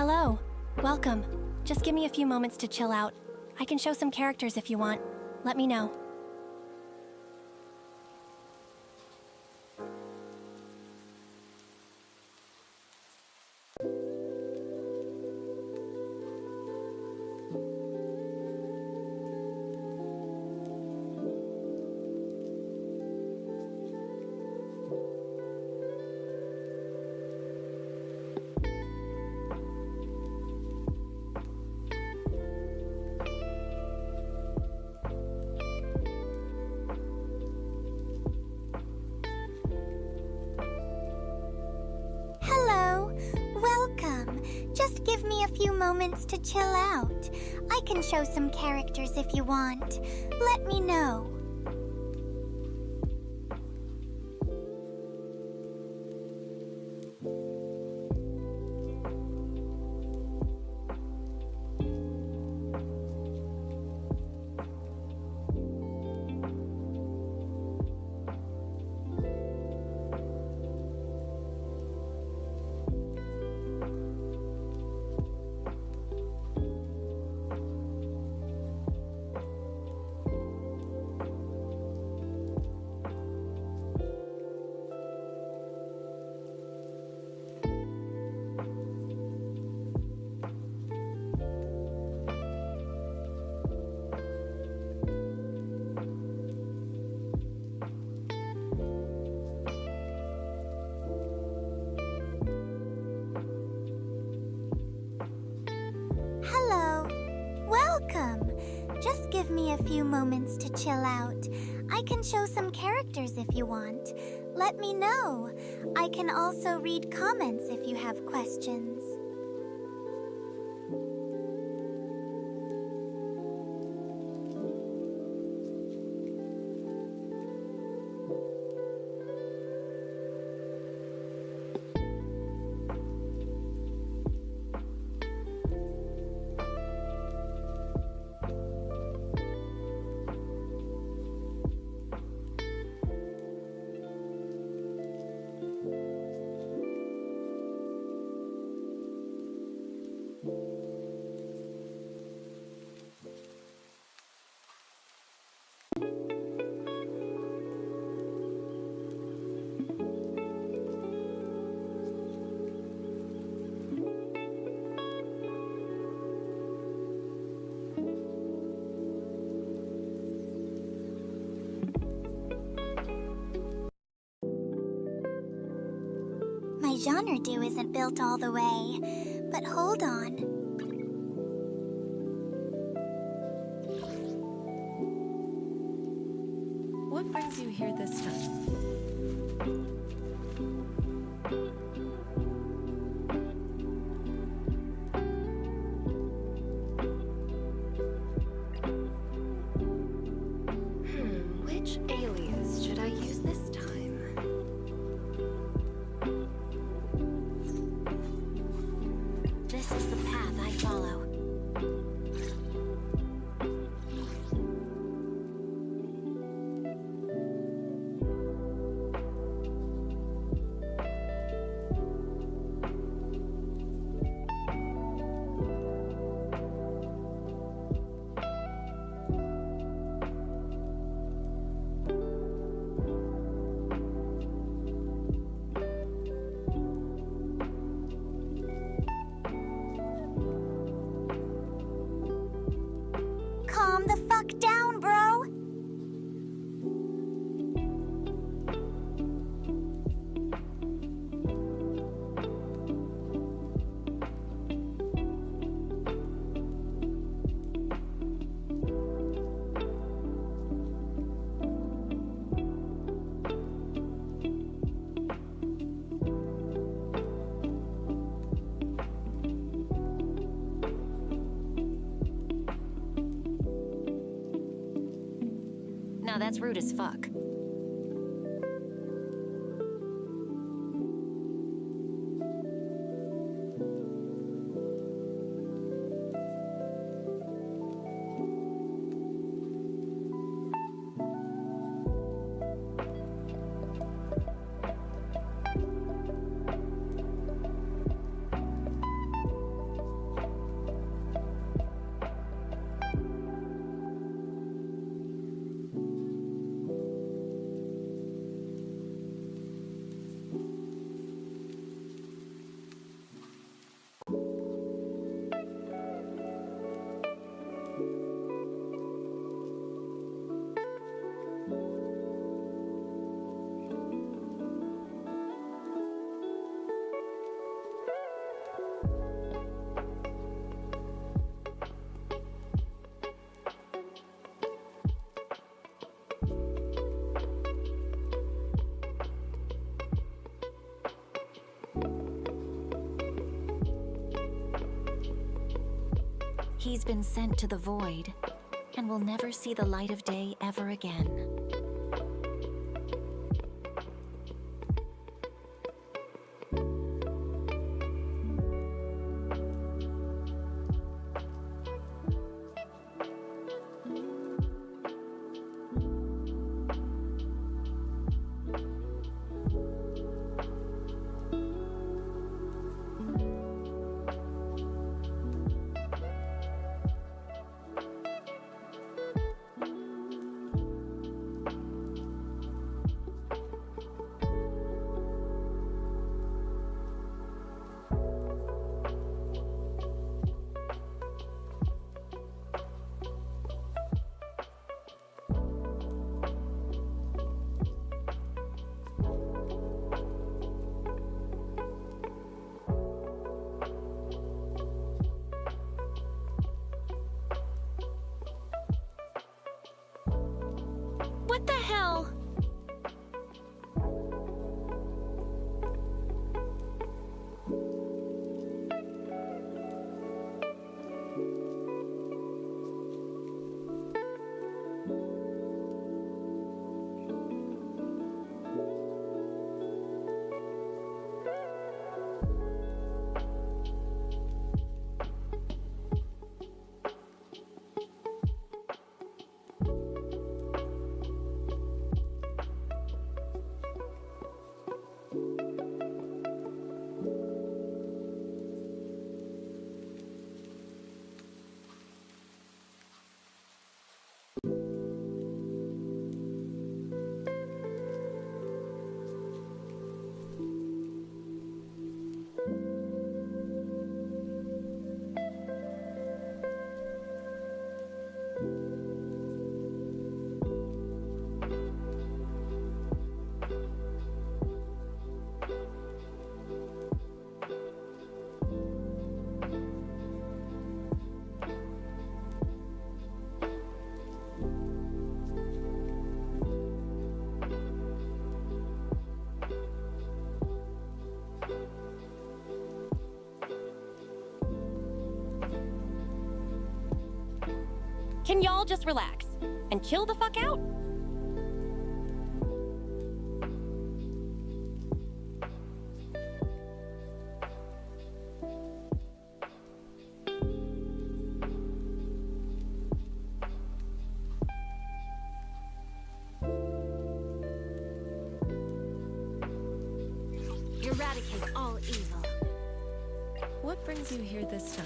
Hello. Welcome. Just give me a few moments to chill out. I can show some characters if you want. Let me know. Just give me a few moments to chill out. I can show some characters if you want. Let me know. Welcome. Just give me a few moments to chill out. I can show some characters if you want. Let me know. I can also read comments if you have questions. My genre do isn't built all the way, but hold on. What brings you here this time? Which alias should I use this time? This is the path I follow. Calm the fuck down, bro. Now that's rude as fuck. He's been sent to the void and will never see the light of day ever again. What the hell? Can y'all just relax and chill the fuck out? Eradicate all evil. What brings you here this time?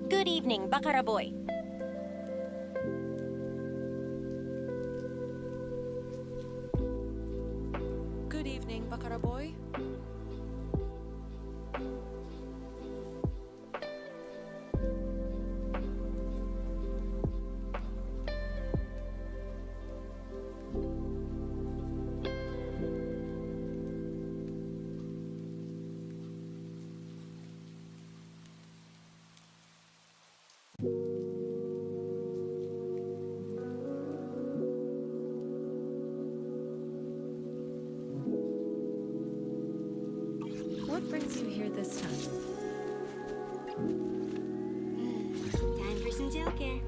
Good evening, Bakara boy. Good evening, Bakara boy. What brings you here this time? Time for some jail care.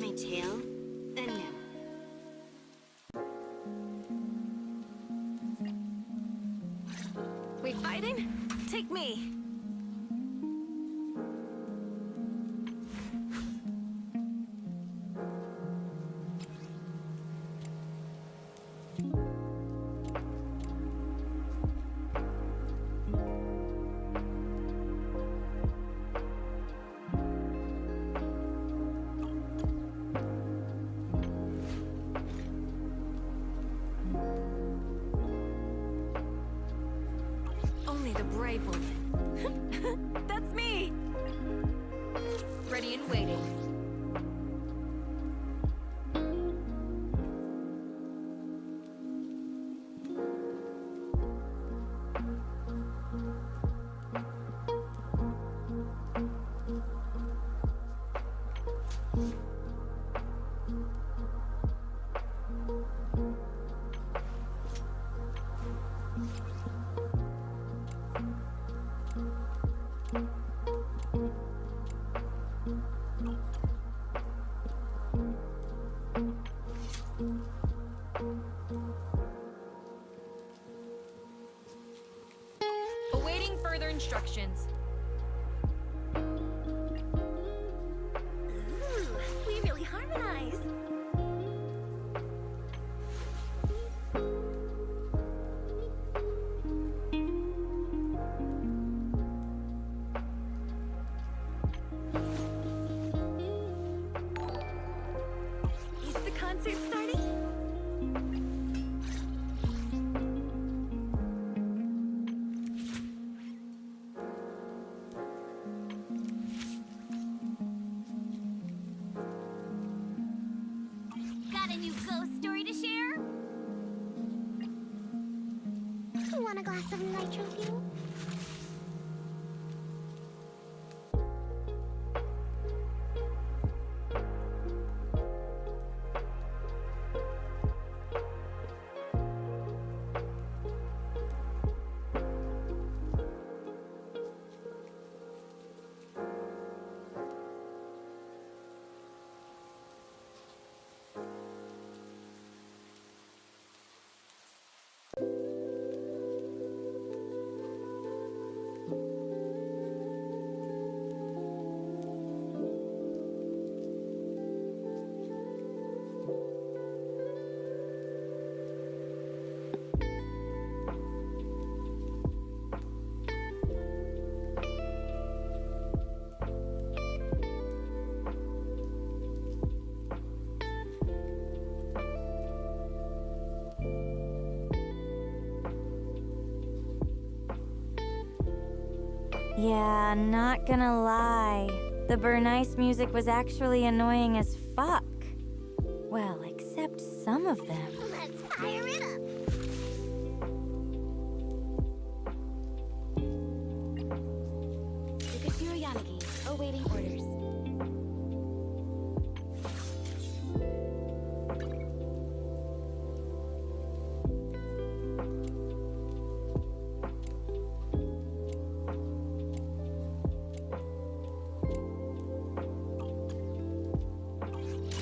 my tail? No. We fighting? Take me. Only the brave will win. That's me! Ready and waiting. Awaiting further instructions. Ooh, we really harmonize. Is the concert starting? Got a new ghost story to share? Want a glass of nitro fuel? Yeah, not gonna lie. The Bernice music was actually annoying as fuck. Well, except some of them. Let's fire it up! Secretary Yanagi, awaiting orders.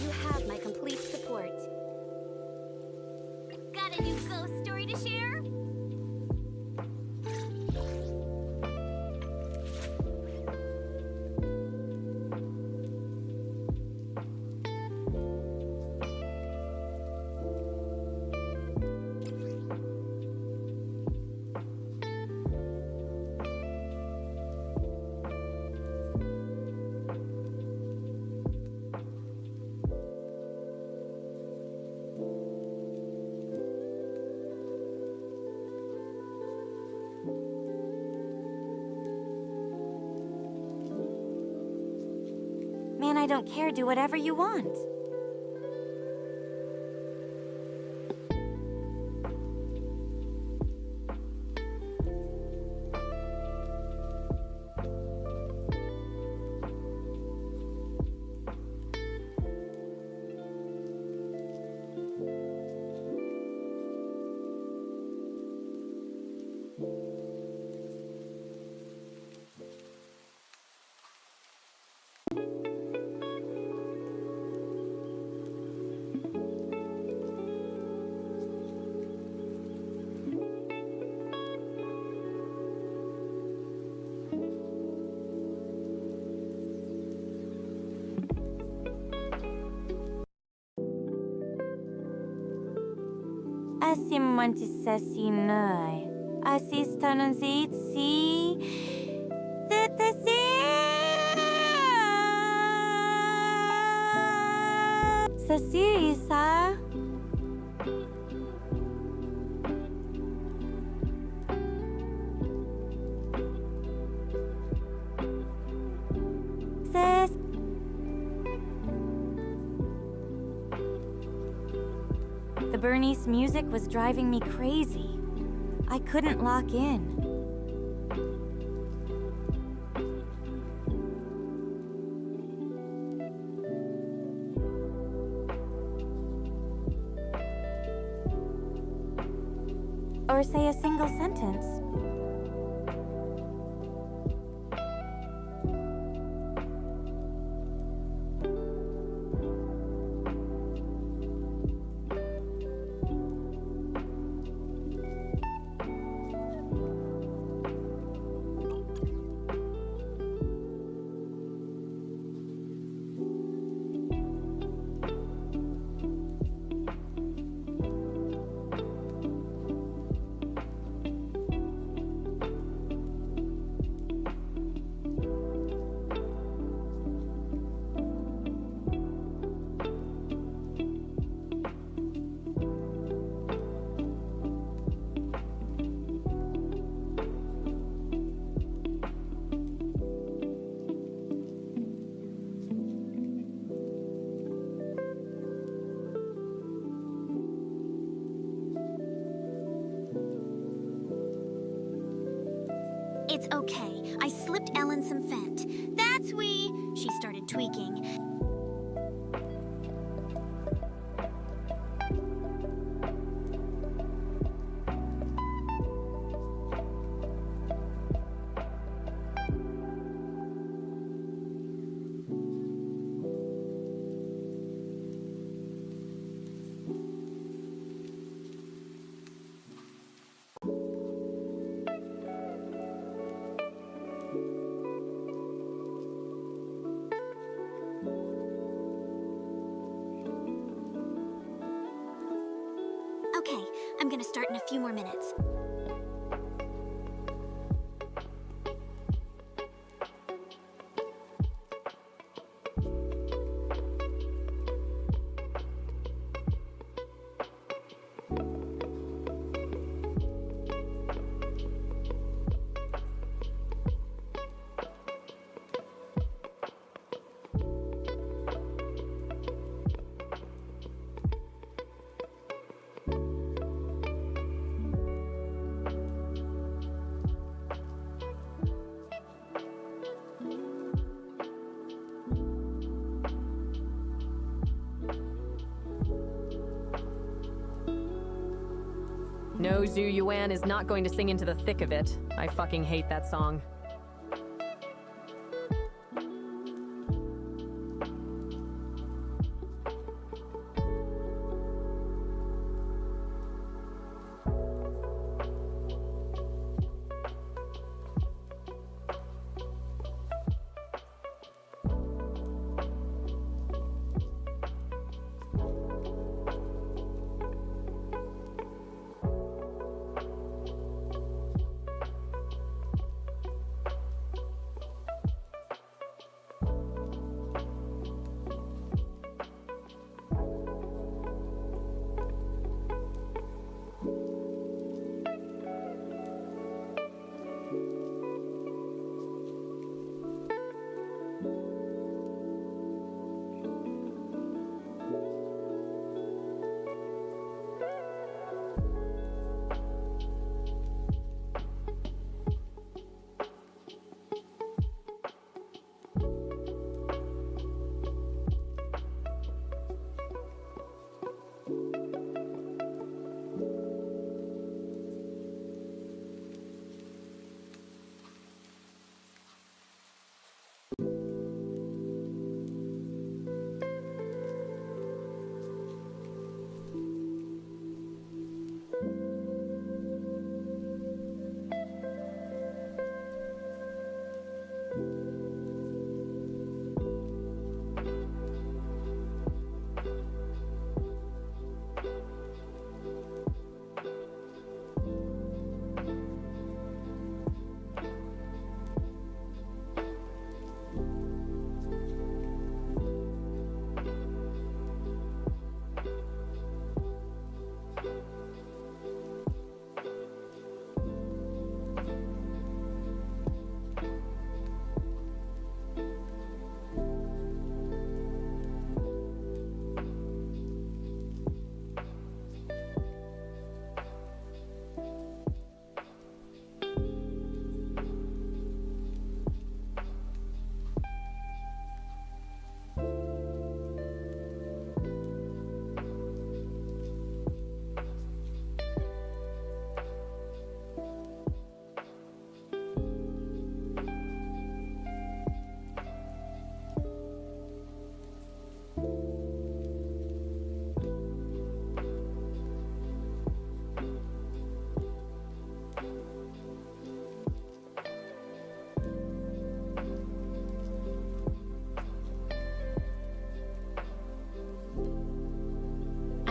You have my complete support. Got a new ghost story to share? Man, I don't care. Do whatever you want. 1969. Assistan si Sasisa. Sis. The Bernice music was driving me crazy. I couldn't lock in. Or say a single sentence. It's okay. I slipped Ellen some Fent. That's we. She started tweaking. Okay, I'm gonna start in a few more minutes. No, Zhu Yuan is not going to sing into the thick of it. I fucking hate that song.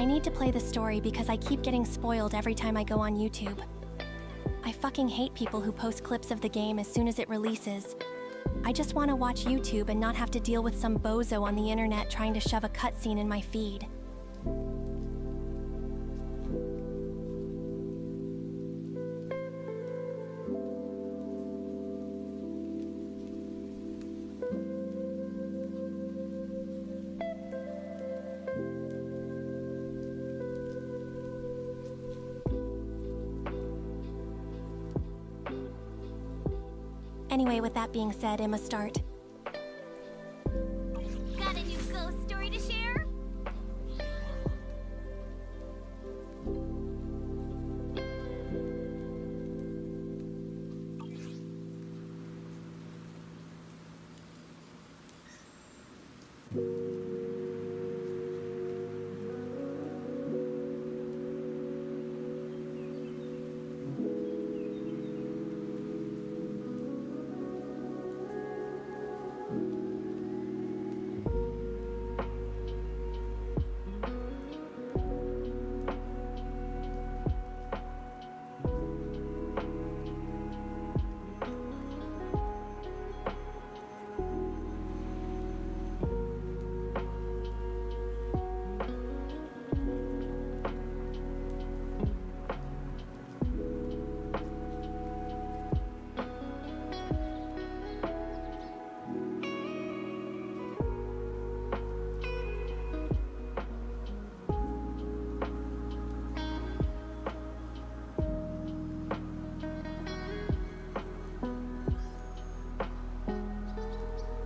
need to play the story because I keep getting spoiled every time I go on YouTube. I fucking hate people who post clips of the game as soon as it releases. I just want to watch YouTube and not have to deal with some bozo on the internet trying to shove a cutscene in my feed. Anyway, with that being said, Emma, start. Got a new ghost story to share?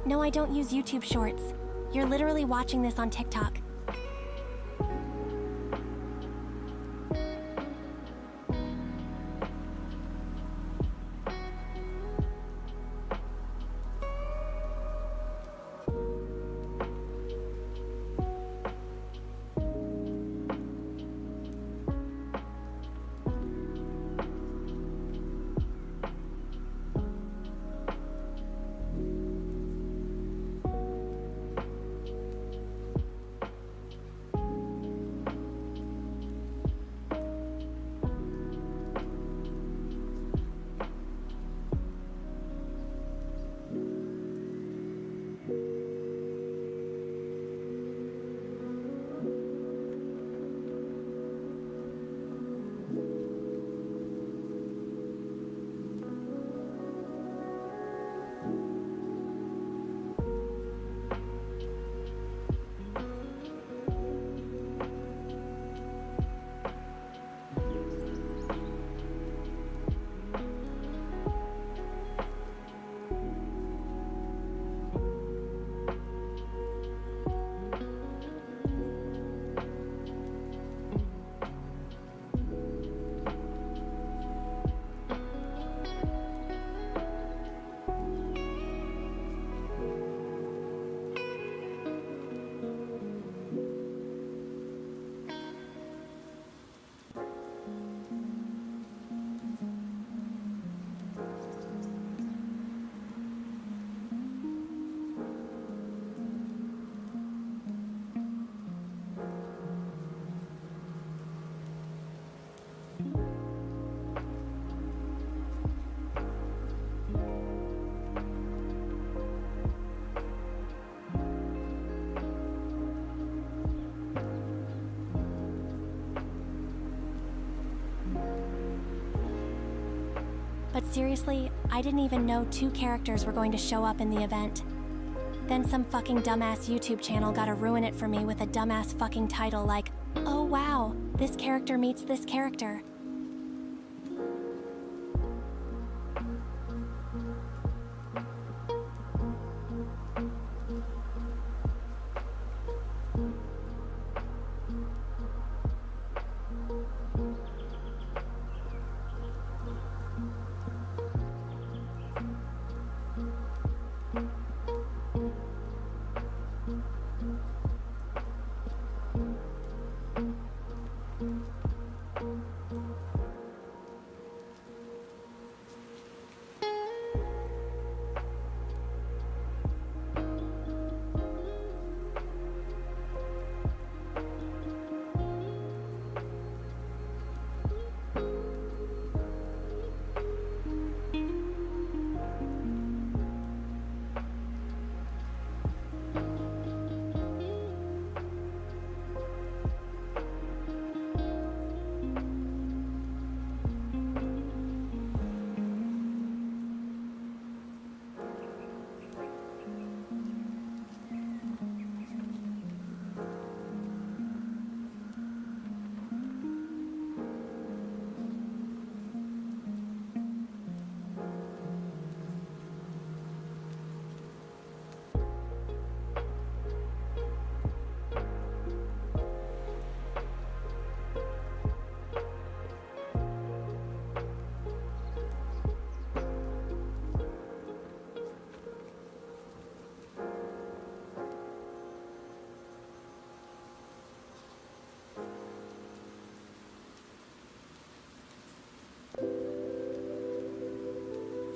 No, I don't use YouTube Shorts. You're literally watching this on TikTok. But seriously, I didn't even know 2 characters were going to show up in the event. Then some fucking dumbass YouTube channel gotta ruin it for me with a dumbass fucking title like, "Oh wow, this character meets this character."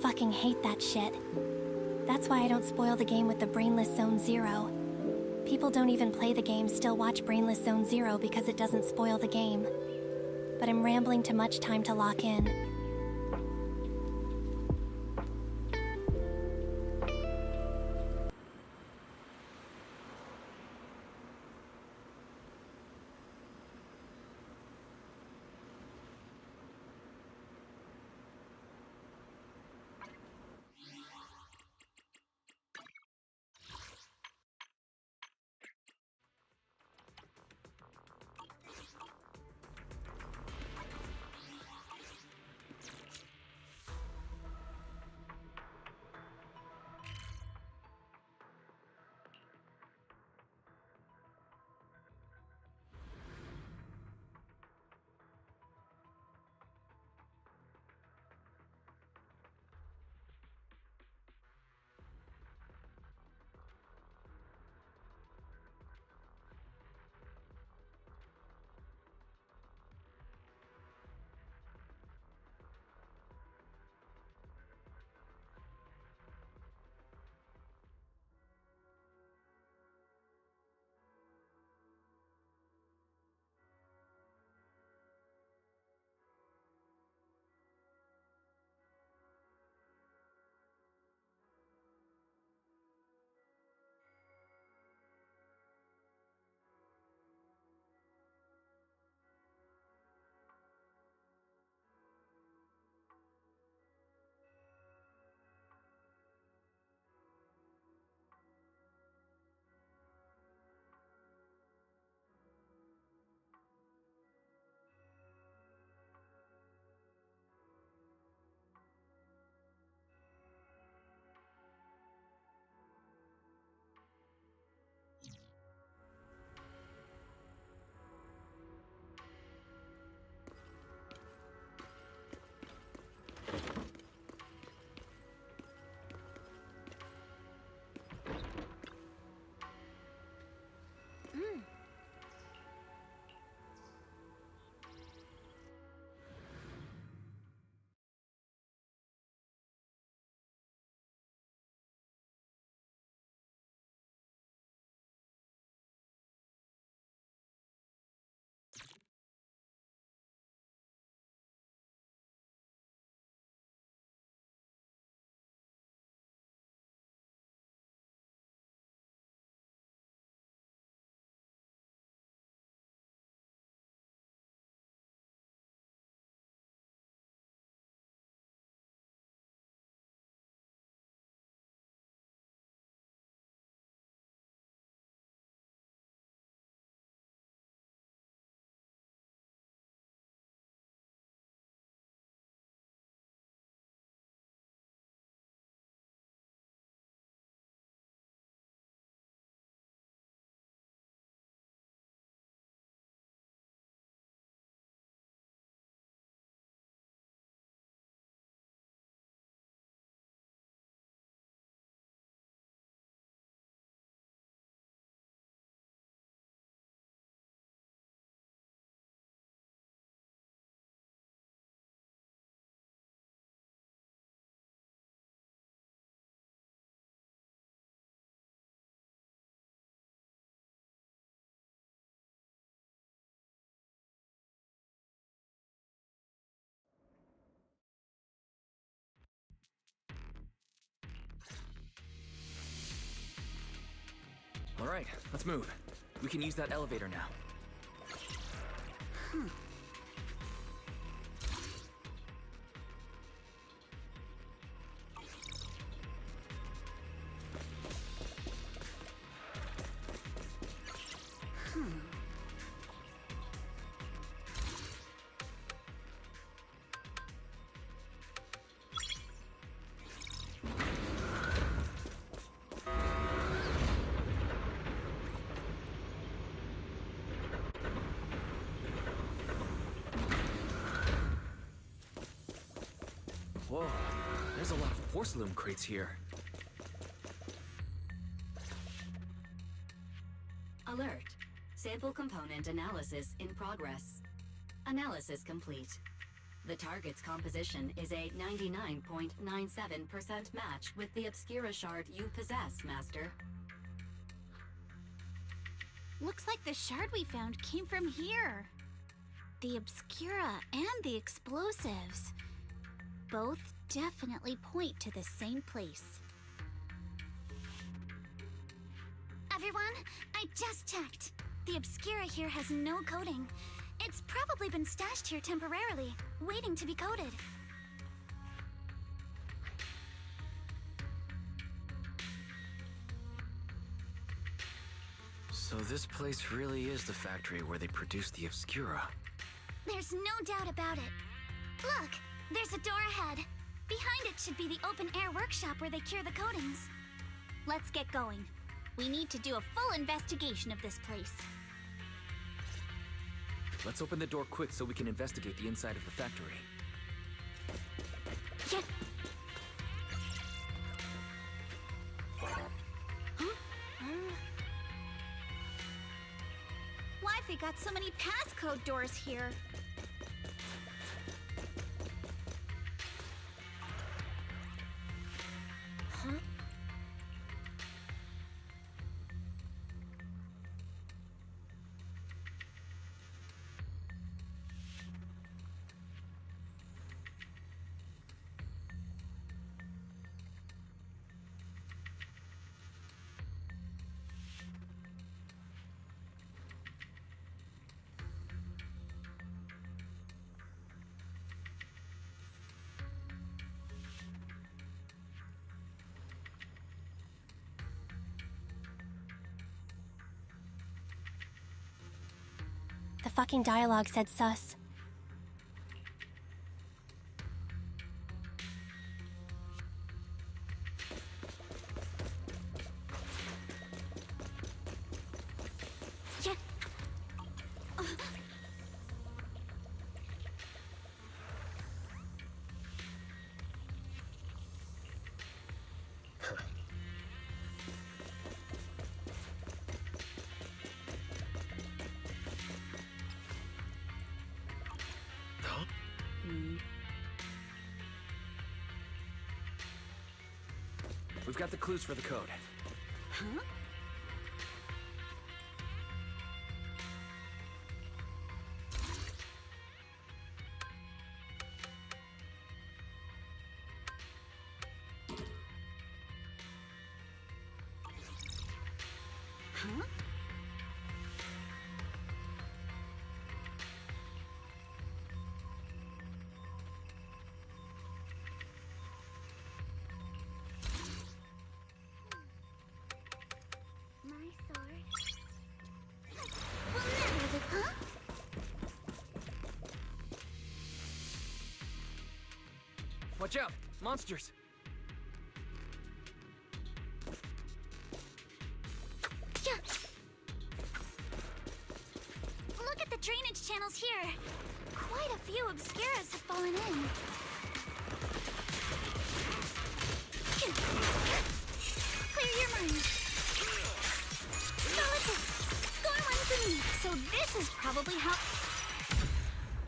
fucking hate that shit. That's why I don't spoil the game with the Brainless Zone Zero. People don't even play the game still watch Brainless Zone Zero because it doesn't spoil the game. But I'm rambling too much time to lock in. All right, let's move. We can use that elevator now. Whoa, there's a lot of porcelain crates here. Alert. Sample component analysis in progress. Analysis complete. The target's composition is a 99.97% match with the Obscura shard you possess, Master. Looks like the shard we found came from here. The Obscura and the explosives. Both definitely point to the same place. Everyone, I just checked. The Obscura here has no coding. It's probably been stashed here temporarily, waiting to be coded. So this place really is the factory where they produce the Obscura. There's no doubt about it. Look, there's a door ahead. Behind it should be the open-air workshop where they cure the coatings. Let's get going. We need to do a full investigation of this place. Let's open the door quick so we can investigate the inside of the factory. Yeah. Why've they got so many passcode doors here? The fucking dialogue said sus. Yeah. We've got the clues for the code. Huh? Huh? My sword. Will never, huh? Watch out! Monsters! Yeah. Look at the drainage channels here. Quite a few Obscuras have fallen in. Clear your mind. Solid hit. Score one for me. So this is probably how...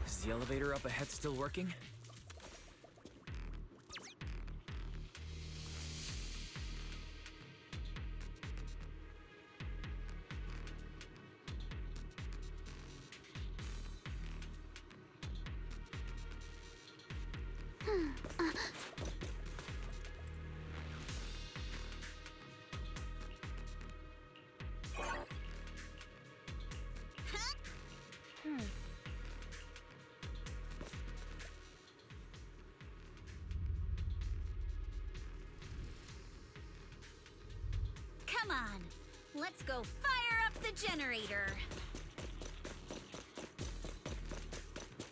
Is the elevator up ahead still working? Come on. Let's go fire up the generator.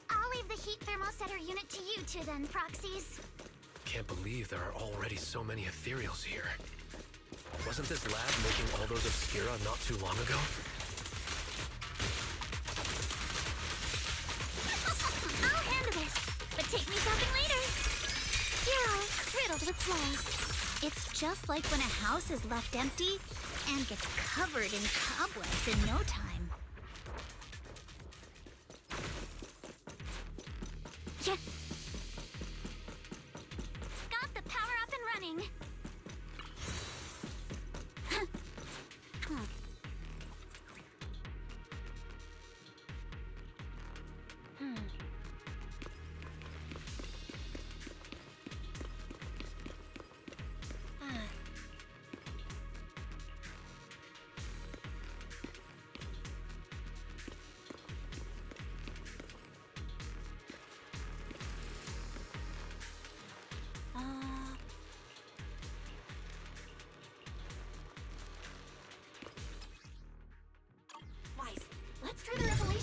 I'll leave the heat thermosetter unit to you two then, Proxies. Can't believe there are already so many ethereals here. Wasn't this lab making all those Obscura not too long ago? I'll handle this, but take me shopping later. You're all riddled with flies. It's just like when a house is left empty and gets covered in cobwebs in no time. Yeah.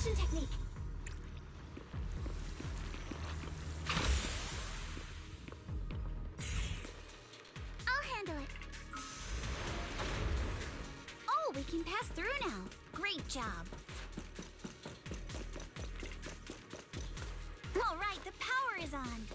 levitation technique. I'll handle it. Oh, we can pass through now. Great job. All right, the power is on.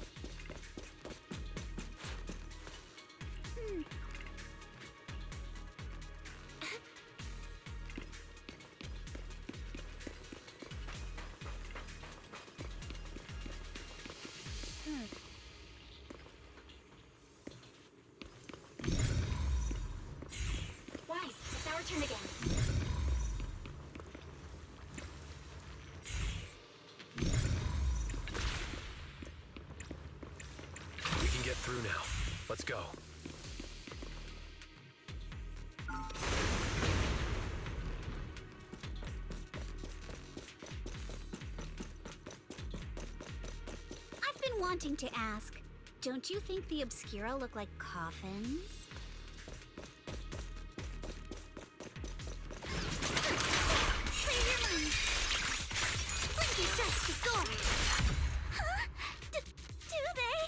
Wise, it's our turn again. We can get through now. Let's go. I've been wanting to ask, don't you think the Obscura look like coffins? Clear your mind. Blinky strikes to score. Huh? Do they?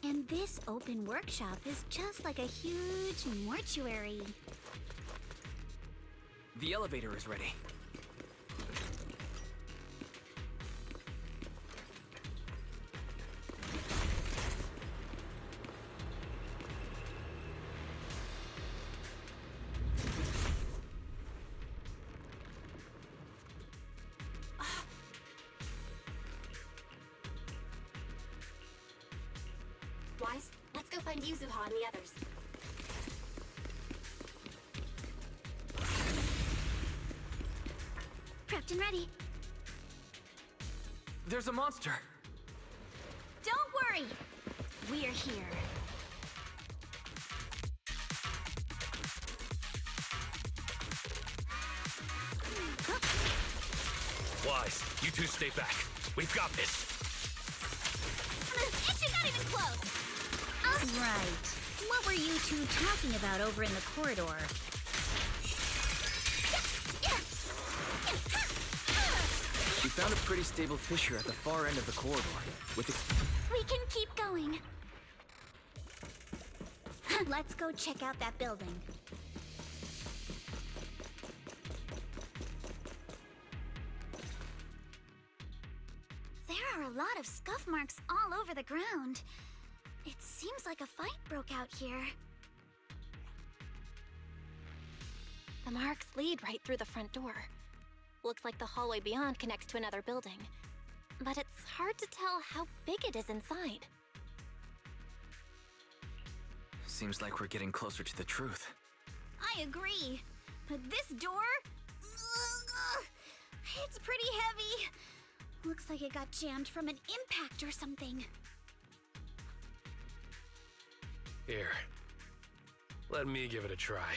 And this open workshop is just like a huge mortuary. The elevator is ready. Wise, let's go find Yuzuha and the others. Prepped and ready. There's a monster. Don't worry. We're here. Wise, you two stay back. We've got this. It's not even close. Right. What were you two talking about over in the corridor? We found a pretty stable fissure at the far end of the corridor. With its... We can keep going. Let's go check out that building. There are a lot of scuff marks all over the ground. It seems like a fight broke out here. The marks lead right through the front door. Looks like the hallway beyond connects to another building. But it's hard to tell how big it is inside. Seems like we're getting closer to the truth. I agree. But this door? It's pretty heavy. Looks like it got jammed from an impact or something. Here. Let me give it a try.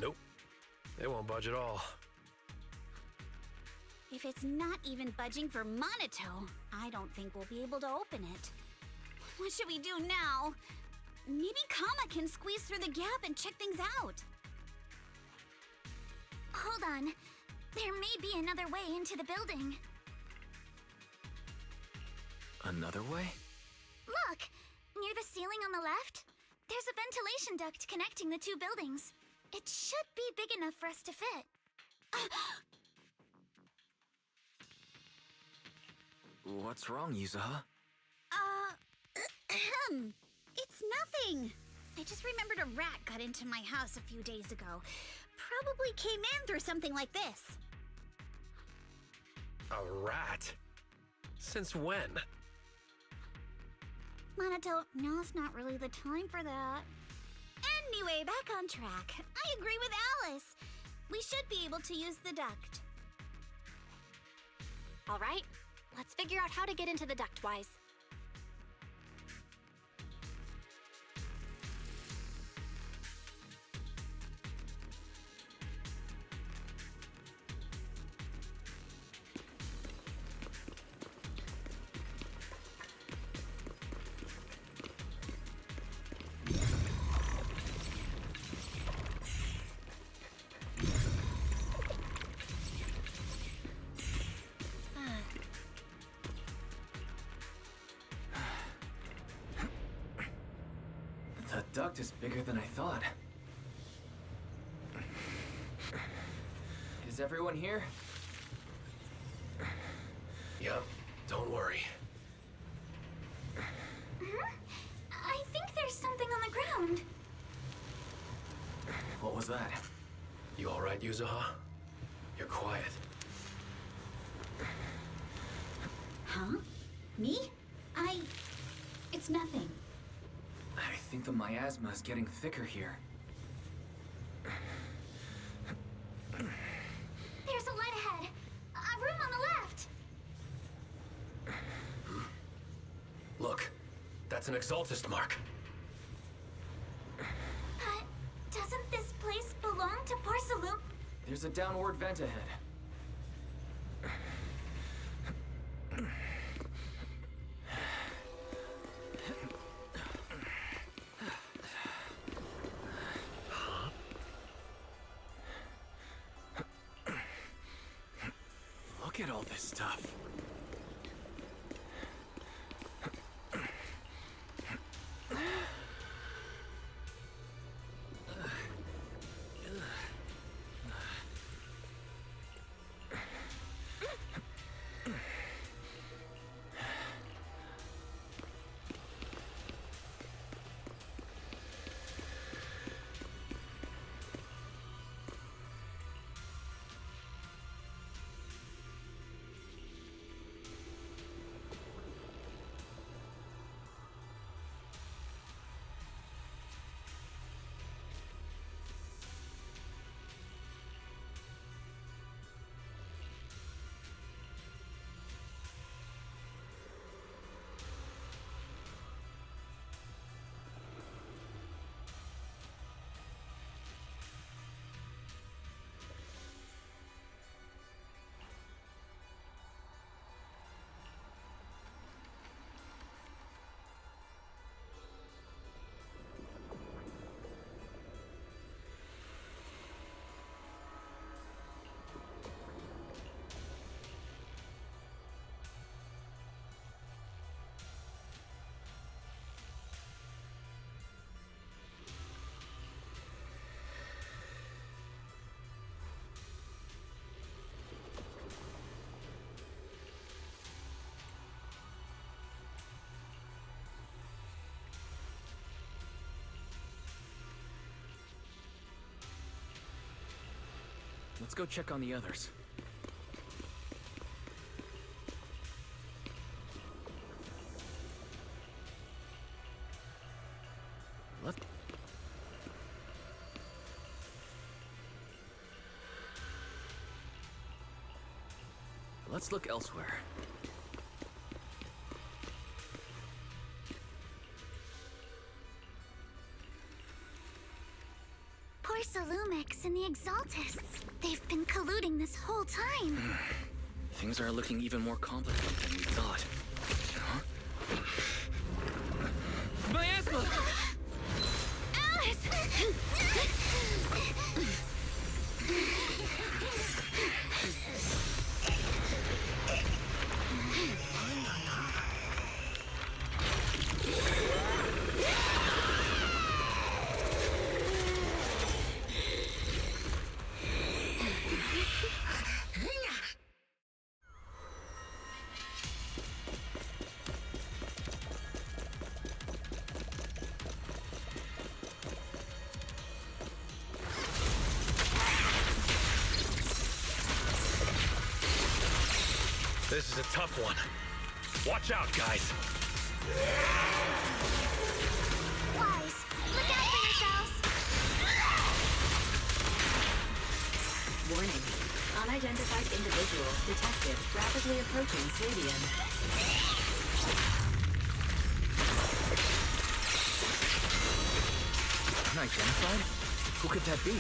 Nope. It won't budge at all. If it's not even budging for Monito, I don't think we'll be able to open it. What should we do now? Maybe Kama can squeeze through the gap and check things out. Hold on. There may be another way into the building. Another way? Look! Near the ceiling on the left, there's a ventilation duct connecting the two buildings. It should be big enough for us to fit. What's wrong, Yuzuha? It's nothing. I just remembered a rat got into my house a few days ago. Probably came in through something like this. A rat? Since when? Monito, now's not really the time for that. Anyway, back on track. I agree with Alice. We should be able to use the duct. All right, let's figure out how to get into the duct, Wise. duct is bigger than I thought. Is everyone here? Yep, don't worry. I think there's something on the ground. What was that? You alright, Yuzuha? You're quiet. Huh? Me? It's nothing. I think the miasma is getting thicker here. There's a light ahead. A room on the left. Look, that's an Exaltist mark. But doesn't this place belong to Porcelain? There's a downward vent ahead. Look at all this stuff. Let's go check on the others. Let's look elsewhere. Porcelumix and the Exaltists. They've been colluding this whole time. Things are looking even more complicated than we thought. Huh? Miasma! Alice! This is a tough one. Watch out, guys. Wise, look out for yourselves! Warning. Unidentified individuals detected rapidly approaching stadium. Unidentified? Who could that be?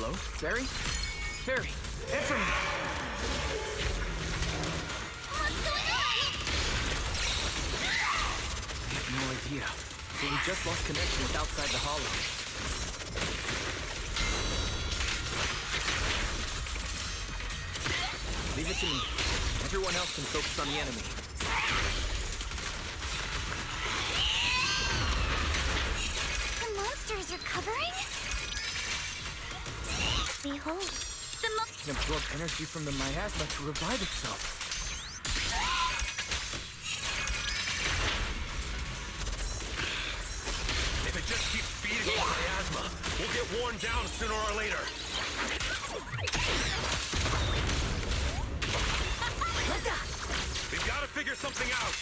Hello? Barry? Barry! Answer me! What's going on? I have no idea. But we just lost connection with outside the hollow. Leave it to me. Everyone else can focus on the enemy. hope. It can absorb energy from the miasma to revive itself. If it just keeps feeding on miasma, we'll get worn down sooner or later. We've got to figure something out.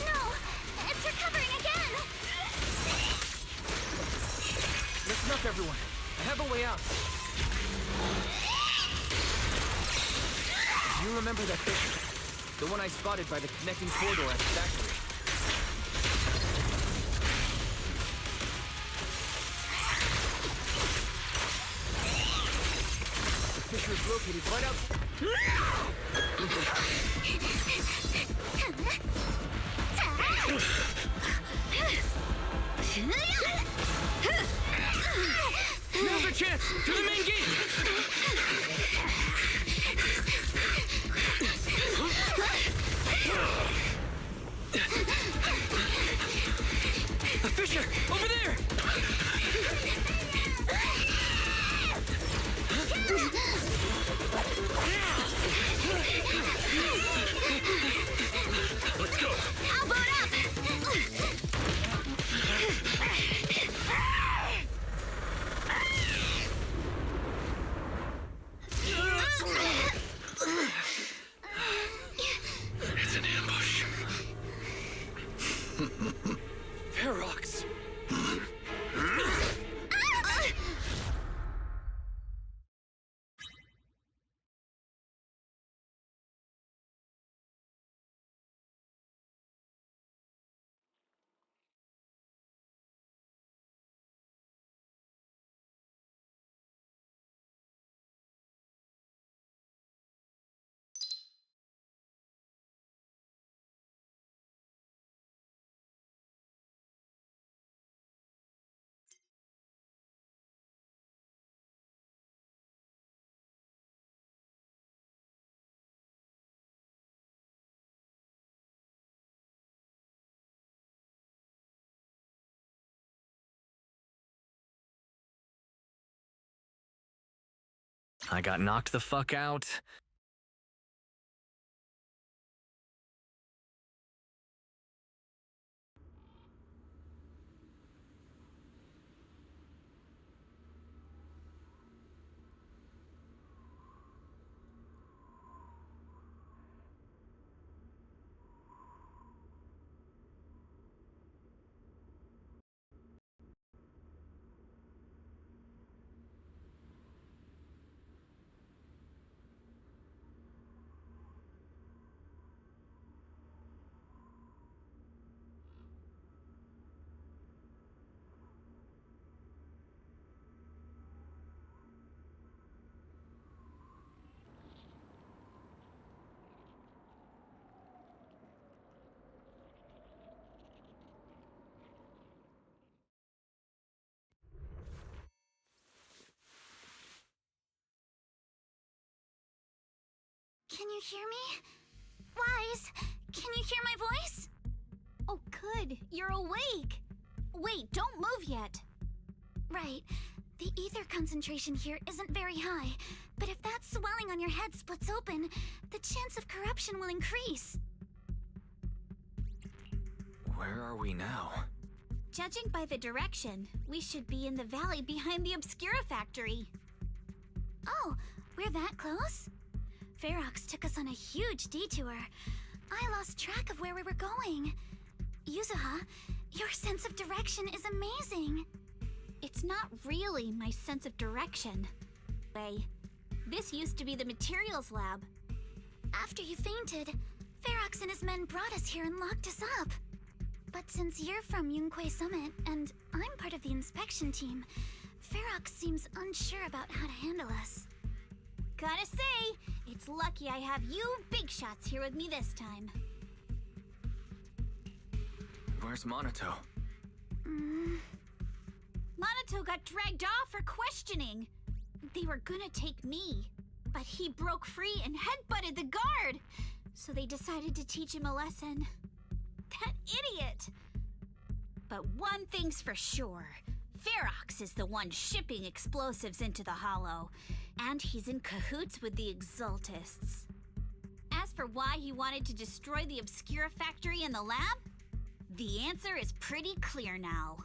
No! It's recovering again! Listen up, everyone. I have a way out. Do you remember that fissure? The one I spotted by the connecting corridor at the factory. The fissure is located right out... Now's our chance! To the main gate! A fissure! Over there! Let's go. I'll boot up! It's an ambush. Ferox! I got knocked the fuck out. Can you hear me? Wise, can you hear my voice? Oh, good. You're awake. Wait, don't move yet. Right. The ether concentration here isn't very high, but if that swelling on your head splits open, the chance of corruption will increase. Where are we now? Judging by the direction, we should be in the valley behind the Obscura factory. Oh, we're that close? Ferox took us on a huge detour. I lost track of where we were going. Yuzuha, your sense of direction is amazing. It's not really my sense of direction. This used to be the materials lab. After you fainted, Ferox and his men brought us here and locked us up. But since you're from Yunquei Summit and I'm part of the inspection team, Ferox seems unsure about how to handle us. Gotta say, it's lucky I have you big shots here with me this time. Where's Monato? Monato got dragged off for questioning. They were gonna take me, but he broke free and headbutted the guard. So they decided to teach him a lesson. That idiot! But one thing's for sure. Ferox is the one shipping explosives into the Hollow, and he's in cahoots with the Exultists. As for why he wanted to destroy the Obscura factory and the lab, the answer is pretty clear now.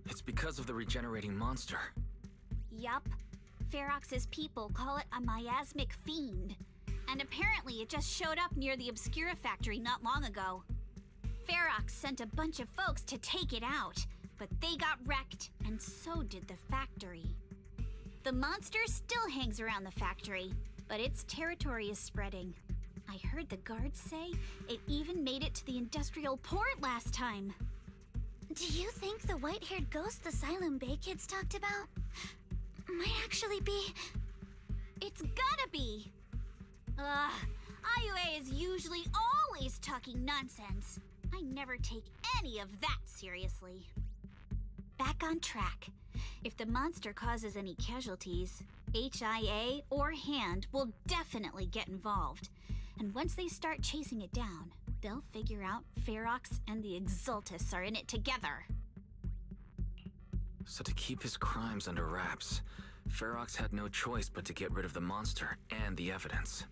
It's because of the regenerating monster. Yup. Ferox's people call it a miasmic fiend. And apparently it just showed up near the Obscura factory not long ago. Ferox sent a bunch of folks to take it out, but they got wrecked, and so did the factory. The monster still hangs around the factory, but its territory is spreading. I heard the guards say it even made it to the industrial port last time. Do you think the white-haired ghost the Silent Bay kids talked about might actually be... It's gotta be! Ugh, IUA is usually always talking nonsense. I never take any of that seriously. Back on track. If the monster causes any casualties, HIA or HAND will definitely get involved. And once they start chasing it down, they'll figure out Ferox and the Exultists are in it together. So to keep his crimes under wraps, Ferox had no choice but to get rid of the monster and the evidence.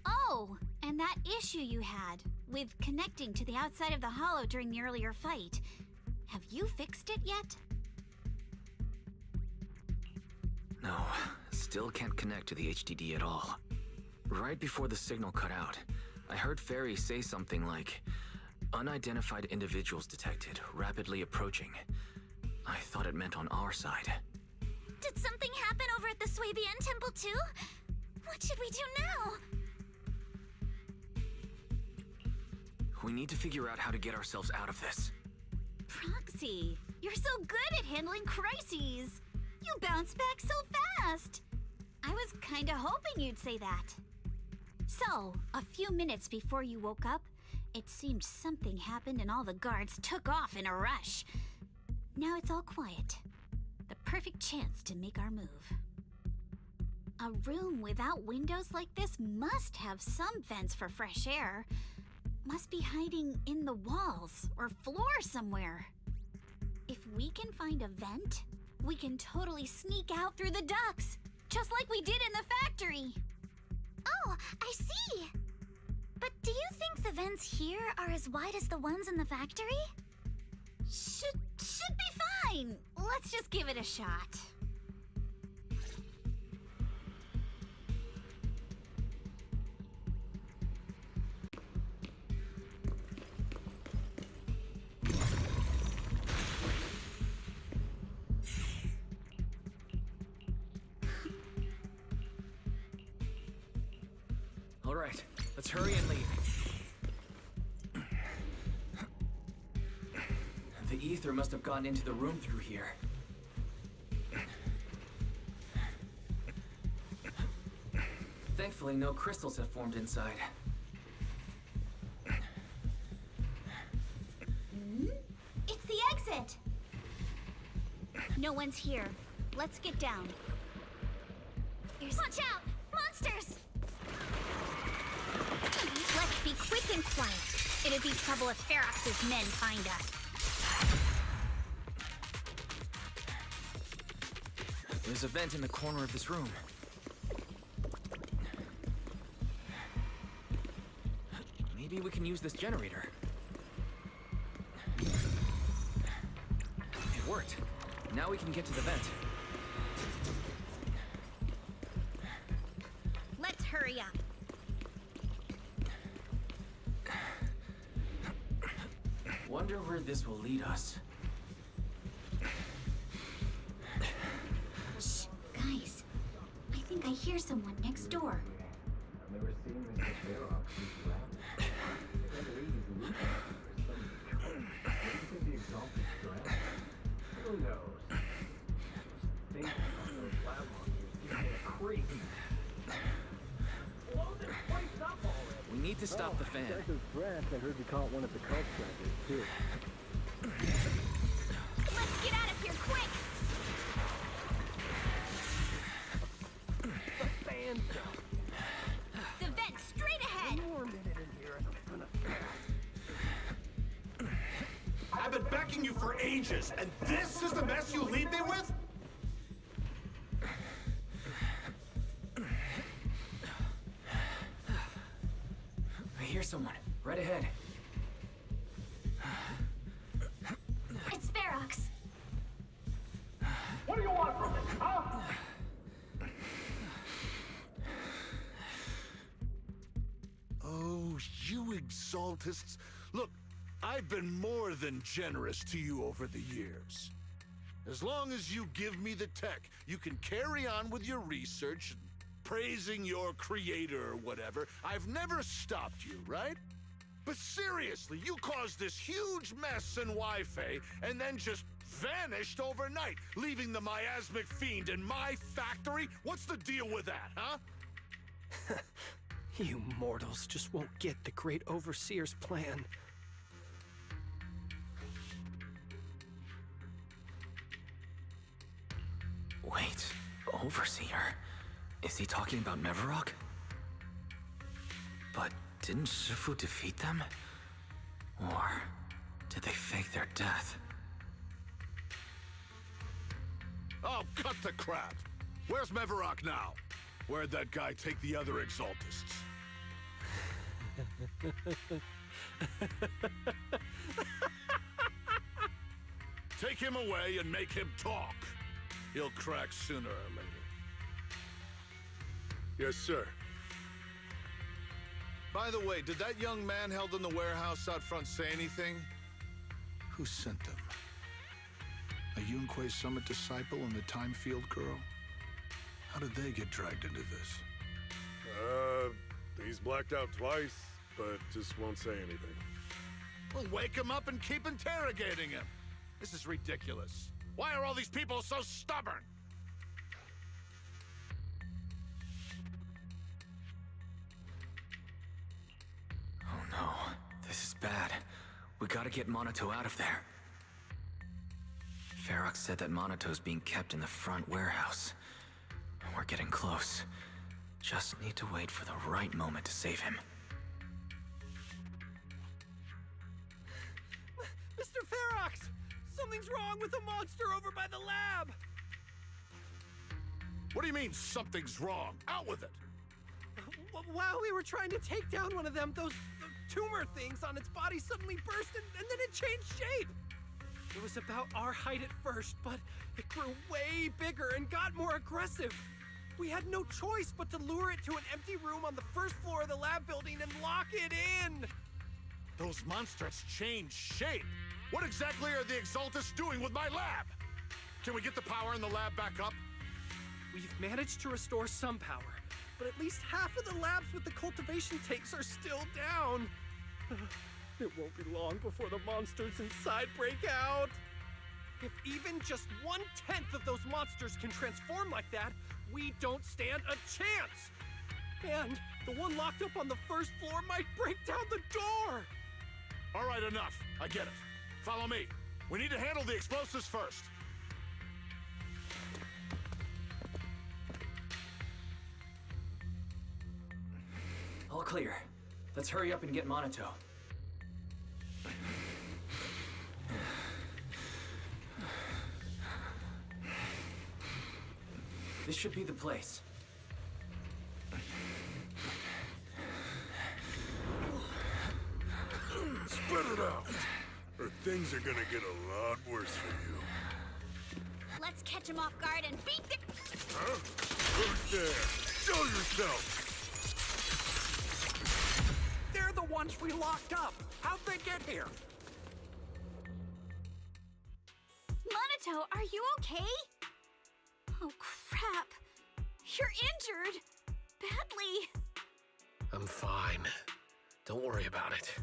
Oh, and that issue you had with connecting to the outside of the Hollow during the earlier fight. Have you fixed it yet? No, still can't connect to the HDD at all. Right before the signal cut out, I heard Fairy say something like, "Unidentified individuals detected, rapidly approaching." I thought it meant on our side. Did something happen over at the Swabian Temple too? What should we do now? We need to figure out how to get ourselves out of this. Proxy, you're so good at handling crises. You bounce back so fast. I was kinda hoping you'd say that. So, a few minutes before you woke up, it seemed something happened and all the guards took off in a rush. Now it's all quiet. The perfect chance to make our move. A room without windows like this must have some vents for fresh air. Must be hiding in the walls or floor somewhere. If we can find a vent, we can totally sneak out through the ducts, just like we did in the factory. Oh, I see! But do you think the vents here are as wide as the ones in the factory? Should be fine. Let's just give it a shot. All right, let's hurry and leave. The ether must have gotten into the room through here. Thankfully, no crystals have formed inside. It's the exit! No one's here. Let's get down. Watch out! Monsters! Let's be quick and quiet. It'd be trouble if Ferox's men find us. There's a vent in the corner of this room. Maybe we can use this generator. It worked. Now we can get to the vent. Let's hurry up. Wonder where this will lead us. Shh, guys. I think I hear someone next door. We need to stop the fan. I heard you caught one at the cult center, too. Let's get out of here quick! ages, and this is the mess you leave me with? I hear someone. Right ahead. It's Ferox. What do you want from me, huh? Oh, you exaltists. Look, I've been more than generous to you over the years. As long as you give me the tech, you can carry on with your research and praising your creator or whatever. I've never stopped you, right? But seriously, you caused this huge mess in Wi-Fi and then just vanished overnight, leaving the miasmic fiend in my factory? What's the deal with that, huh? You mortals just won't get the Great Overseer's plan. Wait, Overseer? Is he talking about Mevarok? But didn't Shifu defeat them? Or did they fake their death? Oh, cut the crap! Where's Mevarok now? Where'd that guy take the other exaltists? Take him away and make him talk. He'll crack sooner or later. Yes, sir. By the way, did that young man held in the warehouse out front say anything? Who sent them? A Yunque Summit disciple and the Time Field girl? How did they get dragged into this? He's blacked out twice, but just won't say anything. Well, wake him up and keep interrogating him. This is ridiculous. Why are all these people so stubborn? Oh no, this is bad. We gotta get Monato out of there. Ferox said that Monato's being kept in the front warehouse. We're getting close. Just need to wait for the right moment to save him. Mr. Ferox! Something's wrong with the monster over by the lab! What do you mean, something's wrong? Out with it! While we were trying to take down one of them, those tumor things on its body suddenly burst and then it changed shape! It was about our height at first, but it grew way bigger and got more aggressive. We had no choice but to lure it to an empty room on the first floor of the lab building and lock it in! Those monsters changed shape! What exactly are the Exaltists doing with my lab? Can we get the power in the lab back up? We've managed to restore some power, but at least half of the labs with the cultivation tanks are still down. It won't be long before the monsters inside break out. If even just 1/10 of those monsters can transform like that, we don't stand a chance. And the one locked up on the first floor might break down the door. All right, enough. I get it. Follow me. We need to handle the explosives first. All clear. Let's hurry up and get Monato. This should be the place. Spit it out, or things are gonna get a lot worse for you. Let's catch him off guard and beat the... Huh? Who's there? Show yourself! They're the ones we locked up. How'd they get here? Monato, are you okay? Oh, crap. You're injured. Badly. I'm fine. Don't worry about it.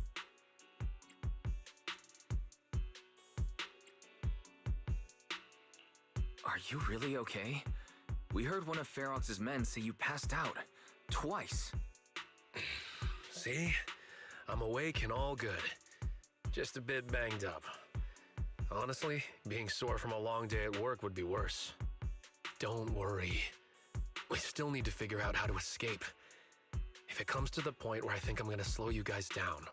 Are you really okay? We heard one of Ferox's men say you passed out. Twice. See? I'm awake and all good. Just a bit banged up. Honestly, being sore from a long day at work would be worse. Don't worry. We still need to figure out how to escape. If it comes to the point where I think I'm gonna slow you guys down,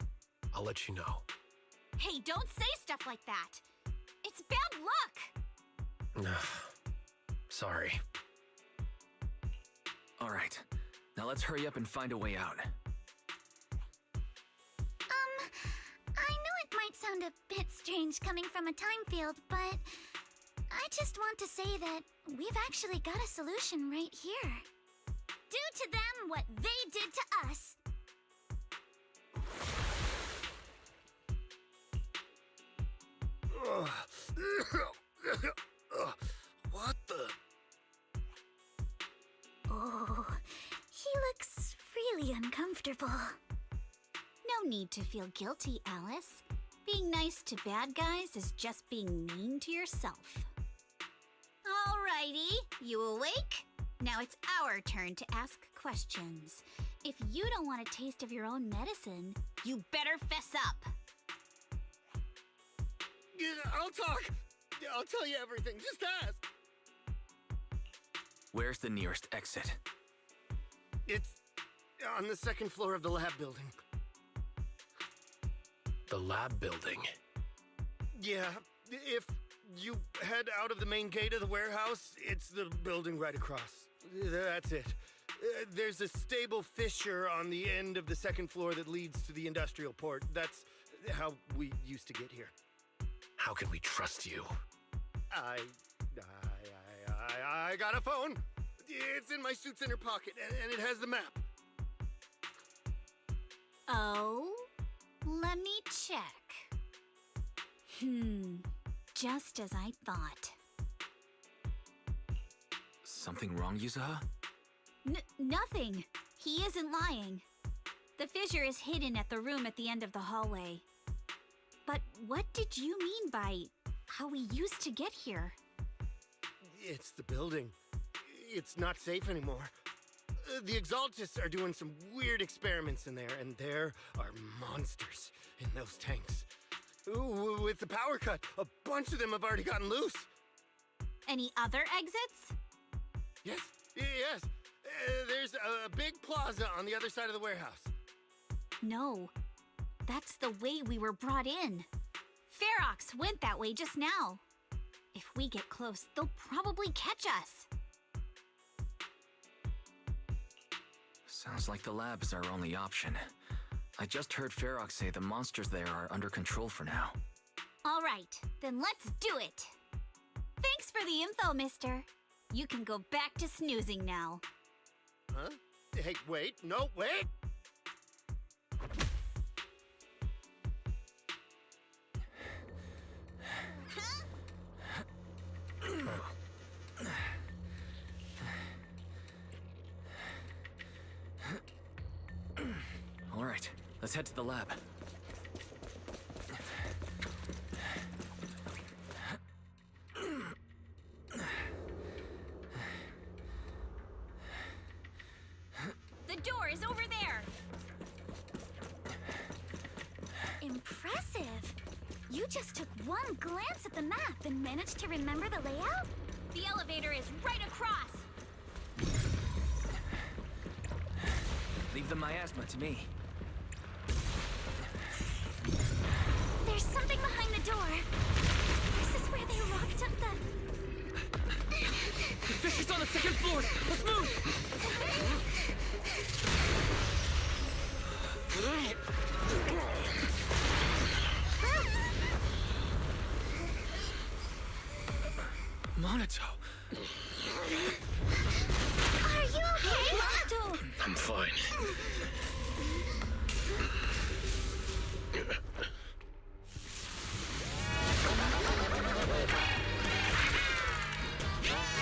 I'll let you know. Hey, don't say stuff like that. It's That's bad luck! Sorry. All right. Now let's hurry up and find a way out. I know it might sound a bit strange coming from a time field, but I just want to say that we've actually got a solution right here. Do to them what they did to us. What the? Oh, he looks really uncomfortable. No need to feel guilty, Alice. Being nice to bad guys is just being mean to yourself. Alrighty, you awake? Now it's our turn to ask questions. If you don't want a taste of your own medicine, you better fess up. I'll talk. I'll tell you everything. Just ask. Where's the nearest exit? It's on the second floor of the lab building. The lab building? Yeah, if you head out of the main gate of the warehouse, it's the building right across. That's it. There's a stable fissure on the end of the second floor that leads to the industrial port. That's how we used to get here. How can we trust you? I got a phone. It's in my suit's inner pocket, and it has the map. Oh? Let me check. Just as I thought. Something wrong, Yuzuha? Nothing. He isn't lying. The fissure is hidden at the room at the end of the hallway. But what did you mean by how we used to get here? It's the building. It's not safe anymore. The Exaltists are doing some weird experiments in there, and there are monsters in those tanks. Ooh, with the power cut, a bunch of them have already gotten loose. Any other exits? Yes. There's a big plaza on the other side of the warehouse. No. That's the way we were brought in. Ferox went that way just now. If we get close, they'll probably catch us. Sounds like the lab is our only option. I just heard Ferox say the monsters there are under control for now. All right, then let's do it. Thanks for the info, mister. You can go back to snoozing now. Huh? Hey, wait. No, wait! All right, let's head to the lab. The door is over there. Impressive. You just took one glance at the map and managed to remember the layout? The elevator is right across. Leave the miasma to me. There's something behind the door. This is where they locked up the... The fish is on the second floor! Let's move! Monato! Are you okay, Monato? I'm fine.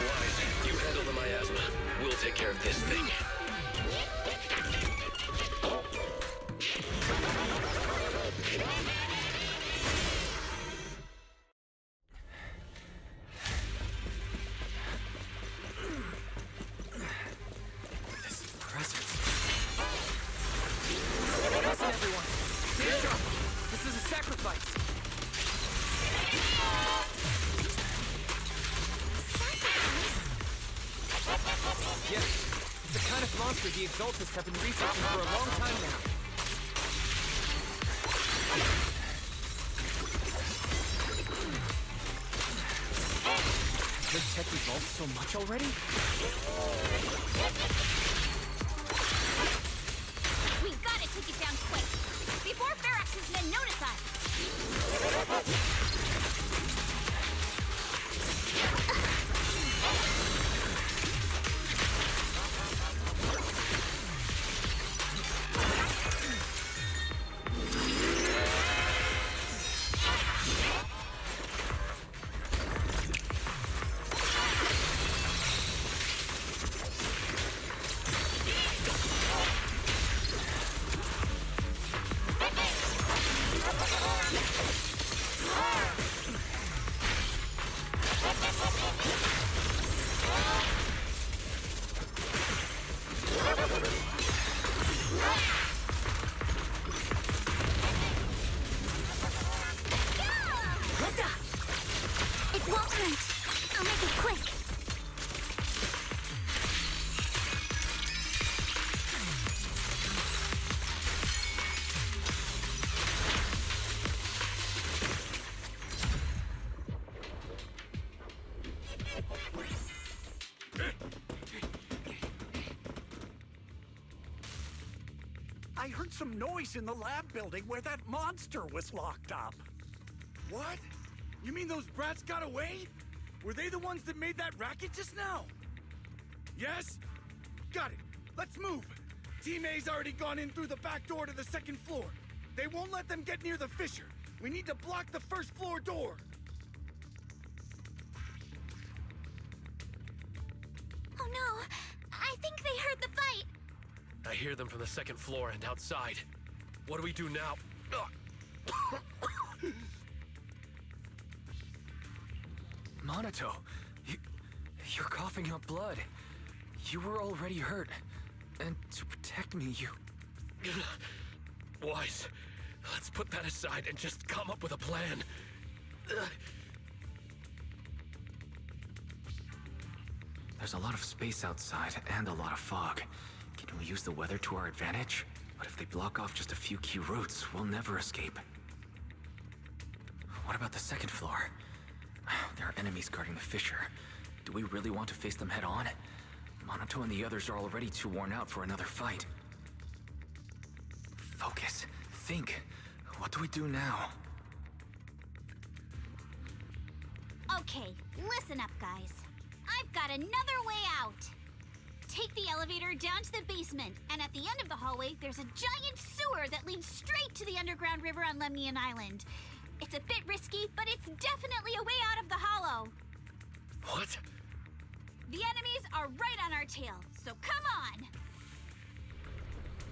Wise, you handle the miasma. We'll take care of this thing. Listen, everyone. Stay sharp. This is a sacrifice. Yes, it's a kind of monster the Exaltists have been researching for a long time now. their tech evolved so much already? We gotta take it down quick, before Ferox's men notice us! It won't hurt. I'll make it quick. I heard some noise in the lab building where that monster was locked up. What? You mean those brats got away? Were they the ones that made that racket just now? Yes? Got it. Let's move. Team A's already gone in through the back door to the second floor. They won't let them get near the fissure. We need to block the first floor door. Oh no! I think they heard the fight! I hear them from the second floor and outside. What do we do now? Monato, you're coughing up blood. You were already hurt. And to protect me, you... Wise, let's put that aside and just come up with a plan. There's a lot of space outside and a lot of fog. Can we use the weather to our advantage? But if they block off just a few key routes, we'll never escape. What about the second floor? There are enemies guarding the fissure. Do we really want to face them head on? Monato and the others are already too worn out for another fight. Focus. Think. What do we do now? Okay, listen up, guys. I've got another way out. Take the elevator down to the basement, and at the end of the hallway, there's a giant sewer that leads straight to the underground river on Lemnian Island. It's a bit risky, but it's definitely a way out of the hollow. What? The enemies are right on our tail, so come on!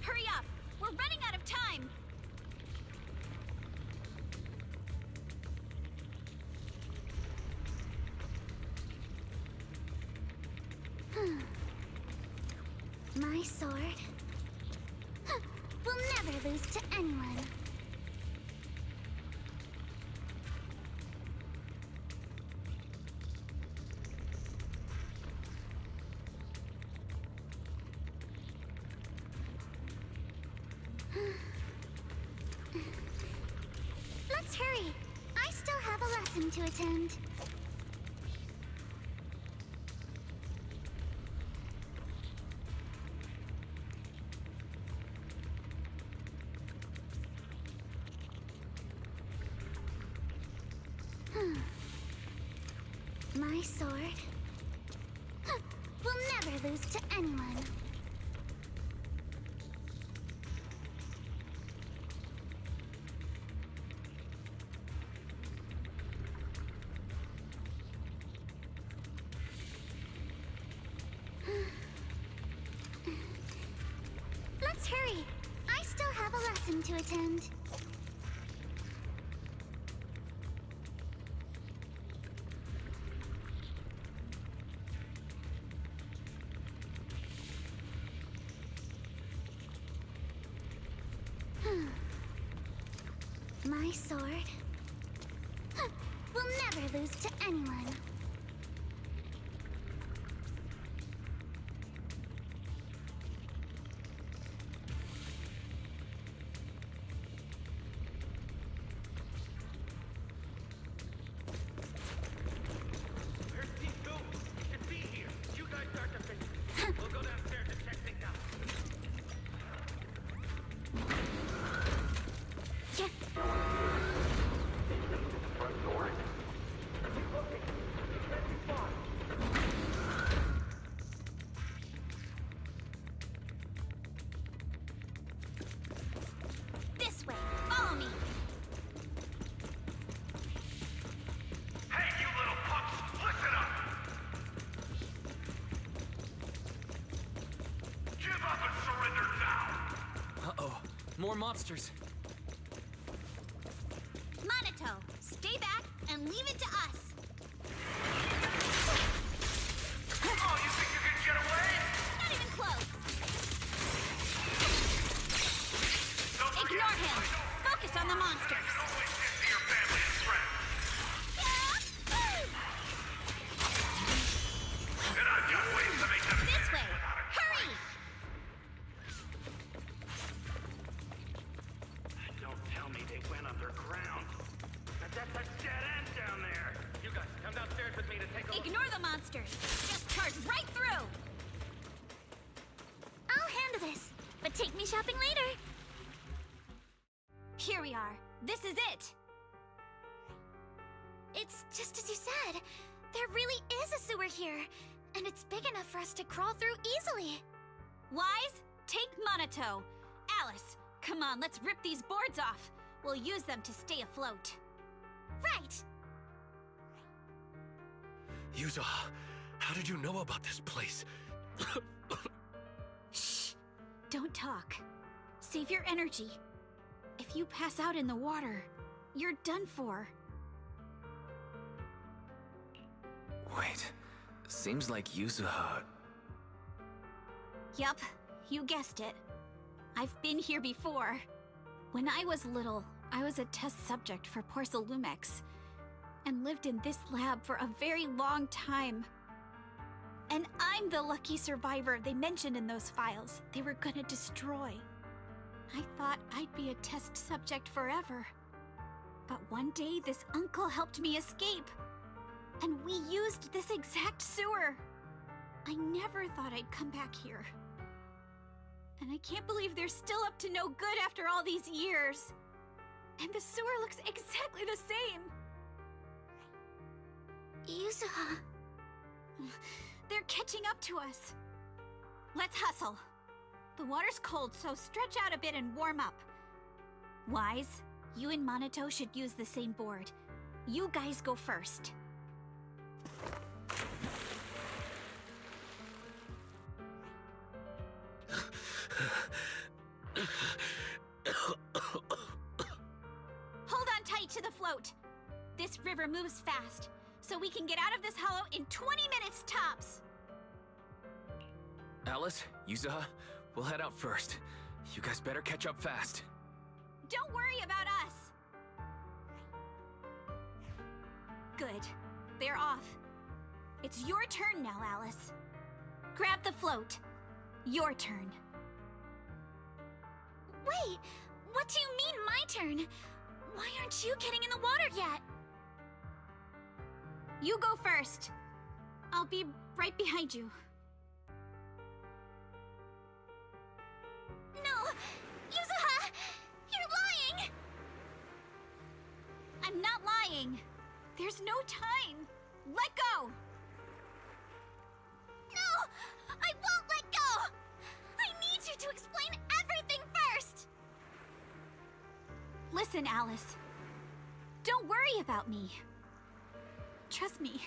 Hurry up! We're running out of time! My sword will never lose to anyone. Let's hurry. I still have a lesson to attend. My sword will never lose to anyone. Let's hurry. I still have a lesson to attend. My sword will never lose to anyone. More monsters. Minato, stay back and leave it to us. Oh, you think you can get away? Not even close. Ignore him. Focus on the monsters. Always get to your family and friends. And I've got ways to make them This way. Hurry! Don't tell me they went underground. That's a dead end down there. You guys, come downstairs with me to take a look. Ignore the monsters. Just charge right through. I'll handle this, but take me shopping later. Here we are. This is it. It's just as you said. There really is a sewer here, and it's big enough for us to crawl through easily. Wise, take Minato. Alice, come on, let's rip these boards off. We'll use them to stay afloat. Right. Yuza, how did you know about this place? Shh. Don't talk. Save your energy. If you pass out in the water, you're done for. Wait. Seems like Yuzuha... Yup, you guessed it. I've been here before. When I was little, I was a test subject for Porcelumex, and lived in this lab for a very long time. And I'm the lucky survivor they mentioned in those files they were gonna destroy. I thought I'd be a test subject forever. But one day, this uncle helped me escape. And we used this exact sewer. I never thought I'd come back here. And I can't believe they're still up to no good after all these years. And the sewer looks exactly the same. Yuzuha. They're catching up to us. Let's hustle. The water's cold, so stretch out a bit and warm up. Wise, you and Minato should use the same board. You guys go first. Hold on tight to the float. This river moves fast, so we can get out of this hollow in 20 minutes tops. Alice, Yuzuha, we'll head out first. You guys better catch up fast. Don't worry about us. Good. They're off. It's your turn now, Alice. Grab the float. Your turn. Wait, what do you mean my turn? Why aren't you getting in the water yet? You go first. I'll be right behind you. No! Yuzuha! You're lying! I'm not lying. There's no time. Let go! No! I won't let go! I need you to explain everything first! Listen, Alice. Don't worry about me. Trust me.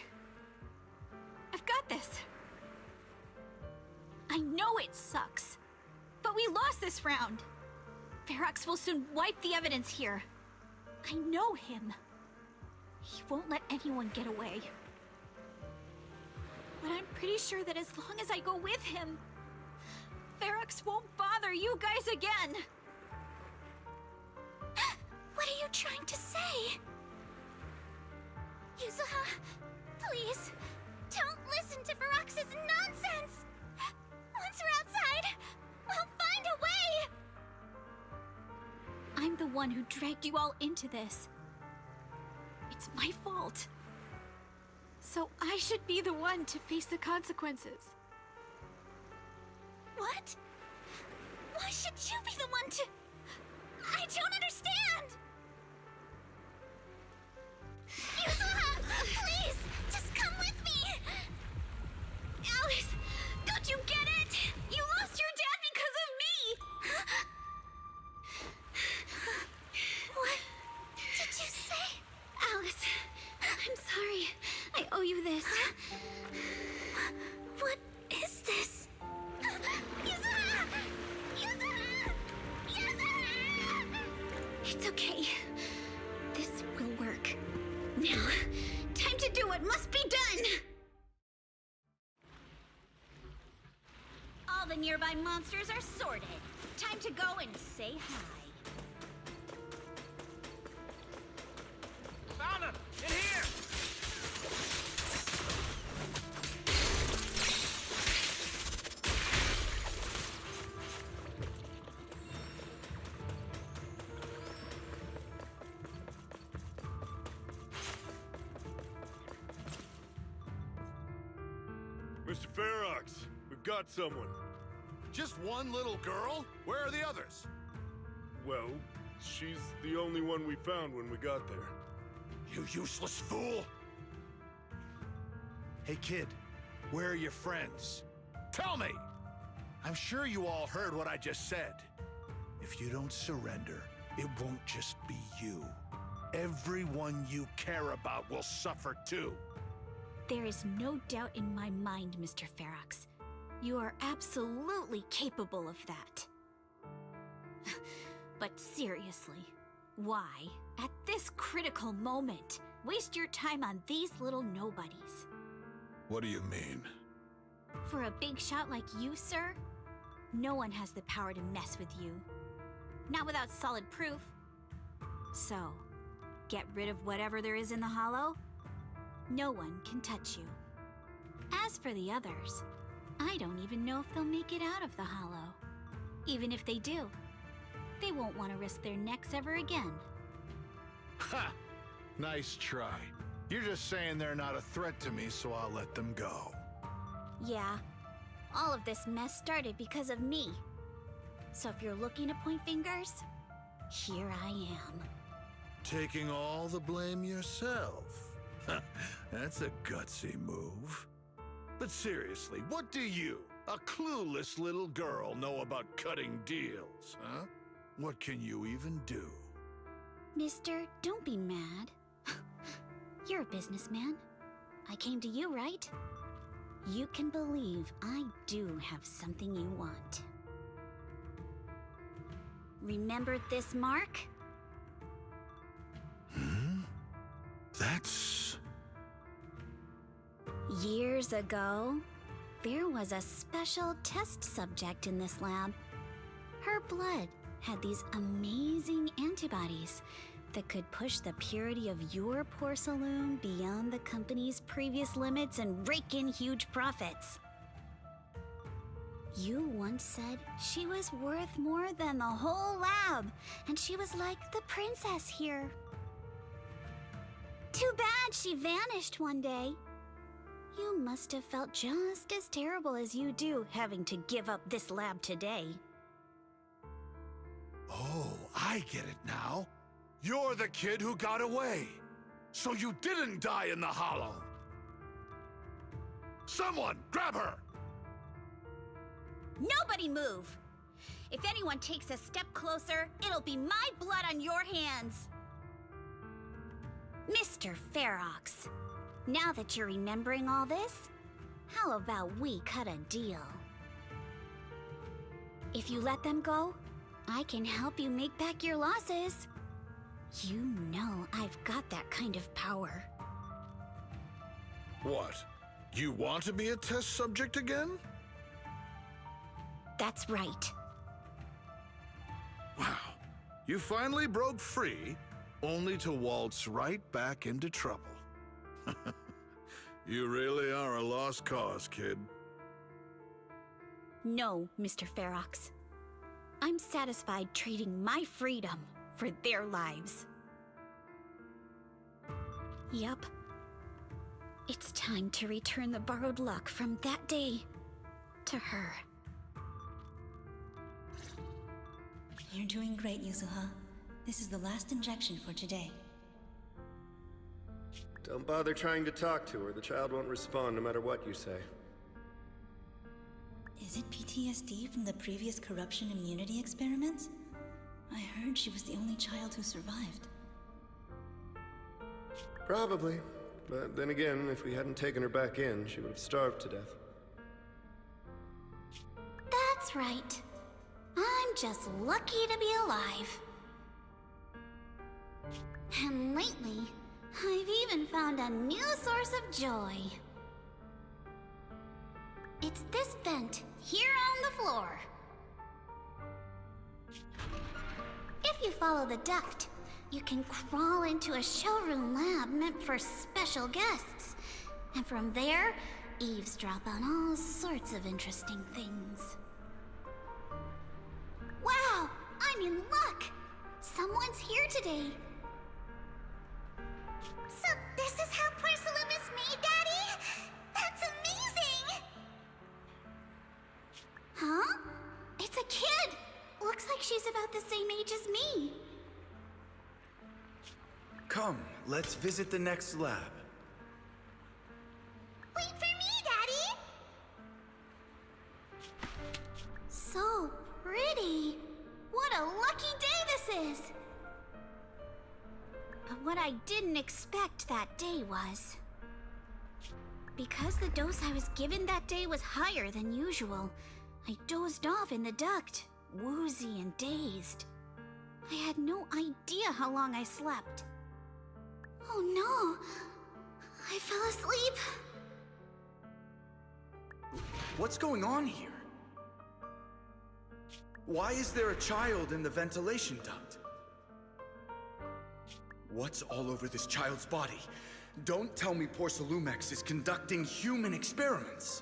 I've got this. I know it sucks, but we lost this round. Ferox will soon wipe the evidence here. I know him. He won't let anyone get away. But I'm pretty sure that as long as I go with him, Ferox won't bother you guys again. What are you trying to say? Yuzuha, please, don't listen to Ferox's nonsense! Once we're outside, we'll find a way! I'm the one who dragged you all into this. It's my fault. So I should be the one to face the consequences. What? Why should you be the one to... I don't understand! Yuzuha, please, just come with me! Alice, don't you get it? You lost your dad because of me! What did you say? Alice, I'm sorry. I owe you this. What is this? Yuzuha! Yuzuha! Yuzuha! the nearby monsters are sorted. Time to go and say hi. Found him! In here! Mr. Ferox, we've got someone. Just one little girl? Where are the others? Well, she's the only one we found when we got there. You useless fool! Hey kid, where are your friends? Tell me! I'm sure you all heard what I just said. If you don't surrender, it won't just be you. Everyone you care about will suffer too. There is no doubt in my mind, Mr. Ferox. You are absolutely capable of that. But seriously, why, at this critical moment, waste your time on these little nobodies? What do you mean? For a big shot like you, sir, no one has the power to mess with you. Not without solid proof. So, get rid of whatever there is in the hollow. No one can touch you. As for the others, I don't even know if they'll make it out of the hollow. Even if they do, they won't want to risk their necks ever again. Ha! Nice try. You're just saying they're not a threat to me, so I'll let them go. Yeah, all of this mess started because of me. So if you're looking to point fingers, here I am. Taking all the blame yourself. That's a gutsy move. But seriously, what do you, a clueless little girl, know about cutting deals, huh? What can you even do? Mister, don't be mad. You're a businessman. I came to you, right? You can believe I do have something you want. Remember this mark? That's... Years ago, there was a special test subject in this lab. Her blood had these amazing antibodies that could push the purity of your porcelain beyond the company's previous limits and rake in huge profits. You once said she was worth more than the whole lab, and she was like the princess here. Too bad she vanished one day. You must have felt just as terrible as you do having to give up this lab today. Oh, I get it now. You're the kid who got away. So you didn't die in the hollow. Someone, grab her! Nobody move! If anyone takes a step closer, it'll be my blood on your hands. Mr. Ferox, now that you're remembering all this, how about we cut a deal? If you let them go, I can help you make back your losses. You know I've got that kind of power. What? You want to be a test subject again? That's right. Wow. You finally broke free, only to waltz right back into trouble. You really are a lost cause, kid. No, Mr. Ferox. I'm satisfied trading my freedom for their lives. Yup. It's time to return the borrowed luck from that day to her. You're doing great, Yuzuha. This is the last injection for today. Don't bother trying to talk to her. The child won't respond no matter what you say. Is it PTSD from the previous corruption immunity experiments? I heard she was the only child who survived. Probably. But then again, if we hadn't taken her back in, she would have starved to death. That's right. I'm just lucky to be alive. And lately, I've even found a new source of joy. It's this vent, here on the floor. If you follow the duct, you can crawl into a showroom lab meant for special guests. And from there, eavesdrop on all sorts of interesting things. Wow, I'm in luck! Someone's here today. So this is how porcelain is made, Daddy? That's amazing! Huh? It's a kid! Looks like she's about the same age as me. Come, let's visit the next lab. Wait for me, Daddy! So pretty. What a lucky day this is! But what I didn't expect that day was... because the dose I was given that day was higher than usual, I dozed off in the duct, woozy and dazed. I had no idea how long I slept. Oh no! I fell asleep. What's going on here? Why is there a child in the ventilation duct? What's all over this child's body? Don't tell me Porcelumex is conducting human experiments.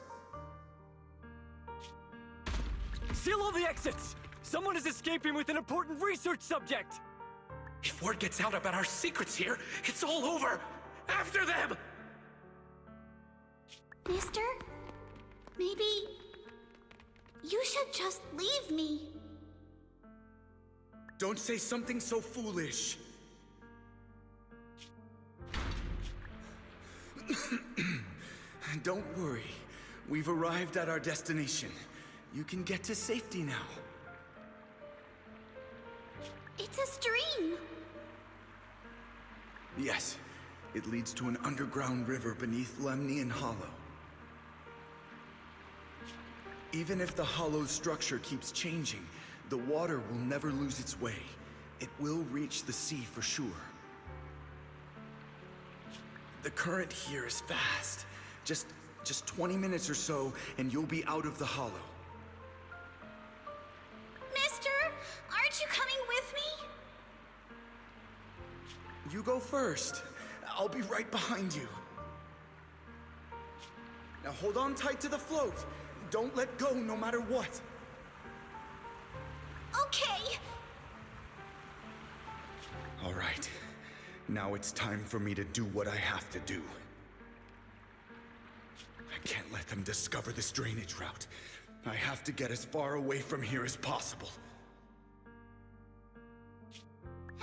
Seal all the exits! Someone is escaping with an important research subject! If word gets out about our secrets here, it's all over! After them! Mister? Maybe... you should just leave me. Don't say something so foolish. Don't worry. We've arrived at our destination. You can get to safety now. It's a stream. Yes, it leads to an underground river beneath Lemnian Hollow. Even if the hollow's structure keeps changing, the water will never lose its way. It will reach the sea for sure. The current here is fast. Just 20 minutes or so, and you'll be out of the hollow. Mister, aren't you coming with me? You go first. I'll be right behind you. Now hold on tight to the float. Don't let go no matter what. Okay. All right. Now it's time for me to do what I have to do. I can't let them discover this drainage route. I have to get as far away from here as possible.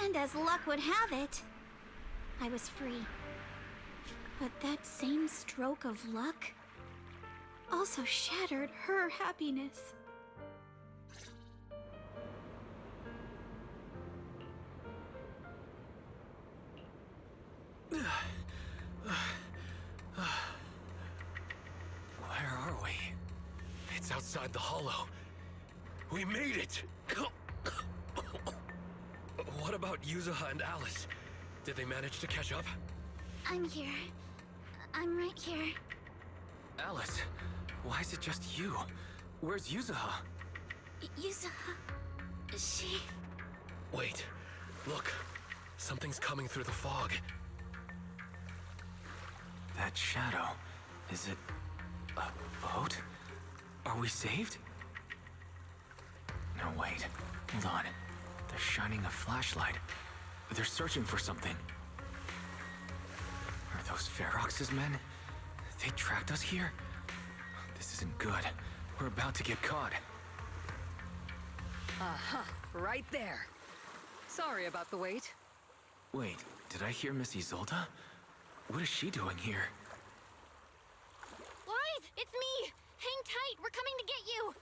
And as luck would have it, I was free. But that same stroke of luck also shattered her happiness. Where are we? It's outside the hollow. We made it! What about Yuzuha and Alice? Did they manage to catch up? I'm here. I'm right here. Alice, why is it just you? Where's Yuzuha? Yuzuha... she... Wait, look. Something's coming through the fog. That shadow, is it a boat? Are we saved? No, wait. Hold on. They're shining a flashlight. They're searching for something. Are those Ferox's men? They tracked us here? This isn't good. We're about to get caught. Aha, right there. Sorry about the wait. Wait, did I hear Miss Isolda? What is she doing here? Boys, it's me! Hang tight, we're coming to get you!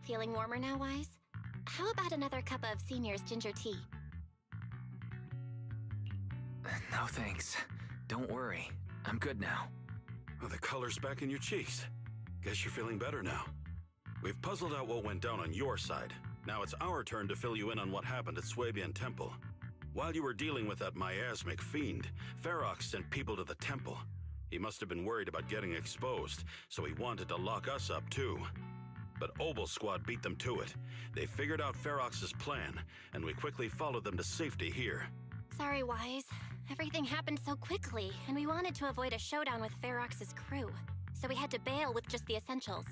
Feeling warmer now, Wise? How about another cup of Senior's ginger tea? No thanks. Don't worry. I'm good now. Well, the color's back in your cheeks. Guess you're feeling better now. We've puzzled out what went down on your side. Now it's our turn to fill you in on what happened at Swabian Temple. While you were dealing with that miasmic fiend, Ferox sent people to the temple. He must have been worried about getting exposed, so he wanted to lock us up too. But Obel's squad beat them to it. They figured out Ferox's plan, and we quickly followed them to safety here. Sorry, Wise. Everything happened so quickly, and we wanted to avoid a showdown with Ferox's crew, so we had to bail with just the essentials.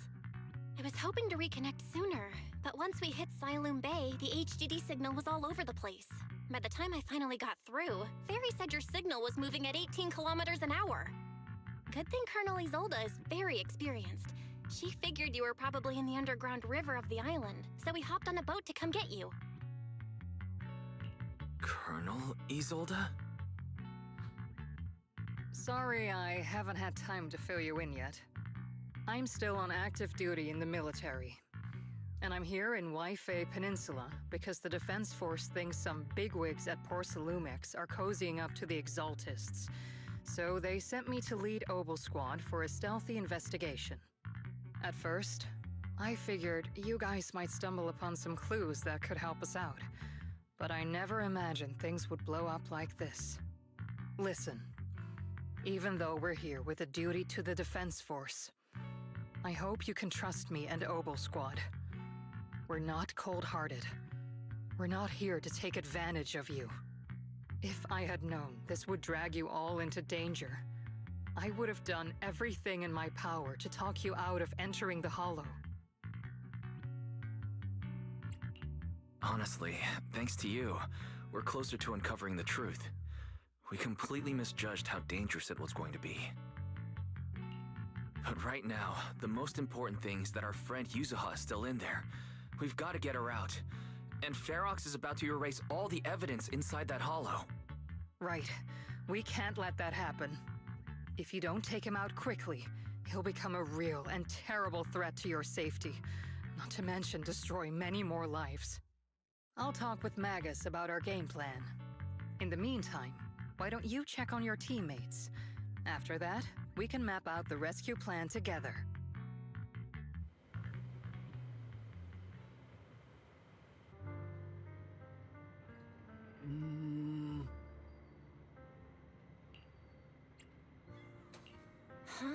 I was hoping to reconnect sooner, but once we hit Siloam Bay, the HDD signal was all over the place. By the time I finally got through, Fairy said your signal was moving at 18 kilometers an hour. Good thing Colonel Isolde is very experienced. She figured you were probably in the underground river of the island, so we hopped on a boat to come get you. Colonel Isolde? Sorry I haven't had time to fill you in yet. I'm still on active duty in the military. And I'm here in Waifei Peninsula because the Defense Force thinks some bigwigs at Porcelumix are cozying up to the Exaltists. So they sent me to lead Obel Squad for a stealthy investigation. At first, I figured you guys might stumble upon some clues that could help us out. But I never imagined things would blow up like this. Listen, even though we're here with a duty to the Defense Force, I hope you can trust me and Obel Squad. We're not cold-hearted. We're not here to take advantage of you. If I had known this would drag you all into danger, I would have done everything in my power to talk you out of entering the Hollow. Honestly, thanks to you, we're closer to uncovering the truth. We completely misjudged how dangerous it was going to be. But right now, the most important thing is that our friend Yuzuha is still in there. We've got to get her out. And Ferox is about to erase all the evidence inside that hollow. Right. We can't let that happen. If you don't take him out quickly, he'll become a real and terrible threat to your safety. Not to mention destroy many more lives. I'll talk with Magus about our game plan. In the meantime, why don't you check on your teammates? After that, we can map out the rescue plan together. Huh?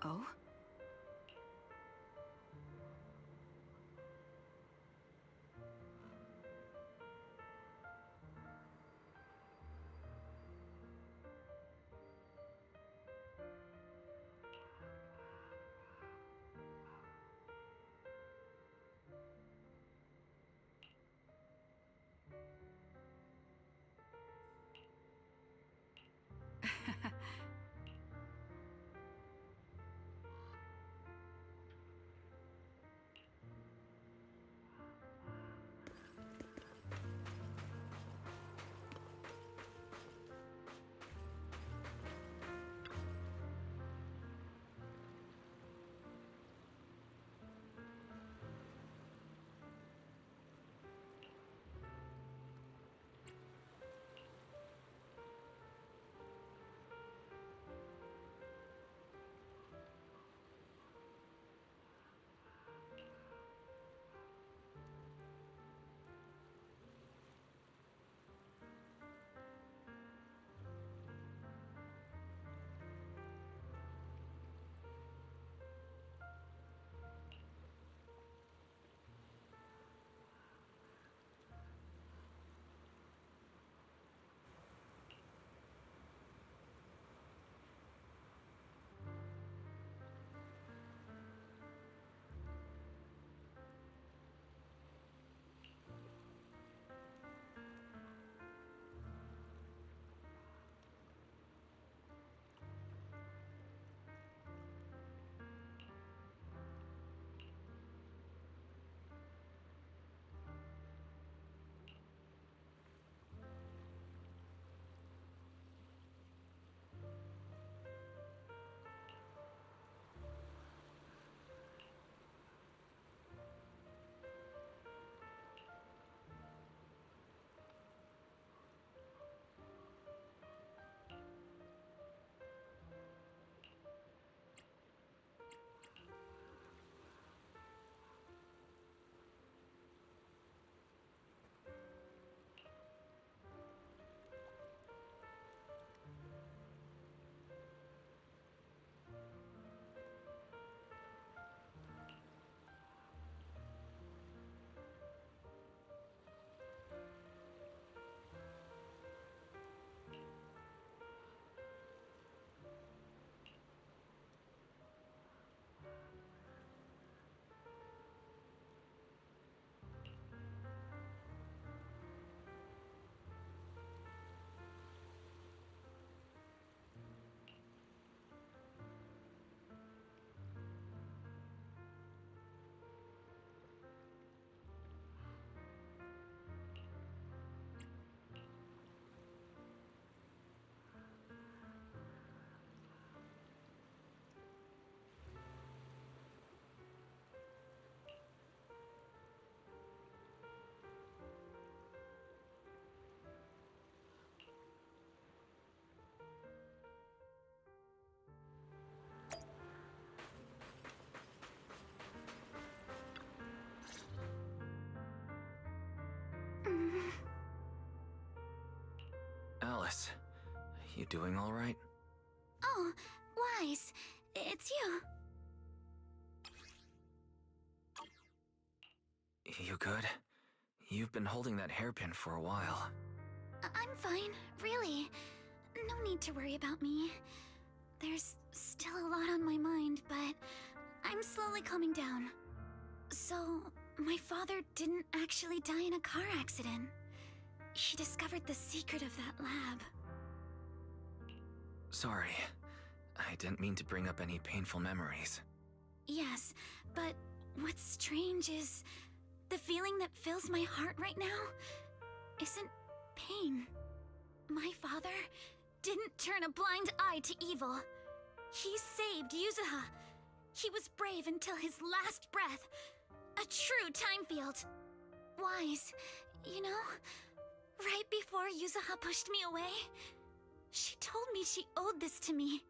Oh? Alice, you doing all right? Oh, Wise, it's you. You good? You've been holding that hairpin for a while. I'm fine, really. No need to worry about me. There's still a lot on my mind, but I'm slowly calming down. So, my father didn't actually die in a car accident. He discovered the secret of that lab. Sorry. I didn't mean to bring up any painful memories. Yes, but what's strange is the feeling that fills my heart right now isn't pain. My father didn't turn a blind eye to evil. He saved Yuzuha. He was brave until his last breath. A true time field. Wise, you know? Right before Yuzuha pushed me away, she told me she owed this to me.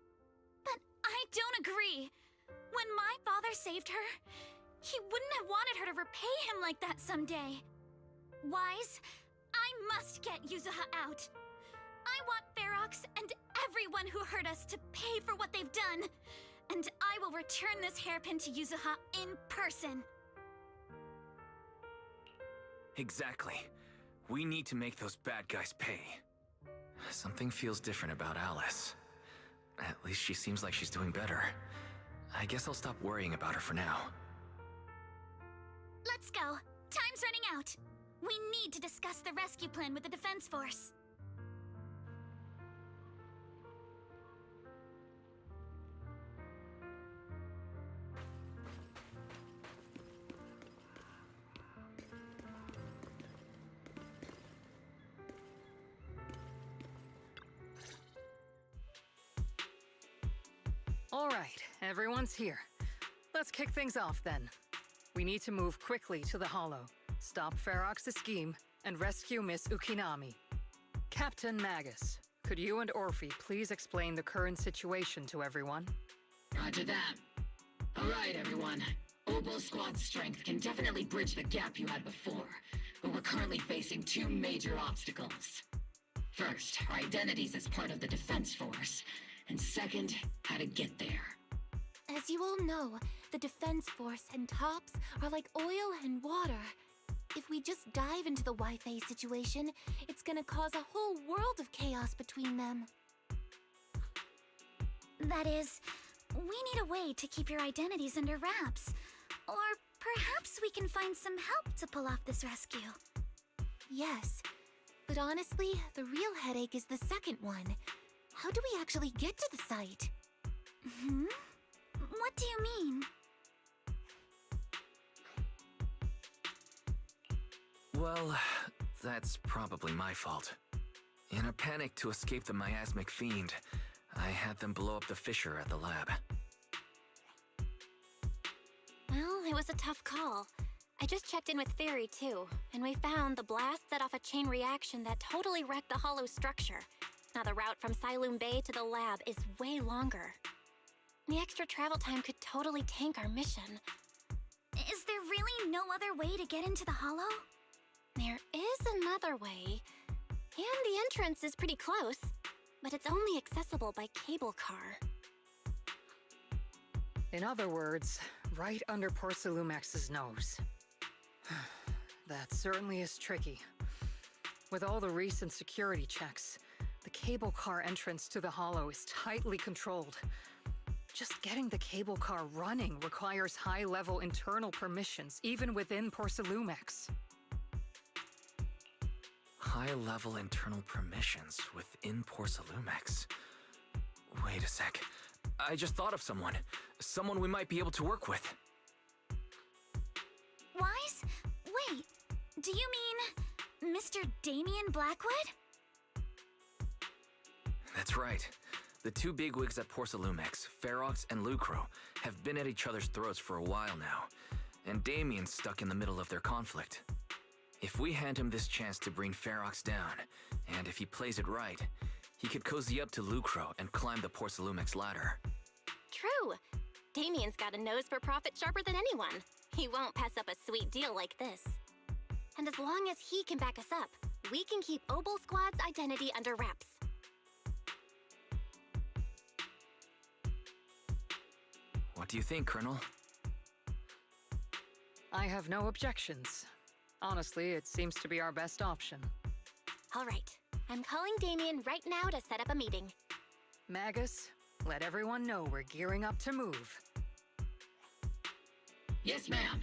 But I don't agree. When my father saved her, he wouldn't have wanted her to repay him like that someday. Wise, I must get Yuzuha out. I want Ferox and everyone who hurt us to pay for what they've done. And I will return this hairpin to Yuzuha in person. Exactly. We need to make those bad guys pay. Something feels different about Alice. At least she seems like she's doing better. I guess I'll stop worrying about her for now. Let's go. Time's running out. We need to discuss the rescue plan with the Defense Force. All right, everyone's here. Let's kick things off then. We need to move quickly to the Hollow, stop Ferox's scheme, and rescue Miss Ukinami. Captain Magus, could you and Orphe please explain the current situation to everyone? Roger that. Alright, everyone. Oboe Squad's strength can definitely bridge the gap you had before, but we're currently facing two major obstacles. First, our identities as part of the Defense Force, and second, how to get there. As you all know, the Defense Force and TOPS are like oil and water. If we just dive into the Wi-Fi situation, it's gonna cause a whole world of chaos between them. That is, we need a way to keep your identities under wraps. Or perhaps we can find some help to pull off this rescue. Yes, but honestly, the real headache is the second one. How do we actually get to the site? Hmm? What do you mean? Well, that's probably my fault. In a panic to escape the miasmic fiend, I had them blow up the fissure at the lab. Well, it was a tough call. I just checked in with Theory too, and we found the blast set off a chain reaction that totally wrecked the hollow structure. Now the route from Siloon Bay to the lab is way longer. The extra travel time could totally tank our mission. Is there really no other way to get into the hollow? There is another way, and the entrance is pretty close, but it's only accessible by cable car. In other words, right under Porcelumex's nose. That certainly is tricky. With all the recent security checks, the cable car entrance to the hollow is tightly controlled. Just getting the cable car running requires high-level internal permissions, even within Porcelumex. High-level internal permissions within Porcelumex. Wait a sec. I just thought of someone. Someone we might be able to work with. Wise? Wait, do you mean Mr. Damien Blackwood? That's right. The two bigwigs at Porcelumex, Ferox and Lucro, have been at each other's throats for a while now, and Damien's stuck in the middle of their conflict. If we hand him this chance to bring Ferox down, and if he plays it right, he could cozy up to Lucro and climb the Porcelumex ladder. True. Damien's got a nose for profit sharper than anyone. He won't pass up a sweet deal like this. And as long as he can back us up, we can keep Oboe Squad's identity under wraps. What do you think, Colonel? I have no objections. Honestly, it seems to be our best option. All right. I'm calling Damien right now to set up a meeting. Magus, let everyone know we're gearing up to move. Yes, ma'am.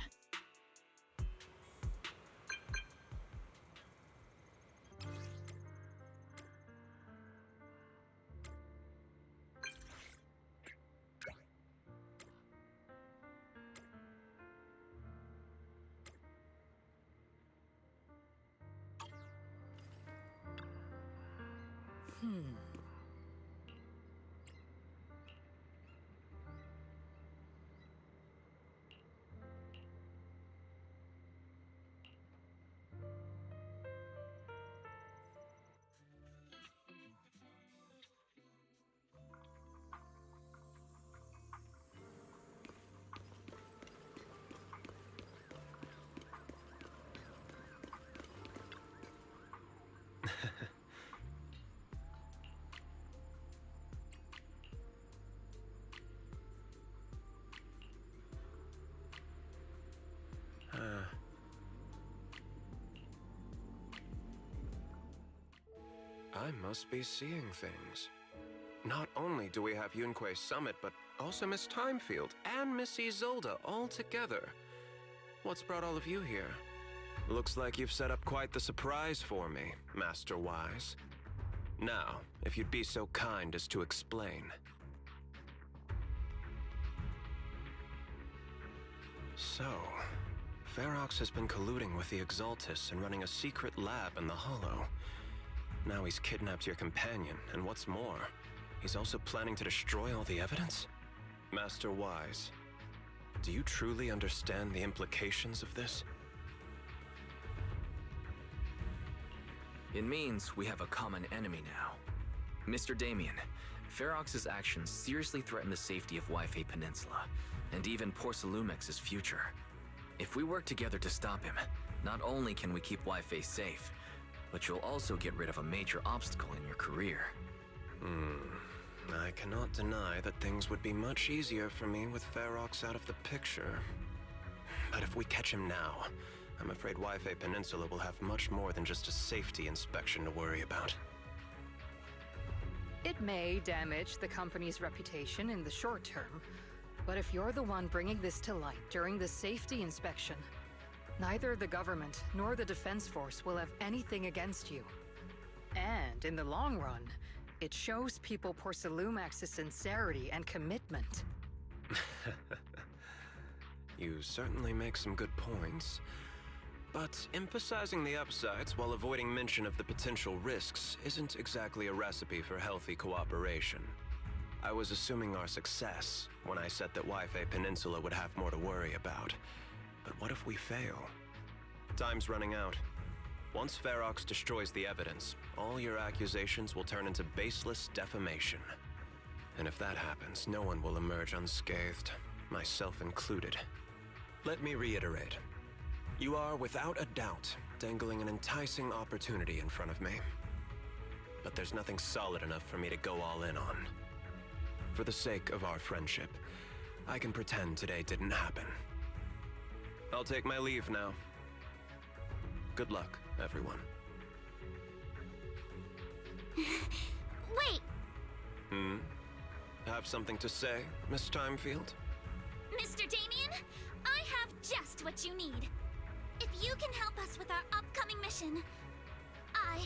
I must be seeing things. Not only do we have Yunque's summit, but also Miss Timefield and Miss Isolde all together. What's brought all of you here? Looks like you've set up quite the surprise for me, Master Wise. Now, if you'd be so kind as to explain. So, Ferox has been colluding with the Exaltus and running a secret lab in the Hollow. Now he's kidnapped your companion, and what's more, he's also planning to destroy all the evidence? Master Wise, do you truly understand the implications of this? It means we have a common enemy now. Mr. Damien, Ferox's actions seriously threaten the safety of Wi-Fi Peninsula, and even Porcelumex's future. If we work together to stop him, not only can we keep Wi-Fi safe, but you'll also get rid of a major obstacle in your career. I cannot deny that things would be much easier for me with Ferox out of the picture. But if we catch him now, I'm afraid Wi-Fi Peninsula will have much more than just a safety inspection to worry about. It may damage the company's reputation in the short term, but if you're the one bringing this to light during the safety inspection, neither the government nor the Defense Force will have anything against you. And in the long run, it shows people Porcelumex's sincerity and commitment. You certainly make some good points. But emphasizing the upsides while avoiding mention of the potential risks isn't exactly a recipe for healthy cooperation. I was assuming our success when I said that Wi-Fi Peninsula would have more to worry about. But what if we fail? Time's running out. Once Ferox destroys the evidence, all your accusations will turn into baseless defamation. And if that happens, no one will emerge unscathed, myself included. Let me reiterate. You are, without a doubt, dangling an enticing opportunity in front of me. But there's nothing solid enough for me to go all in on. For the sake of our friendship, I can pretend today didn't happen. I'll take my leave now. Good luck, everyone. Wait! Have something to say, Miss Timefield? Mr. Damien, I have just what you need. If you can help us with our upcoming mission, I,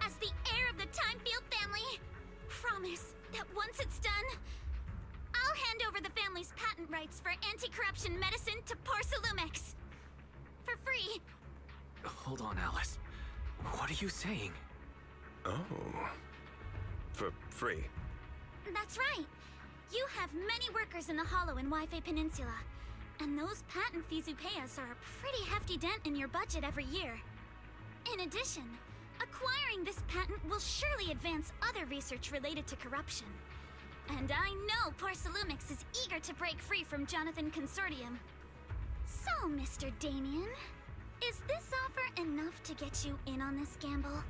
as the heir of the Timefield family, promise that once it's done, I'll hand over the family's patent rights for anti-corruption medicine to Porcelumex. For free. Hold on, Alice. What are you saying? Oh. For free? That's right. You have many workers in the Hollow and Wi-Fi Peninsula. And those patent fees you pay us are a pretty hefty dent in your budget every year. In addition, acquiring this patent will surely advance other research related to corruption. And I know Porcelumix is eager to break free from Jonathan Consortium. So, Mr. Damien, is this offer enough to get you in on this gamble?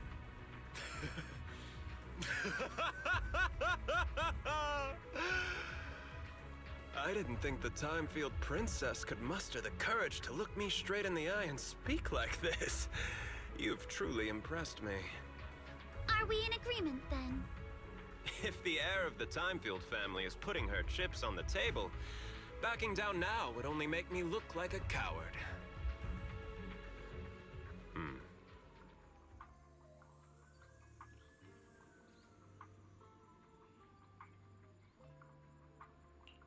I didn't think the Timefield Princess could muster the courage to look me straight in the eye and speak like this. You've truly impressed me. Are we in agreement, then? If the heir of the Timefield family is putting her chips on the table, backing down now would only make me look like a coward.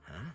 Huh?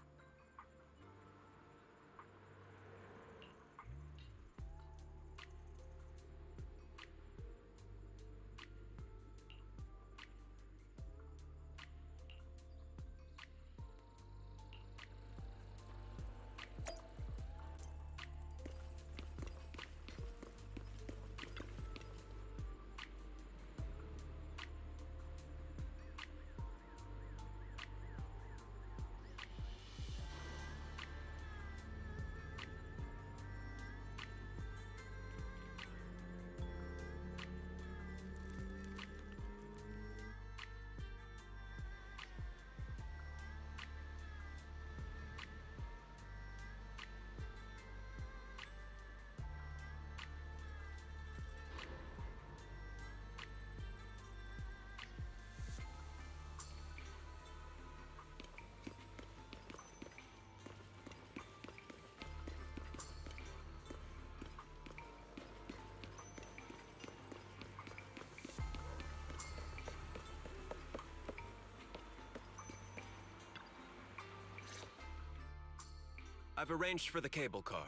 I've arranged for the cable car.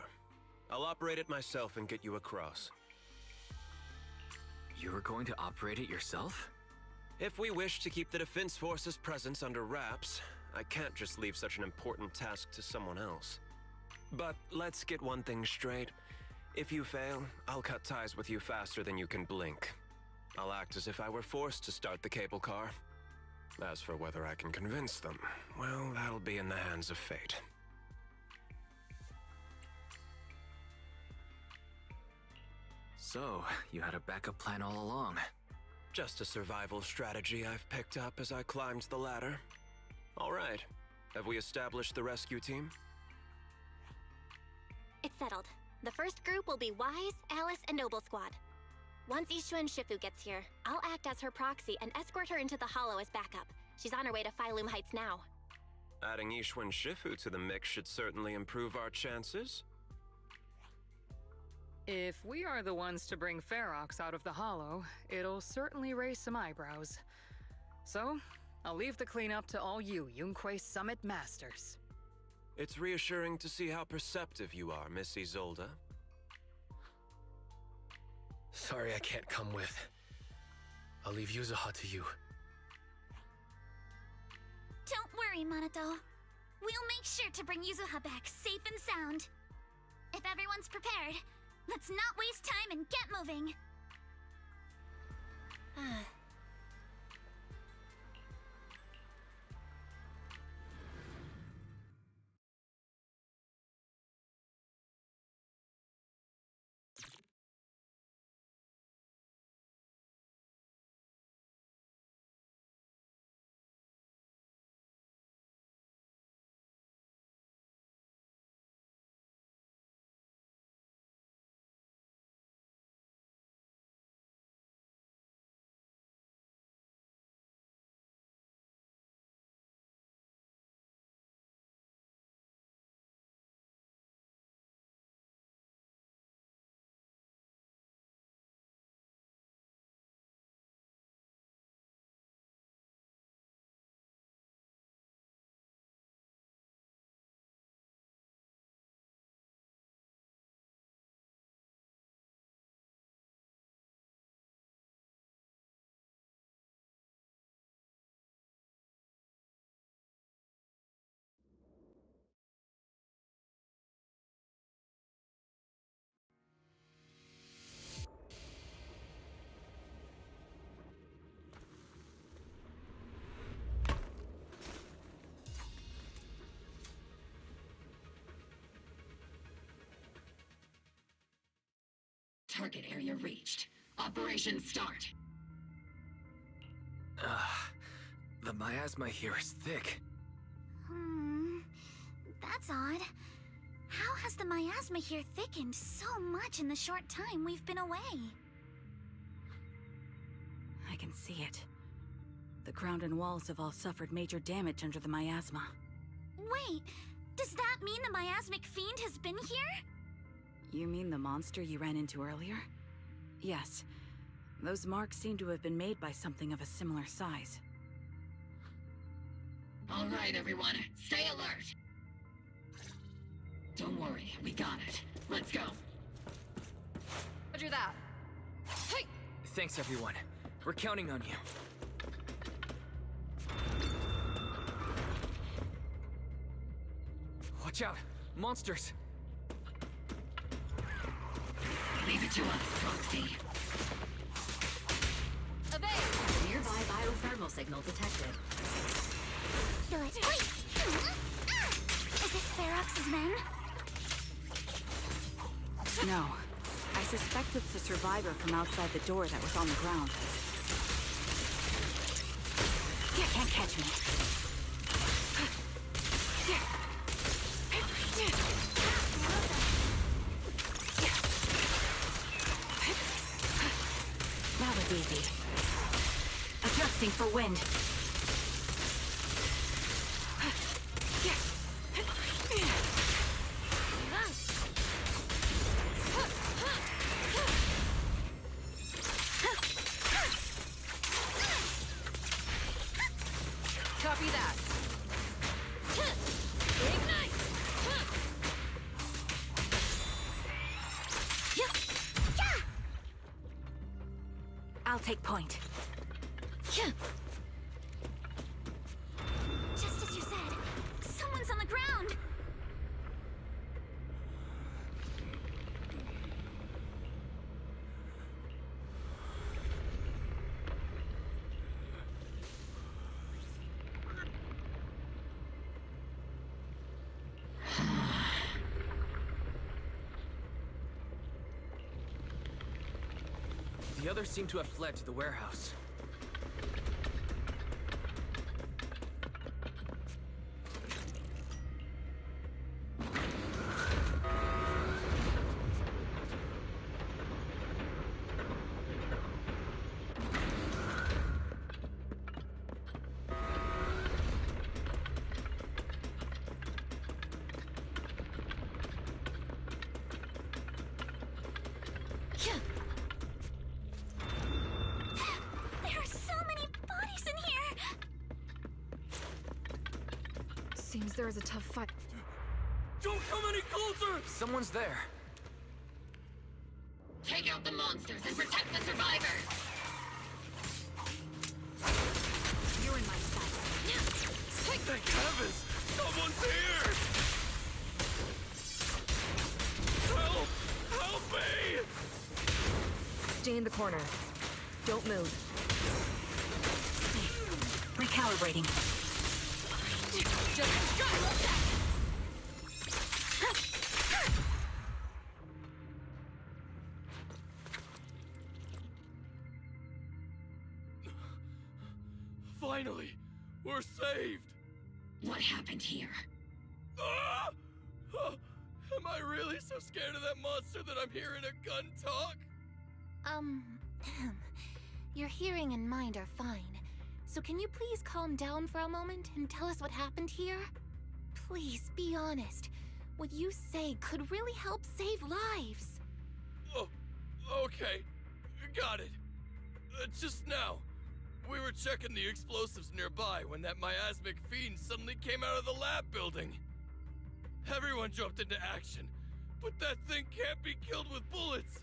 I'll operate it myself and get you across. You're going to operate it yourself? If we wish to keep the Defense Force's presence under wraps, I can't just leave such an important task to someone else. But let's get one thing straight. If you fail, I'll cut ties with you faster than you can blink. I'll act as if I were forced to start the cable car. As for whether I can convince them, well, that'll be in the hands of fate. So, you had a backup plan all along. Just a survival strategy I've picked up as I climbed the ladder. All right. Have we established the rescue team? It's settled. The first group will be Wise, Alice, and Noble Squad. Once Ishuen Shifu gets here, I'll act as her proxy and escort her into the Hollow as backup. She's on her way to Phylum Heights now. Adding Ishuen Shifu to the mix should certainly improve our chances. If we are the ones to bring Ferox out of the Hollow, it'll certainly raise some eyebrows. So, I'll leave the cleanup to all you Yunque Summit Masters. It's reassuring to see how perceptive you are, Miss Isolde. Sorry I can't come with. I'll leave Yuzuha to you. Don't worry, Minato. We'll make sure to bring Yuzuha back safe and sound. If everyone's prepared, let's not waste time and get moving. Target area reached. Operation start. The miasma here is thick. That's odd. How has the miasma here thickened so much in the short time we've been away? I can see it. The ground and walls have all suffered major damage under the miasma. Wait, does that mean the miasmic fiend has been here? You mean the monster you ran into earlier? Yes. Those marks seem to have been made by something of a similar size. All right, everyone, stay alert. Don't worry, we got it. Let's go. Roger that. Hey! Thanks, everyone. We're counting on you. Watch out! Monsters! Leave it to us, Proxy. Evade! Nearby biothermal signal detected. Do it. Wait! Is it Ferox's men? No. I suspect it's the survivor from outside the door that was on the ground. You can't catch me. That was easy. Adjusting for wind. Copy that. Ignite! take point. Just as you said, someone's on the ground! The others seem to have fled to the warehouse. There are so many bodies in here! Seems there is a tough fight. Don't come any closer! Someone's there. Take out the monsters and protect the survivors! You're in my sight. Thank heavens! Someone's here! Help! Help me! Stay in the corner. Don't move. Recalibrating. Finally! We're saved! What happened here? Ah! Am I really so scared of that monster that I'm hearing a gun talk? Your hearing and mind are fine. So can you please calm down for a moment and tell us what happened here? Please, be honest. What you say could really help save lives. Oh, okay. Got it. Just now, we were checking the explosives nearby when that miasmic fiend suddenly came out of the lab building. Everyone jumped into action, but that thing can't be killed with bullets.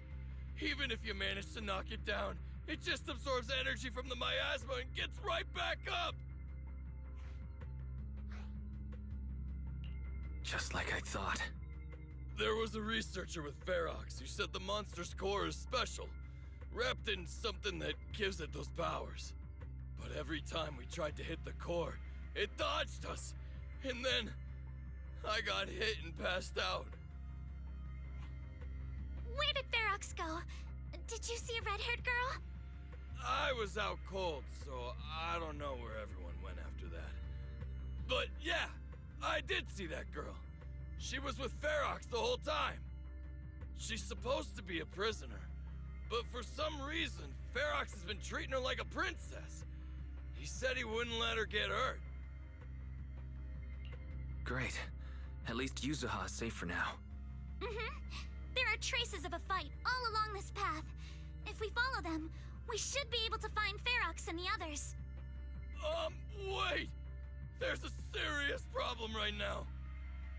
Even if you manage to knock it down, it just absorbs energy from the miasma and gets right back up! Just like I thought. There was a researcher with Ferox who said the monster's core is special, wrapped in something that gives it those powers. But every time we tried to hit the core, it dodged us, and then I got hit and passed out. Where did Ferox go? Did you see a red-haired girl? I was out cold, so I don't know where everyone went after that. But yeah, I did see that girl. She was with Ferox the whole time. She's supposed to be a prisoner, but for some reason, Ferox has been treating her like a princess. He said he wouldn't let her get hurt. Great. At least Yuzuha is safe for now. There are traces of a fight all along this path. If we follow them, we should be able to find Ferox and the others. Wait! There's a serious problem right now.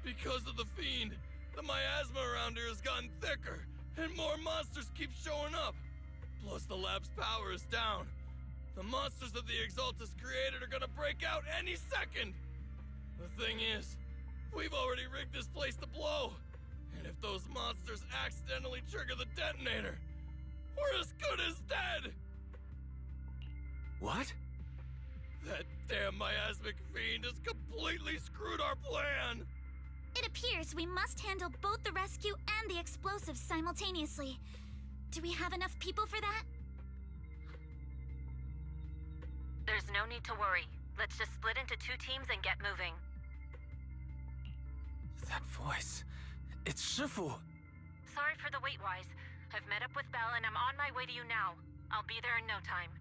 Because of the fiend, the miasma around here has gotten thicker, and more monsters keep showing up. Plus the lab's power is down. The monsters that the Exaltus created are gonna break out any second! The thing is, we've already rigged this place to blow. And if those monsters accidentally trigger the detonator, we're as good as dead! What? That damn miasmic fiend has completely screwed our plan! It appears we must handle both the rescue and the explosives simultaneously. Do we have enough people for that? There's no need to worry. Let's just split into 2 teams and get moving. That voice. It's Shifu! Sorry for the wait, Wise. I've met up with Belle and I'm on my way to you now. I'll be there in no time.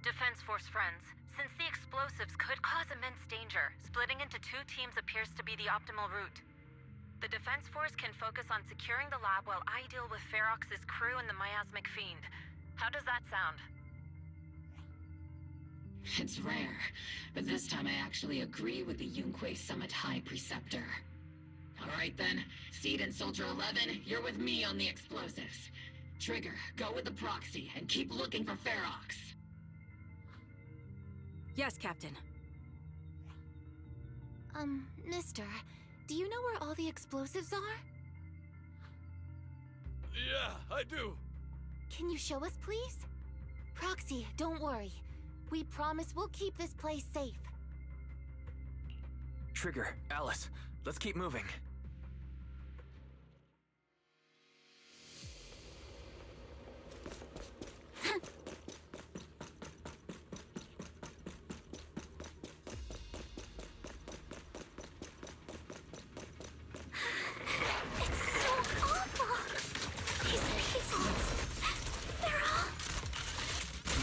Defense Force friends, since the explosives could cause immense danger, splitting into 2 teams appears to be the optimal route. The Defense Force can focus on securing the lab while I deal with Ferox's crew and the miasmic fiend. How does that sound? It's rare, but this time I actually agree with the Yunque Summit High Preceptor. Alright then, Seed and Soldier 11, you're with me on the explosives. Trigger, go with the proxy and keep looking for Ferox. Yes, Captain. Mister, do you know where all the explosives are? Yeah, I do. Can you show us, please? Proxy, don't worry. We promise we'll keep this place safe. Trigger, Alice, let's keep moving.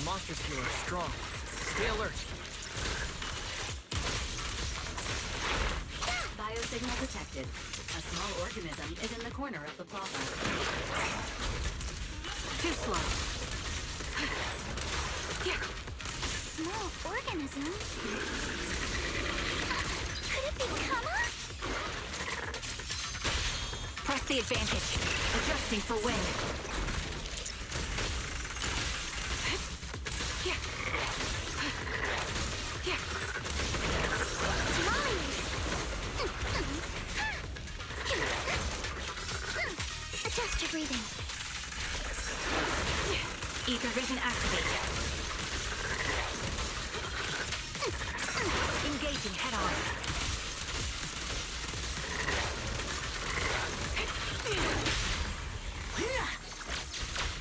Monsters here are strong. Stay alert. Biosignal detected. A small organism is in the corner of the plaza. Too slow. Here. Small organism? Could it be Kama? Press the advantage. Adjusting for wind. Adjust your breathing. Ether vision activated. Engaging head on.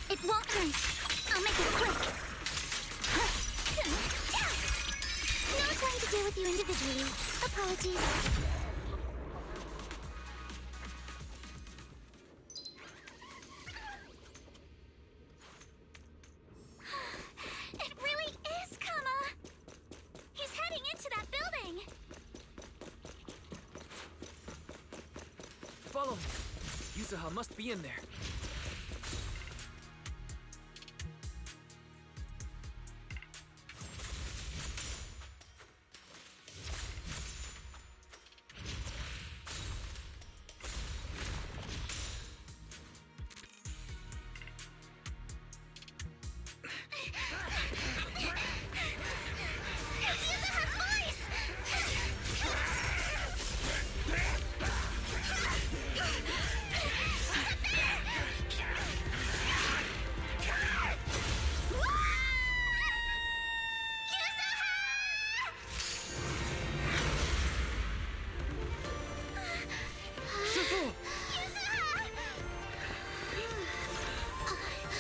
It won't hurt. I'll make it quick. No time to deal with you individually. Apologies. It really is Kama! He's heading into that building! Follow me. Yuzuha must be in there.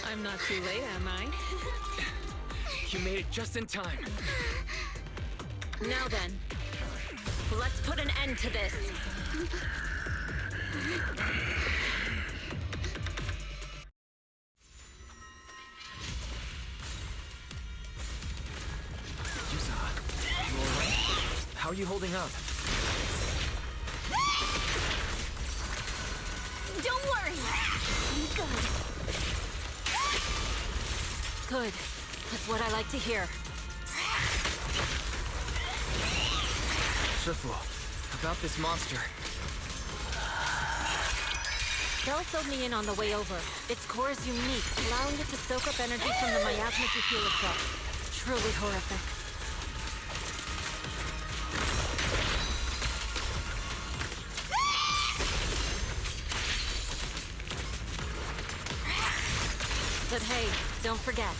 I'm not too late, am I? You made it just in time. Now then, let's put an end to this. Yuzuha, you alright? How are you holding up? Don't worry. I'm good. Good. That's what I like to hear. Shifu, about this monster. Belle filled me in on the way over. Its core is unique, allowing it to soak up energy from the miasma to heal itself. Truly horrific. But hey, don't forget,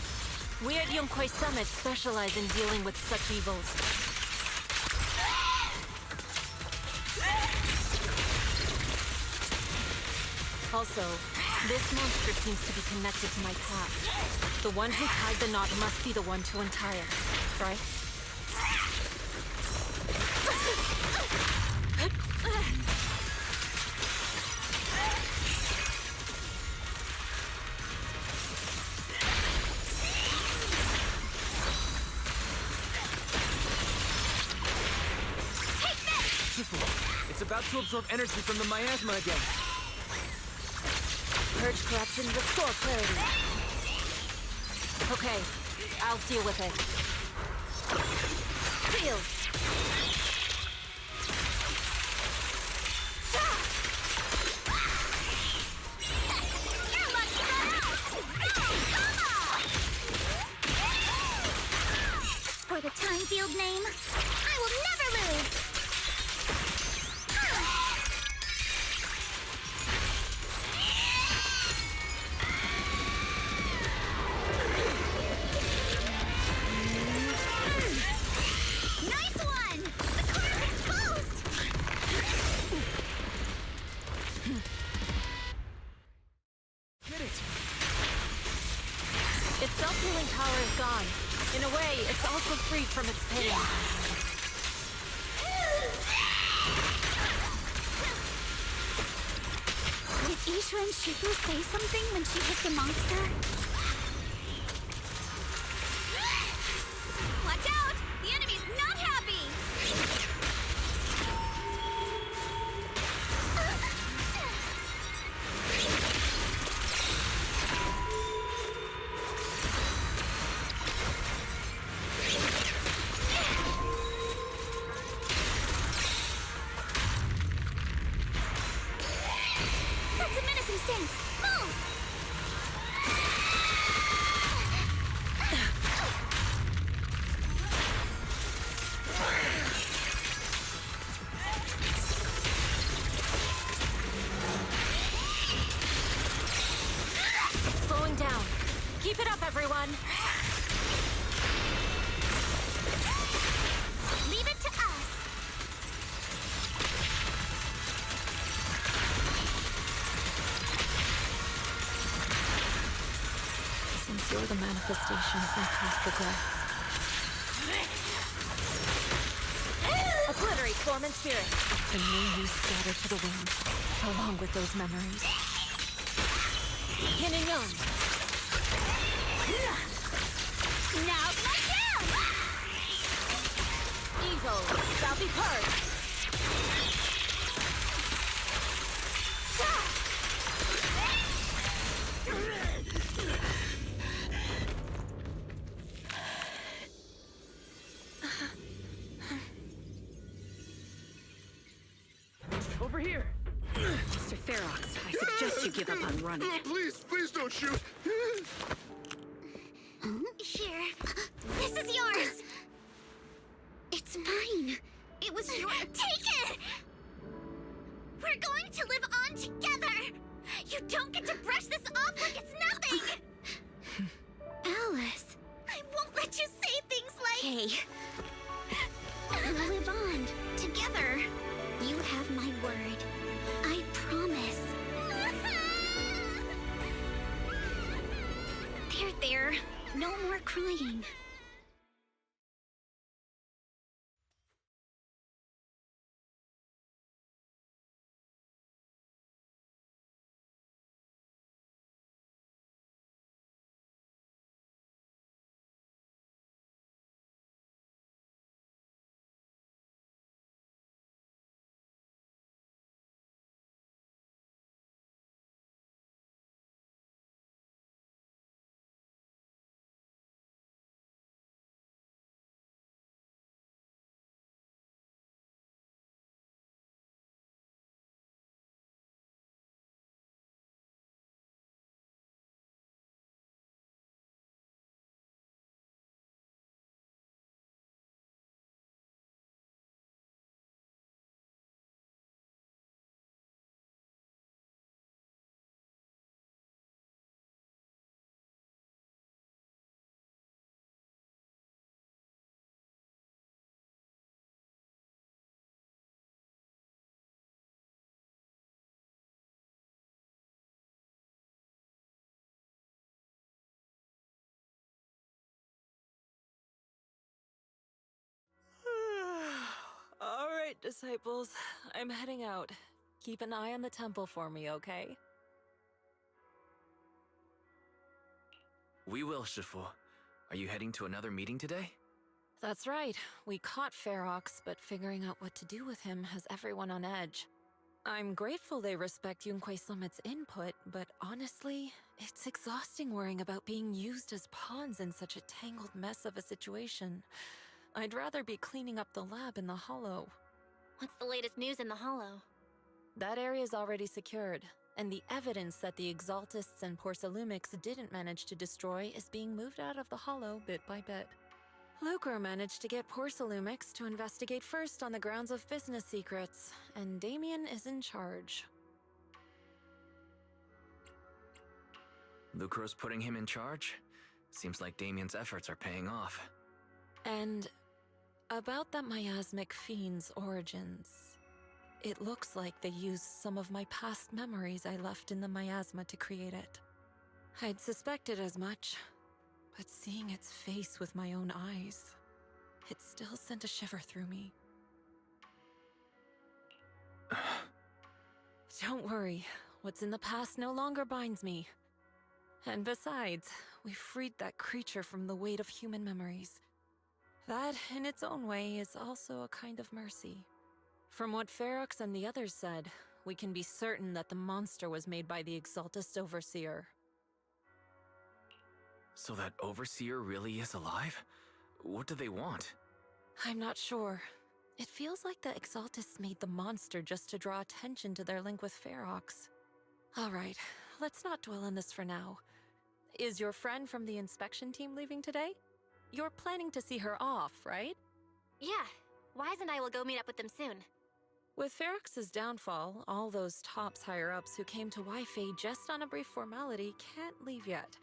we at Yonkwei Summit specialize in dealing with such evils. Also, this monster seems to be connected to my past. The one who tied the knot must be the one to untie it, right? It's about to absorb energy from the miasma again. Purge corruption, restore clarity. Okay, I'll deal with it. Sealed. You're lucky for us! also freed from its pain. Did Isha and Shifu say something when she hit the monster? Watch out! The enemy's not happy! That's a menacing stance! Move! Slowing down. Keep it up, everyone. Leave it to us! Since you're the manifestation of my past regrets. Obliterate form and spirit. The new you scatter to the wind, along with those memories. Yin and yang. Now let down! Evil shall be purged. Over here! Mr. Ferox, I suggest you give up on running. Please don't shoot! Here. This is yours! It's mine. It was your— Take it! We're going to live on together! You don't get to brush this off like it's nothing! Alice, I won't let you say things like— Okay. We'll live on, together. You have my word. I promise. There. No more crying. All right, disciples. I'm heading out. Keep an eye on the temple for me, okay? We will, Shifu. Are you heading to another meeting today? That's right. We caught Ferox, but figuring out what to do with him has everyone on edge. I'm grateful they respect Yunque Summit's input, but honestly, it's exhausting worrying about being used as pawns in such a tangled mess of a situation. I'd rather be cleaning up the lab in the Hollow. What's the latest news in the Hollow? That area's already secured, and the evidence that the Exaltists and Porcelumics didn't manage to destroy is being moved out of the Hollow bit by bit. Lucre managed to get Porcelumics to investigate first on the grounds of business secrets, and Damien is in charge. Lucro's putting him in charge? Seems like Damien's efforts are paying off. And about that miasmic fiend's origins. It looks like they used some of my past memories I left in the miasma to create it. I'd suspected as much, but seeing its face with my own eyes, It still sent a shiver through me. Don't worry, what's in the past no longer binds me. And besides, we freed that creature from the weight of human memories. That, in its own way, is also a kind of mercy. From what Ferox and the others said, we can be certain that the monster was made by the Exaltist Overseer. So that Overseer really is alive? What do they want? I'm not sure. It feels like the Exaltists made the monster just to draw attention to their link with Ferox. Alright, let's not dwell on this for now. Is your friend from the inspection team leaving today? You're planning to see her off, right? Yeah, Wise and I will go meet up with them soon. With Ferox's downfall, all those tops higher-ups who came to Wi-Fi just on a brief formality can't leave yet,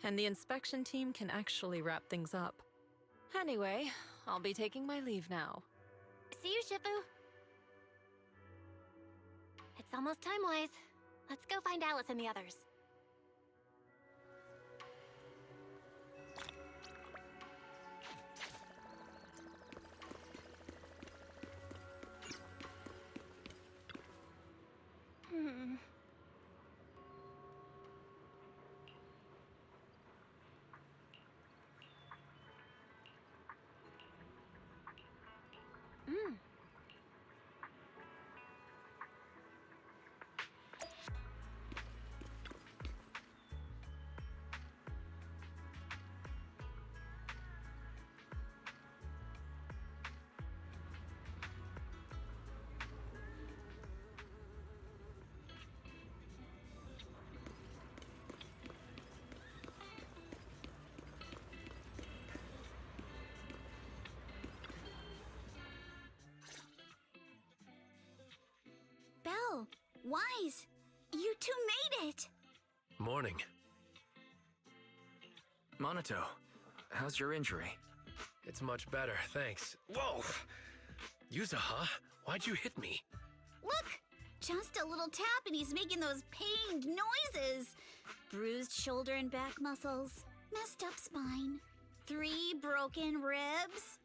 and the inspection team can actually wrap things up. Anyway, I'll be taking my leave now. See you, Shifu. It's almost time, Wise. Let's go find Alice and the others. Belle, Wise, you two made it! Morning. Monato, how's your injury? It's much better, thanks. Whoa! Yuzuha, why'd you hit me? Look! Just a little tap and he's making those pained noises. Bruised shoulder and back muscles. Messed up spine. 3 broken ribs.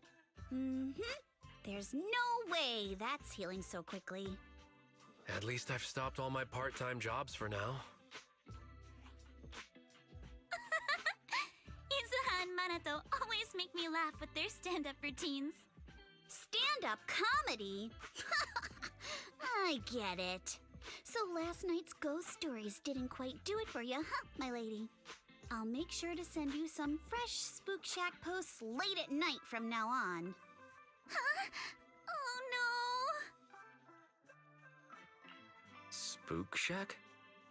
There's no way that's healing so quickly. At least I've stopped all my part-time jobs for now. Yuzuha and Manato always make me laugh with their stand-up routines. Stand-up comedy? I get it. So last night's ghost stories didn't quite do it for you, huh, my lady? I'll make sure to send you some fresh Spook Shack posts late at night from now on. Huh? Oh no! Spook Shack?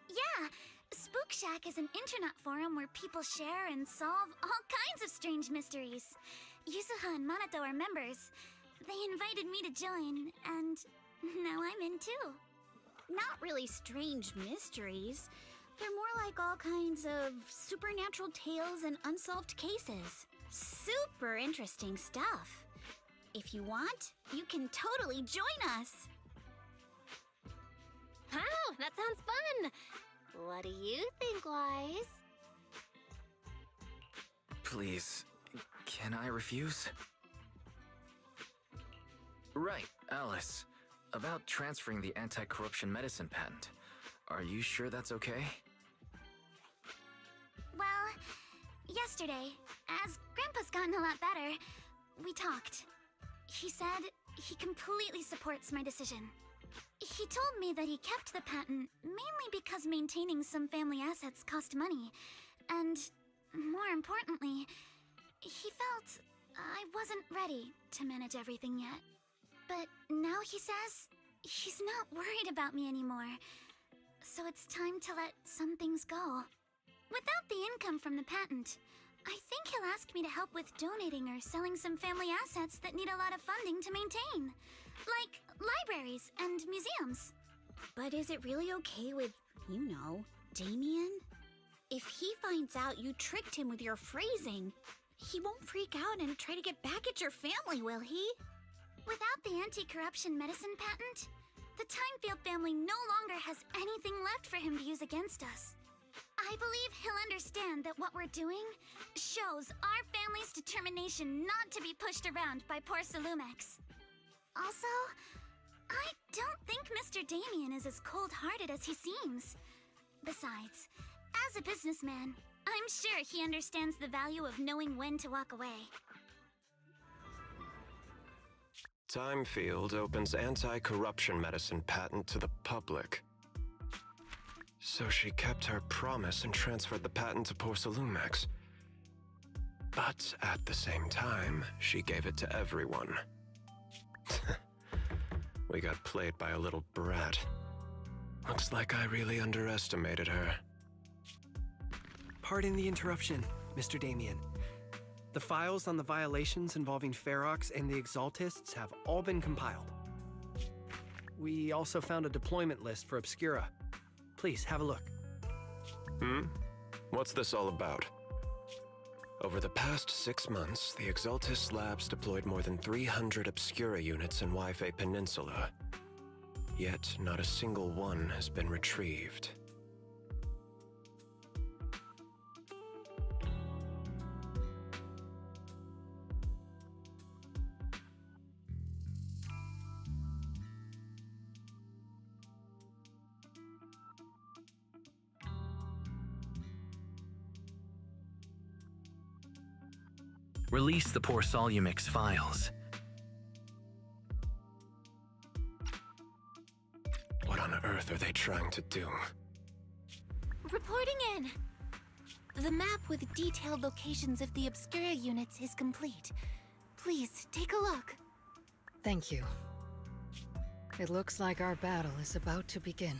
Yeah, Spook Shack is an internet forum where people share and solve all kinds of strange mysteries. Yuzuha and Manato are members. They invited me to join, and now I'm in too. Not really strange mysteries. They're more like all kinds of supernatural tales and unsolved cases. Super interesting stuff. If you want, you can totally join us. Wow, that sounds fun! What do you think, Wise? Please, can I refuse? Right, Alice. About transferring the anti-corruption medicine patent. Are you sure that's okay? Well, yesterday, as Grandpa's gotten a lot better, we talked. He said he completely supports my decision. He told me that he kept the patent mainly because maintaining some family assets cost money, and more importantly, he felt I wasn't ready to manage everything yet. But now he says he's not worried about me anymore, so it's time to let some things go. Without the income from the patent, I think he'll ask me to help with donating or selling some family assets that need a lot of funding to maintain, like libraries and museums. But is it really okay with, you know, Damien? If he finds out you tricked him with your phrasing, he won't freak out and try to get back at your family, will he? Without the anti-corruption medicine patent, the Timefield family no longer has anything left for him to use against us. I I believe he'll understand that what we're doing shows our family's determination not to be pushed around by poor Salumex. Also, I don't think Mr. Damien is as cold-hearted as he seems. Besides, as a businessman, I'm sure he understands the value of knowing when to walk away. Time Field opens anti-corruption medicine patent to the public. So she kept her promise and transferred the patent to poor Salumex. But at the same time, she gave it to everyone. We got played by a little brat. Looks like I really underestimated her. Pardon the interruption, Mr. Damien. The files on the violations involving Ferox and the Exaltists have all been compiled. We also found a deployment list for Obscura. Please, have a look. What's this all about? Over the past 6 months, the Exaltist Labs deployed more than 300 Obscura units in Wi-Fi Peninsula. Yet, not a single one has been retrieved. Release the poor Solumix files. What on earth are they trying to do? Reporting in. The map with detailed locations of the Obscura units is complete. Please, take a look. Thank you. It looks like our battle is about to begin.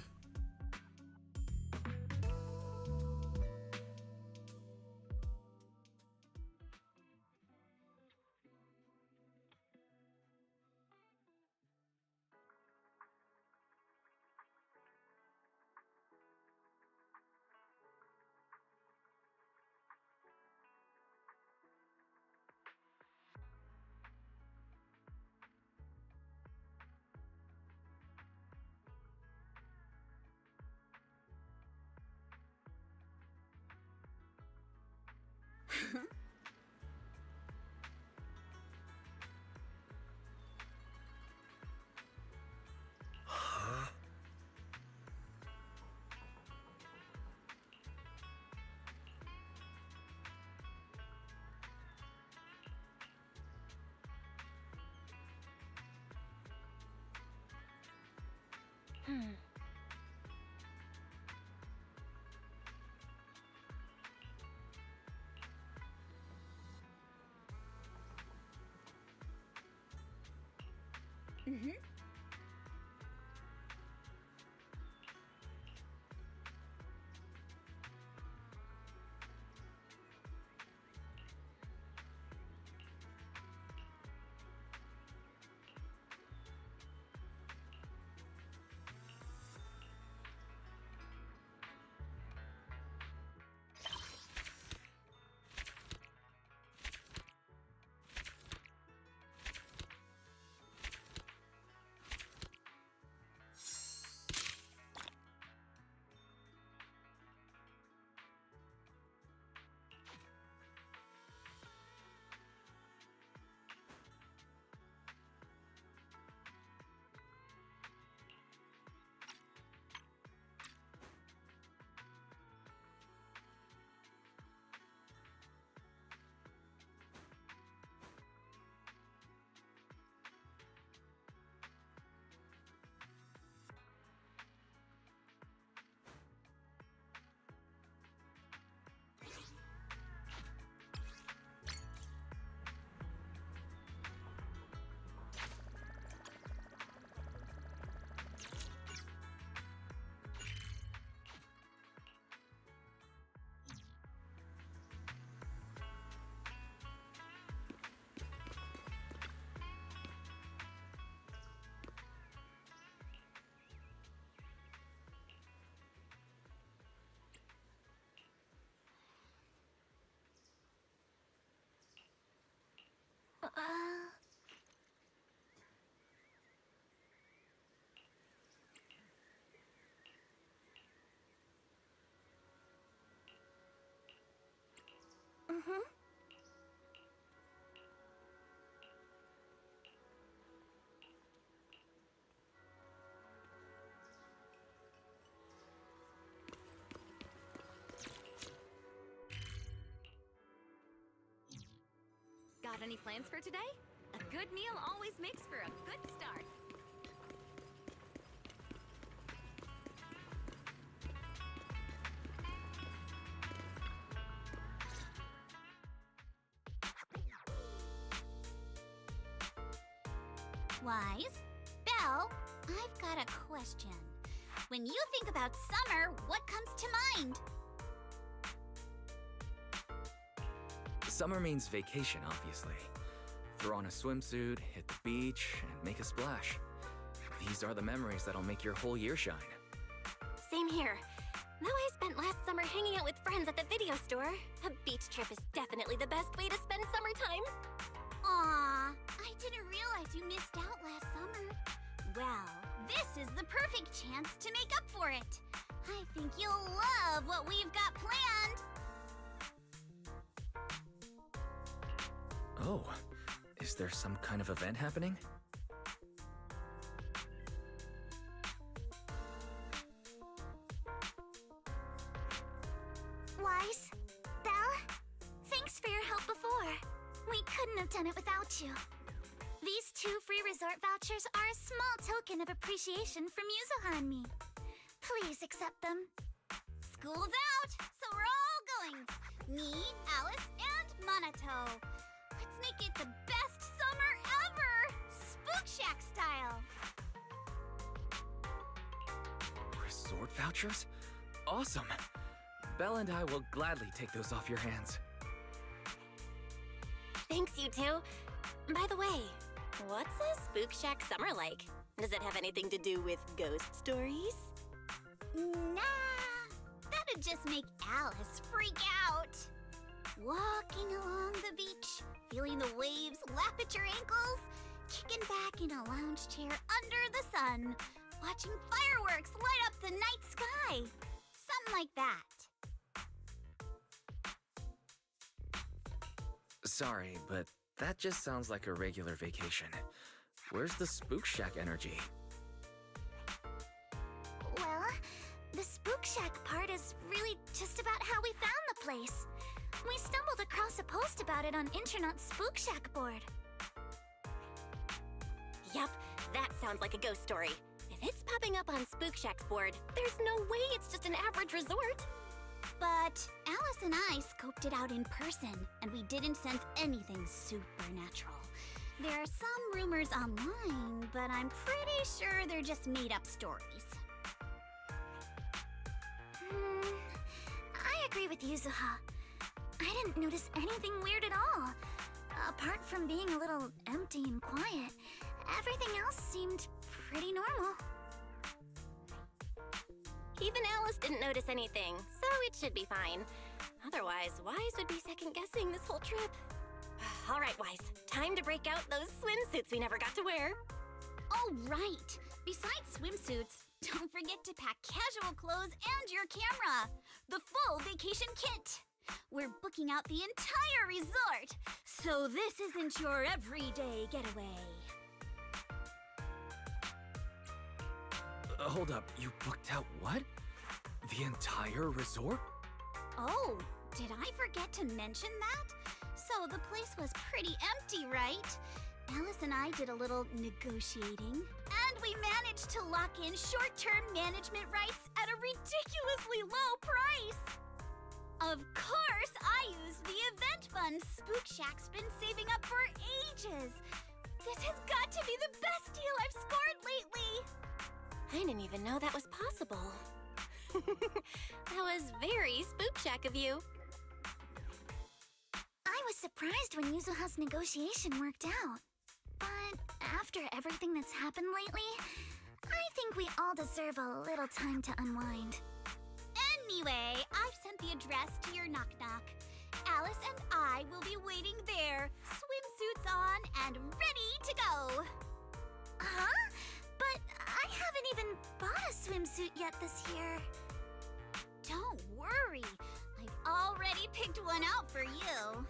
Mm-hmm. Got any plans for today? A good meal always makes for a good start. Wise? Belle, I've got a question. When you think about summer, what comes to mind? Summer means vacation, obviously. Throw on a swimsuit, hit the beach, and make a splash. These are the memories that'll make your whole year shine. Same here. Though I spent last summer hanging out with friends at the video store, a beach trip is definitely the best way to spend summertime. Aw, I didn't realize you missed out last summer. Well, this is the perfect chance to make up for it. I think you'll love what we've got planned. Oh, is there some kind of event happening? Wise? Belle? Thanks for your help before. We couldn't have done it without you. These 2 free resort vouchers are a small token of appreciation from Yuzuha and me. Please accept them. School's out, so we're all going. Me, Alice, and Minato. Let's make it the best summer ever! Spook Shack style! Resort vouchers? Awesome! Belle and I will gladly take those off your hands. Thanks, you two. By the way, what's a Spook Shack summer like? Does it have anything to do with ghost stories? Nah, that'd just make Alice freak out. Walking along the beach, feeling the waves lap at your ankles, kicking back in a lounge chair under the sun, watching fireworks light up the night sky. Something like that. Sorry, but that just sounds like a regular vacation. Where's the Spook Shack energy? Well, the Spook Shack part is really just about how we found the place. We stumbled across a post about it on Internet's Spook Shack board. Yup, that sounds like a ghost story. If it's popping up on Spook Shack's board, there's no way it's just an average resort. But Alice and I scoped it out in person, and we didn't sense anything supernatural. There are some rumors online, but I'm pretty sure they're just made-up stories. I agree with Yuzuha. I didn't notice anything weird at all. Apart from being a little empty and quiet, everything else seemed pretty normal. Even Alice didn't notice anything, so it should be fine. Otherwise, Wise would be second-guessing this whole trip. All right, Wise, time to break out those swimsuits we never got to wear. Oh, right. Besides swimsuits, don't forget to pack casual clothes and your camera. The full vacation kit. We're booking out the entire resort, so this isn't your everyday getaway. Hold up, you booked out what? The entire resort? Oh, did I forget to mention that? So the place was pretty empty, right? Alice and I did a little negotiating, and we managed to lock in short-term management rights at a ridiculously low price. Of course, I used the event fund Spook Shack's been saving up for ages. This has got to be the best deal I've scored lately. I didn't even know that was possible. That was very Spook Shack of you. I was surprised when Yuzuha's negotiation worked out. But after everything that's happened lately, I think we all deserve a little time to unwind. Anyway, I've sent the address to your knock-knock. Alice and I will be waiting there, swimsuits on and ready to go. Huh? But I haven't even bought a swimsuit yet this year. Don't worry. I already picked one out for you.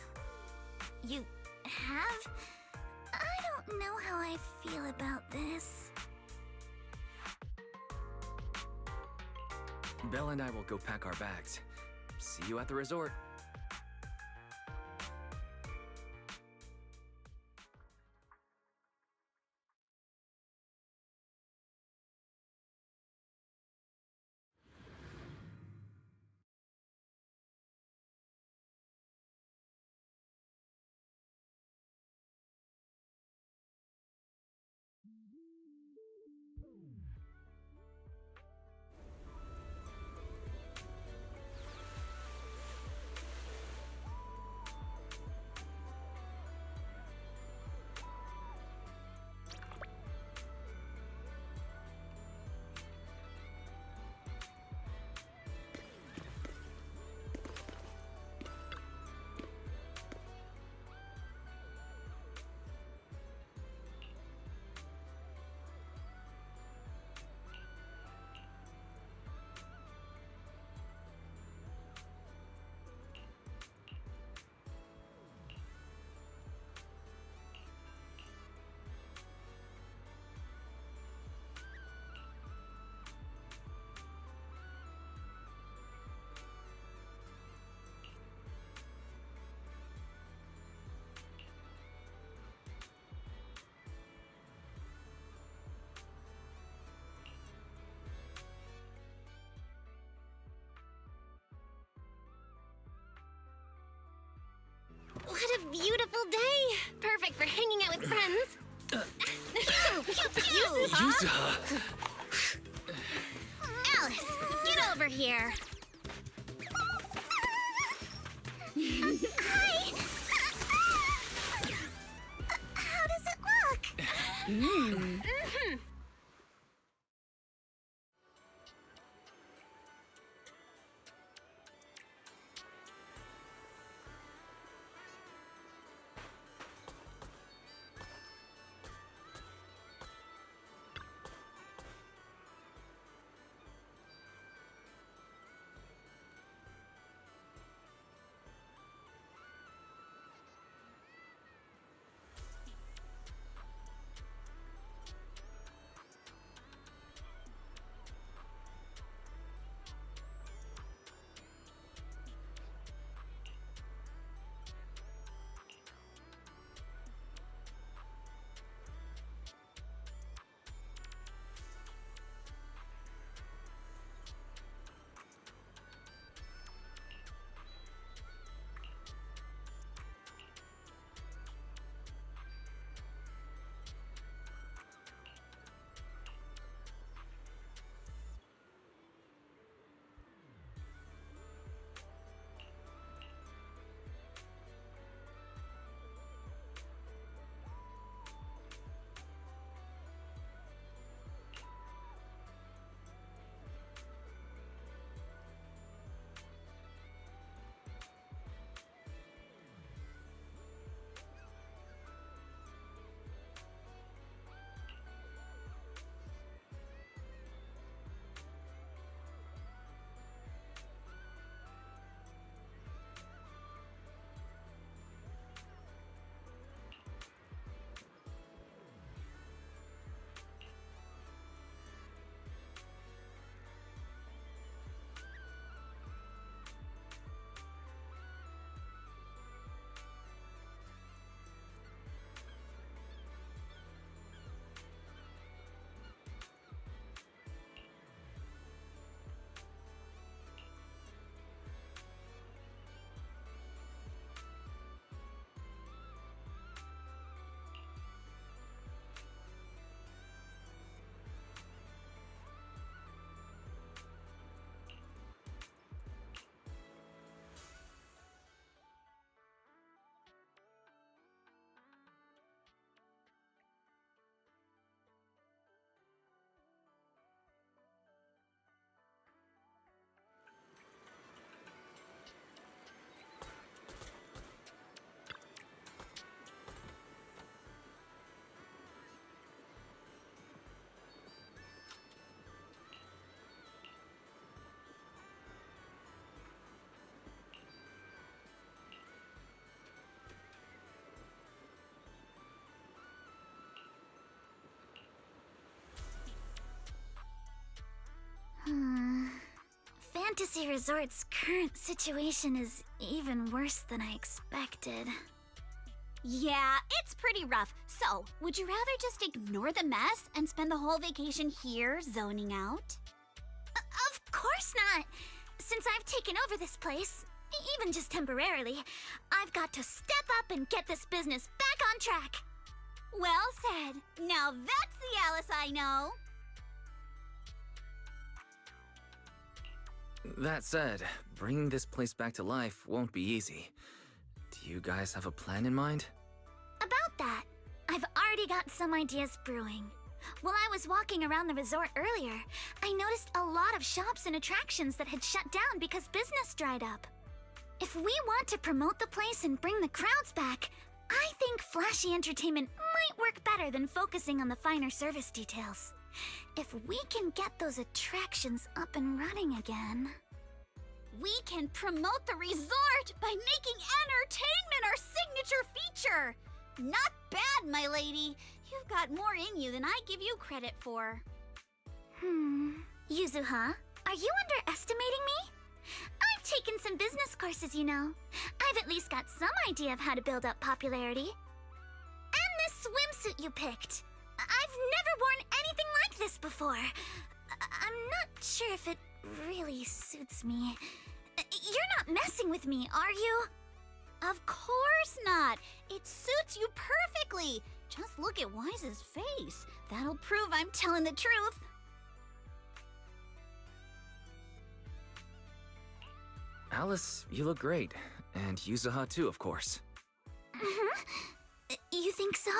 You have? I don't know how I feel about this. Belle and I will go pack our bags. See you at the resort. What a beautiful day! Perfect for hanging out with friends. Yuzuha! Alice, get over here. Hi! How does it look? Fantasy Resort's current situation is even worse than I expected. Yeah, it's pretty rough. So, would you rather just ignore the mess and spend the whole vacation here zoning out? Of course not! Since I've taken over this place, even just temporarily, I've got to step up and get this business back on track. Well said. Now that's the Alice I know. That said, bringing this place back to life won't be easy. Do you guys have a plan in mind? About that, I've already got some ideas brewing. While I was walking around the resort earlier, I noticed a lot of shops and attractions that had shut down because business dried up. If we want to promote the place and bring the crowds back, I think flashy entertainment might work better than focusing on the finer service details. If we can get those attractions up and running again... We can promote the resort by making entertainment our signature feature! Not bad, my lady. You've got more in you than I give you credit for. Yuzuha, are you underestimating me? I've taken some business courses, you know. I've at least got some idea of how to build up popularity. And this swimsuit you picked. I've never worn anything like this before. I'm not sure if it really suits me. You're not messing with me, are you? Of course not. It suits you perfectly. Just look at Wise's face. That'll prove I'm telling the truth. Alice, you look great. And Yuzuha too, of course. You think so?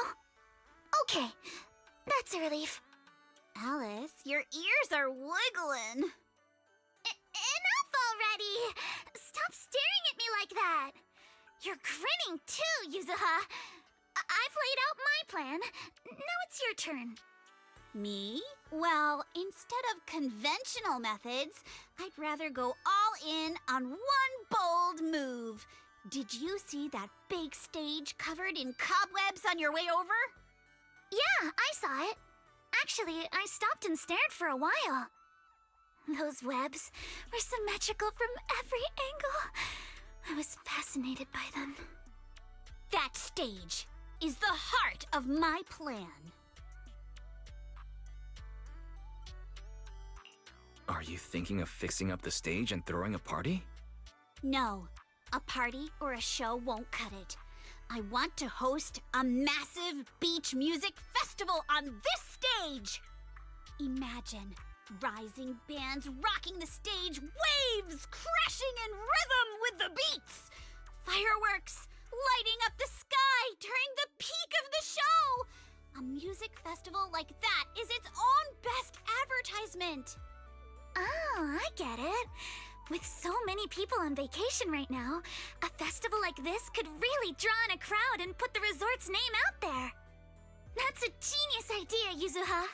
Okay, that's a relief. Alice, your ears are wiggling. Enough already! Stop staring at me like that! You're grinning too, Yuzuha! I've laid out my plan. Now it's your turn. Me? Well, instead of conventional methods, I'd rather go all in on one bold move. Did you see that big stage covered in cobwebs on your way over? Yeah, I saw it. Actually, I stopped and stared for a while. Those webs were symmetrical from every angle. I was fascinated by them. That stage is the heart of my plan. Are you thinking of fixing up the stage and throwing a party? No, a party or a show won't cut it. I want to host a massive beach music festival on this stage. Imagine rising bands rocking the stage, waves crashing in rhythm with the beats, fireworks lighting up the sky during the peak of the show. A music festival like that is its own best advertisement. Oh, I get it. With so many people on vacation right now, a festival like this could really draw in a crowd and put the resort's name out there. That's a genius idea, Yuzuha.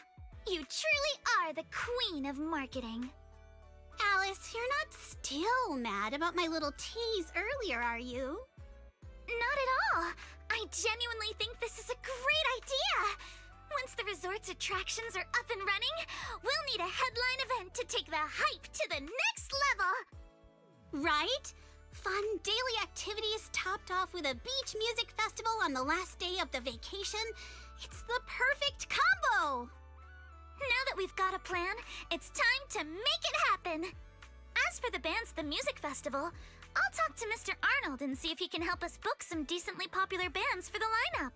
You truly are the queen of marketing. Alice, you're not still mad about my little tease earlier, are you? Not at all. I genuinely think this is a great idea. Once the resort's attractions are up and running, we'll need a headline event to take the hype to the next level. Right? Fun daily activities topped off with a beach music festival on the last day of the vacation. It's the perfect combo. Now that we've got a plan, it's time to make it happen. As for the bands at the music festival, I'll talk to Mr. Arnold and see if he can help us book some decently popular bands for the lineup.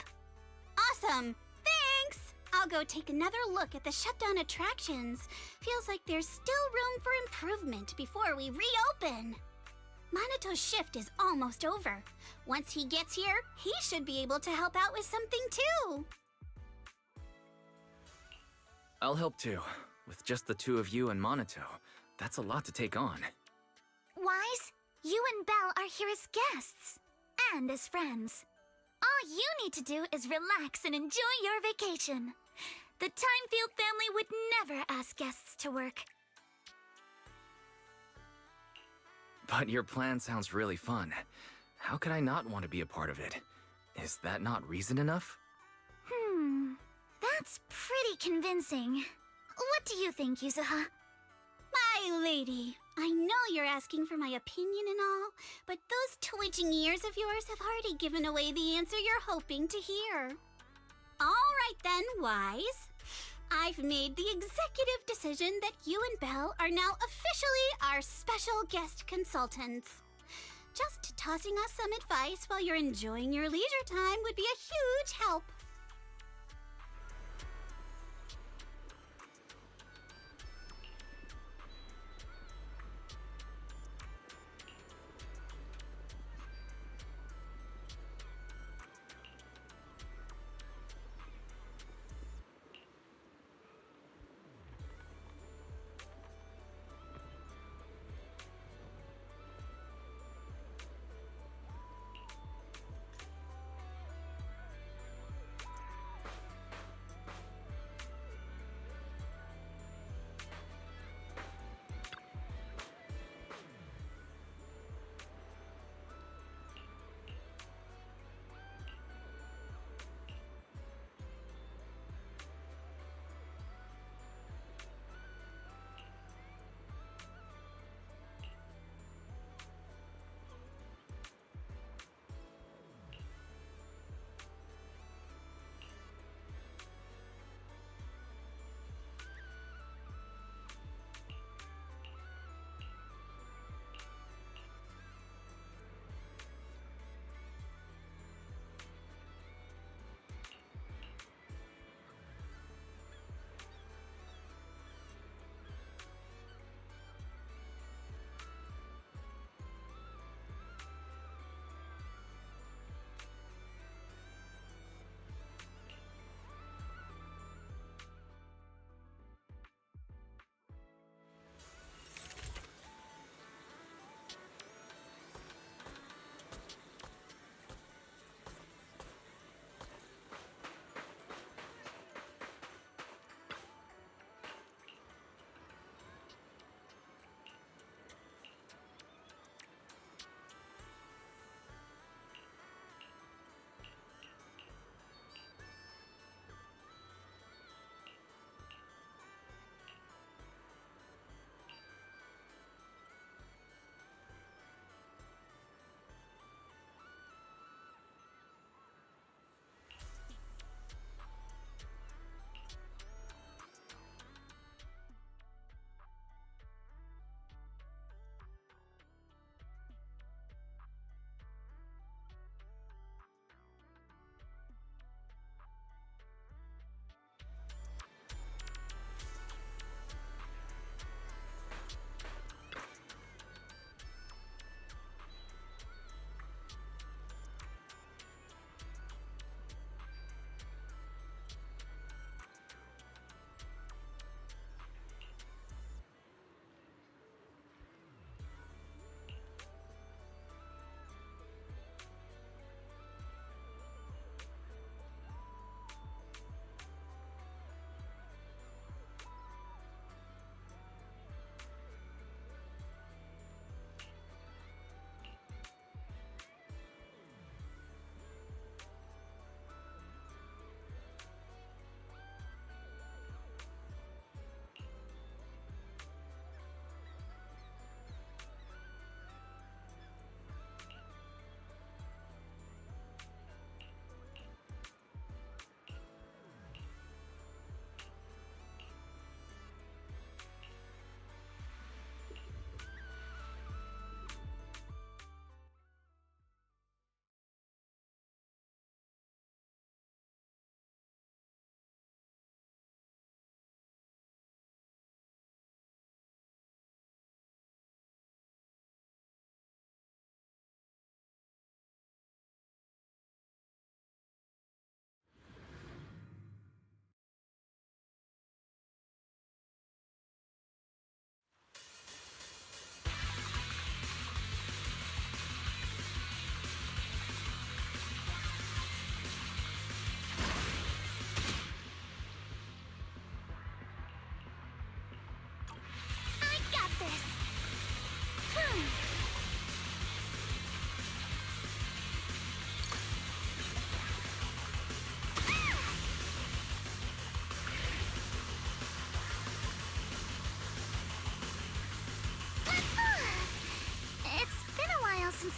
Awesome! Thanks! I'll go take another look at the shutdown attractions. Feels like there's still room for improvement before we reopen. Manato's shift is almost over. Once he gets here, he should be able to help out with something too. I'll help too. With just the two of you and Minato, that's a lot to take on. Wise, you and Belle are here as guests. And as friends. All you need to do is relax and enjoy your vacation. The Timefield family would never ask guests to work. But your plan sounds really fun. How could I not want to be a part of it? Is that not reason enough? That's pretty convincing. What do you think, Yuzuha? My lady, I know you're asking for my opinion and all, but those twitching ears of yours have already given away the answer you're hoping to hear. All right then, Wise. I've made the executive decision that you and Belle are now officially our special guest consultants. Just tossing us some advice while you're enjoying your leisure time would be a huge help.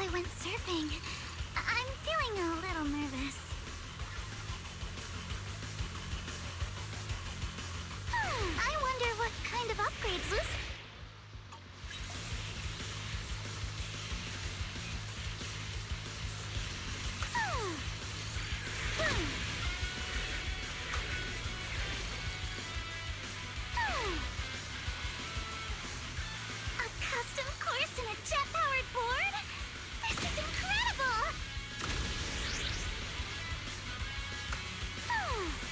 I went surfing. I'm feeling a little nervous. I wonder what kind of upgrades Lucy... A custom course and a jet-powered board? This is incredible!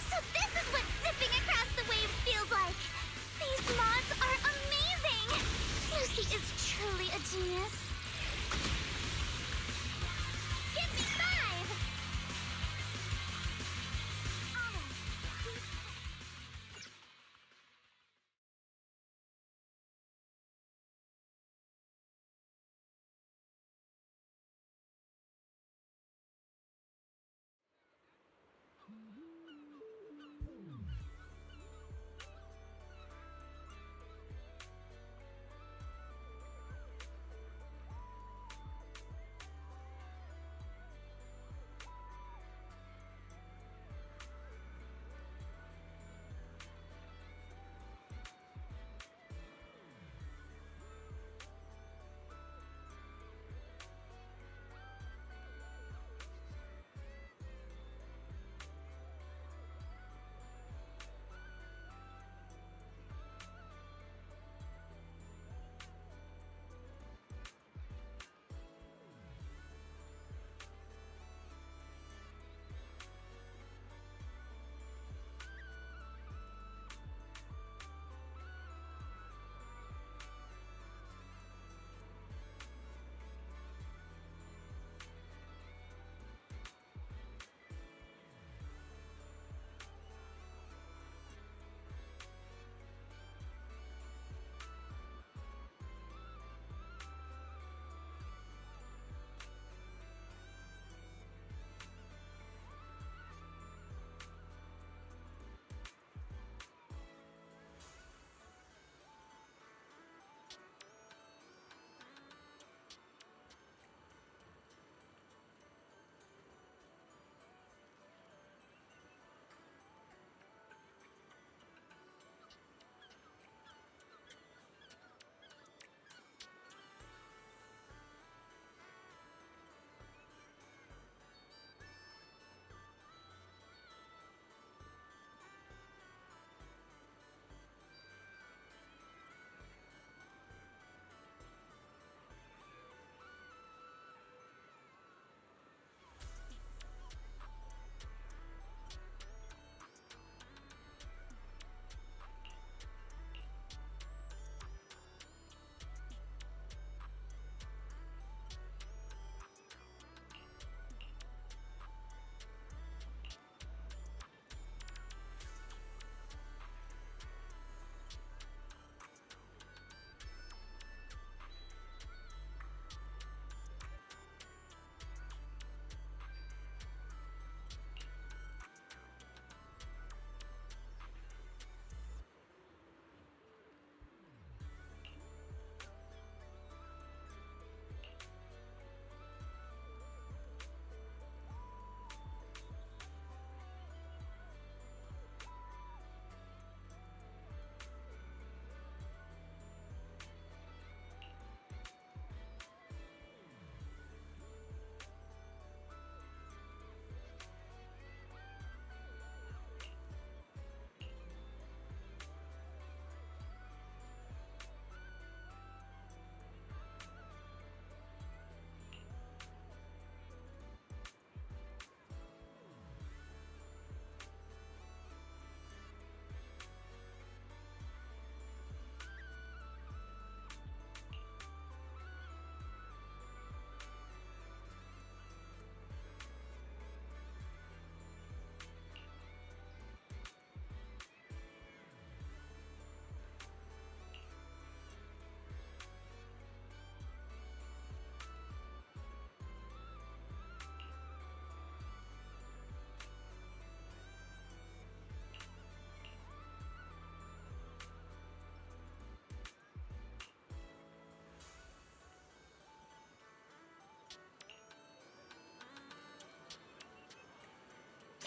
So this is what zipping across the waves feels like! These mods are amazing!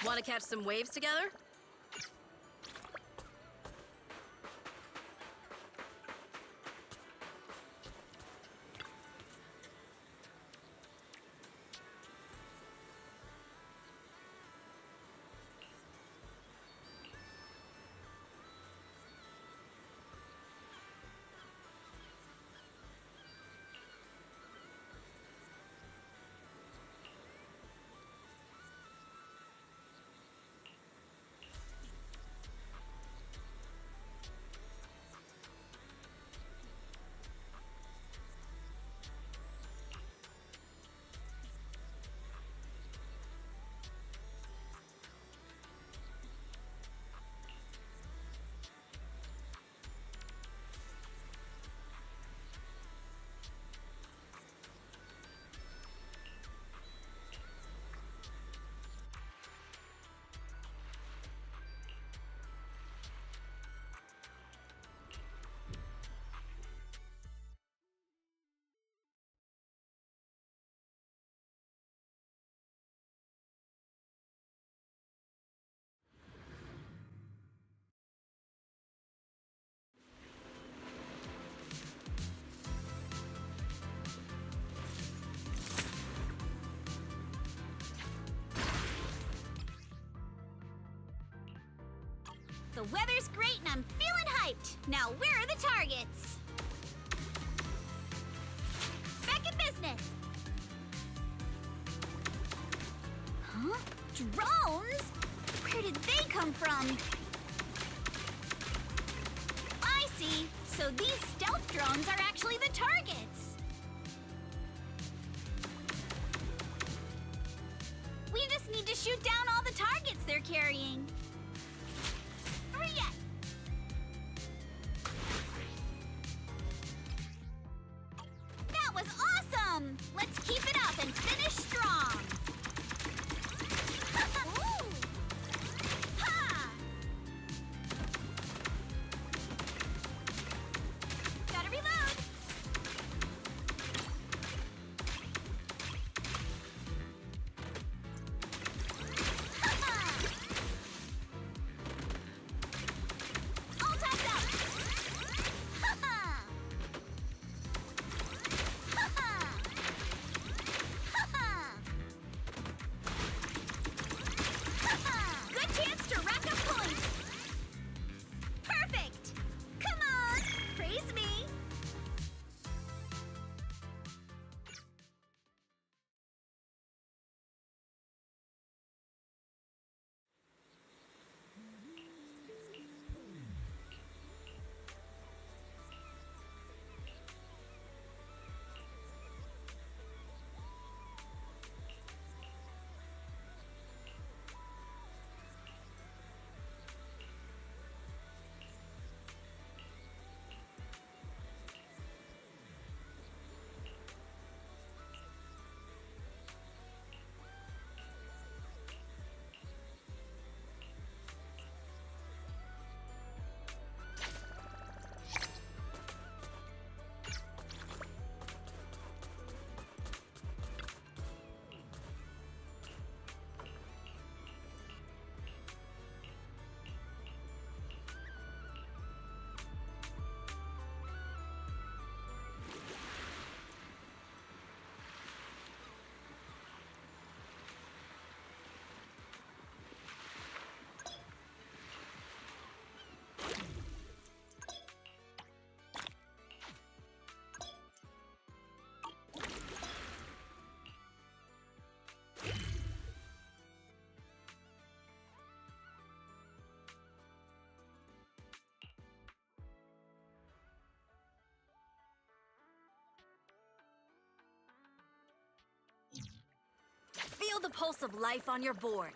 Want to catch some waves together? The weather's great and I'm feeling hyped. Now, where are the targets? Back in business. Huh? Drones? Where did they come from? I see. So these stealth drones are actually the targets. We just need to shoot down all the targets they're carrying. Hurry up! That was awesome! Let's keep it up and finish strong! Ooh. Ha! Gotta reload! All tapped out! Ha-ha! Ha-ha! Ha-ha! Ha-ha! Good chance to rack up points! Perfect! Come on! Praise me! Feel the pulse of life on your board.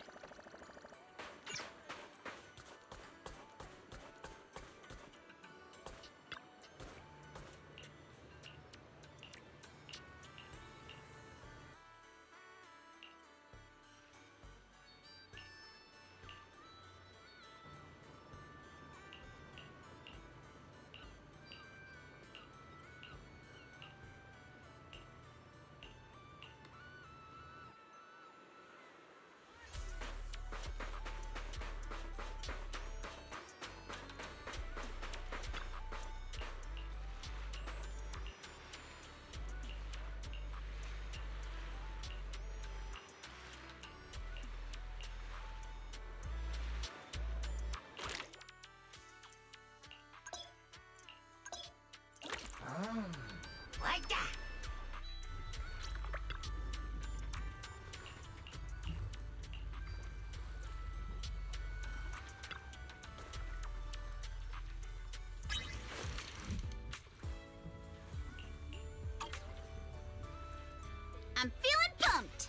I'm feeling pumped!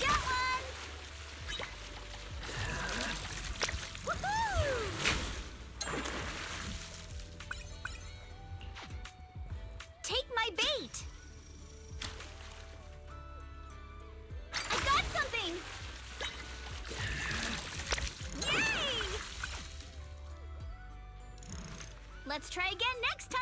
Got one! Woohoo! Take my bait! I got something! Yay! Let's try again next time!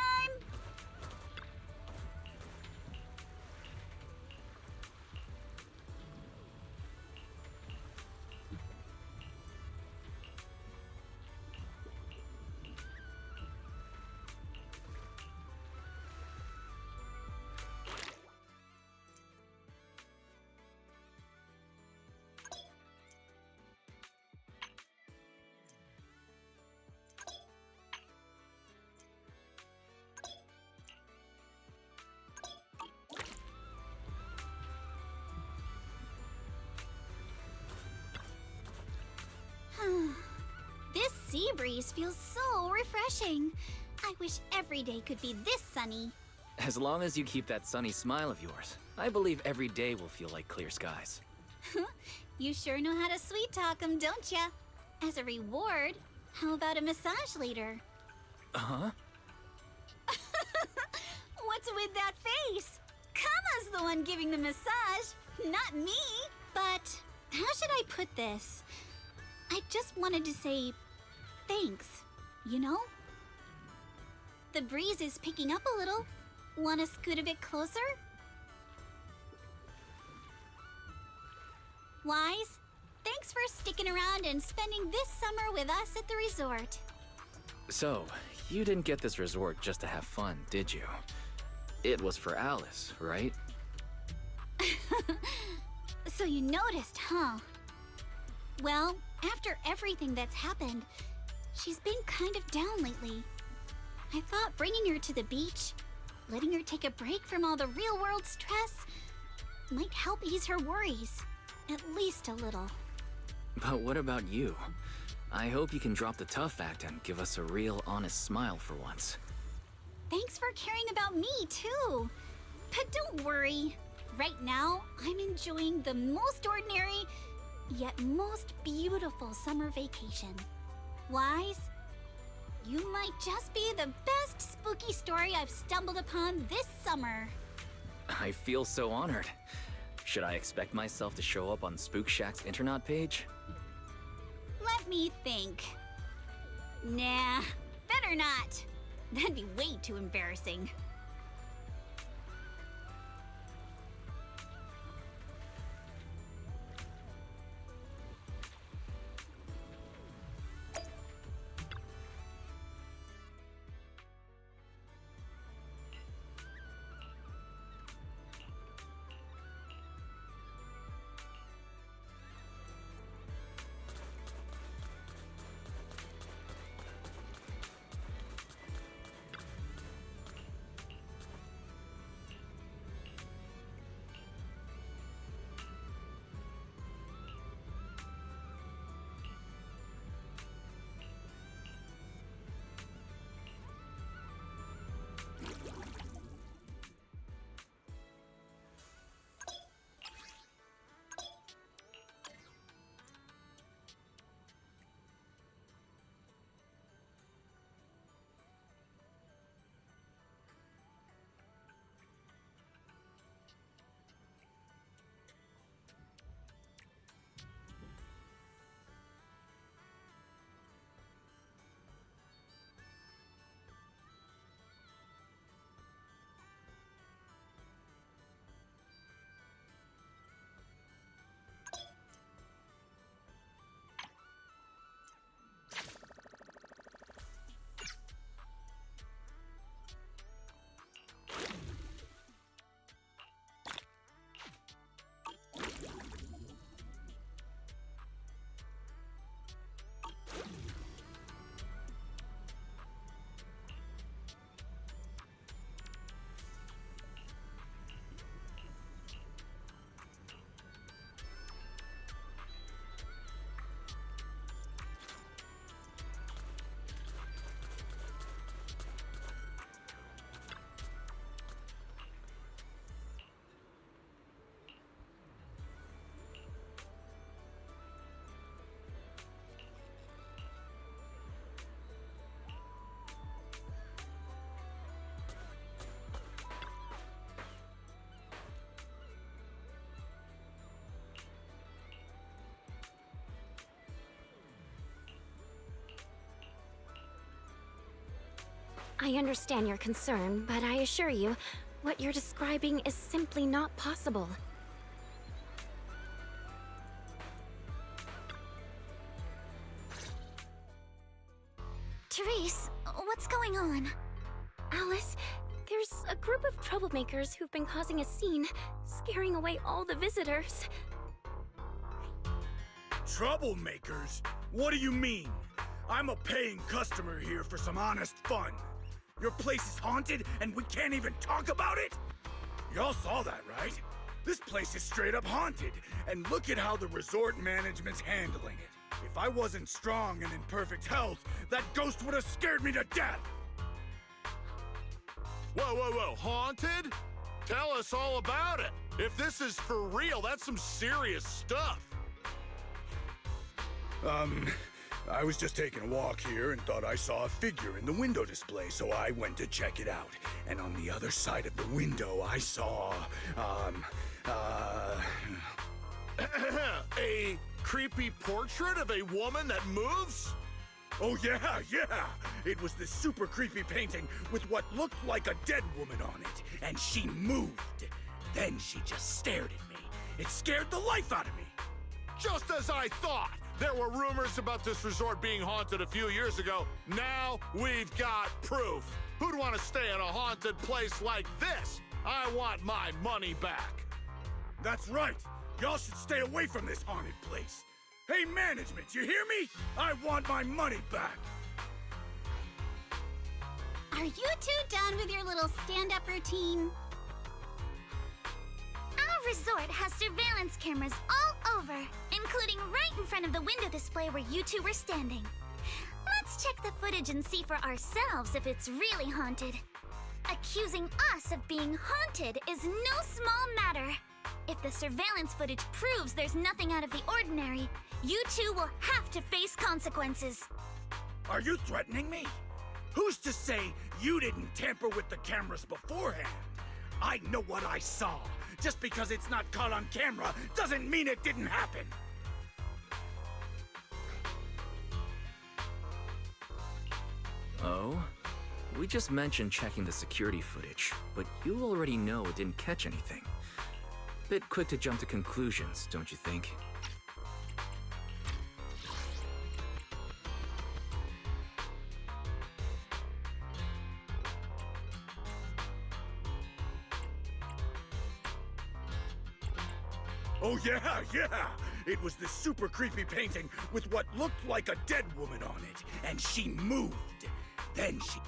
This sea breeze feels so refreshing. I wish every day could be this sunny. As long as you keep that sunny smile of yours, I believe every day will feel like clear skies. You sure know how to sweet talk 'em, don't ya? As a reward, how about a massage later? Huh? What's with that face? Kama's the one giving the massage, not me. But how should I put this? I just wanted to say thanks, you know? The breeze is picking up a little. Wanna scoot a bit closer? Wise, thanks for sticking around and spending this summer with us at the resort. So, you didn't get this resort just to have fun, did you? It was for Alice, right? So you noticed, huh? Well, after everything that's happened, she's been kind of down lately. I thought bringing her to the beach, letting her take a break from all the real-world stress, might help ease her worries, at least a little. But what about you? I hope you can drop the tough act and give us a real, honest smile for once. Thanks for caring about me, too. But don't worry. Right now, I'm enjoying the most ordinary, yet most beautiful summer vacation. Wise, you might just be the best spooky story I've stumbled upon this summer. I feel so honored. Should I expect myself to show up on Spook Shack's Internaut page? Let me think. Nah, better not. That'd be way too embarrassing. I understand your concern, but I assure you, what you're describing is simply not possible. Therese, what's going on? Alice, there's a group of troublemakers who've been causing a scene, scaring away all the visitors. Troublemakers? What do you mean? I'm a paying customer here for some honest fun. Your place is haunted and we can't even talk about it? Y'all saw that, right? This place is straight up haunted, and look at how the resort management's handling it. If I wasn't strong and in perfect health, that ghost would have scared me to death! Whoa, whoa, whoa, haunted? Tell us all about it. If this is for real, that's some serious stuff. I was just taking a walk here and thought I saw a figure in the window display, so I went to check it out. And on the other side of the window, I saw, a creepy portrait of a woman that moves? Oh yeah! It was this super creepy painting with what looked like a dead woman on it, and she moved. Then she just stared at me. It scared the life out of me. Just as I thought! There were rumors about this resort being haunted a few years ago. Now we've got proof. Who'd want to stay in a haunted place like this? I want my money back. That's right. Y'all should stay away from this haunted place. Hey, management, you hear me? I want my money back. Are you two done with your little stand-up routine? Our resort has surveillance cameras all over, including right in front of the window display where you two were standing. Let's check the footage and see for ourselves if it's really haunted. Accusing us of being haunted is no small matter. If the surveillance footage proves there's nothing out of the ordinary, you two will have to face consequences. Are you threatening me? Who's to say you didn't tamper with the cameras beforehand? I know what I saw. Just because it's not caught on camera doesn't mean it didn't happen. Oh? We just mentioned checking the security footage, but you already know it didn't catch anything. Bit quick to jump to conclusions, don't you think? Oh yeah! It was this super creepy painting with what looked like a dead woman on it, and she moved. Then she...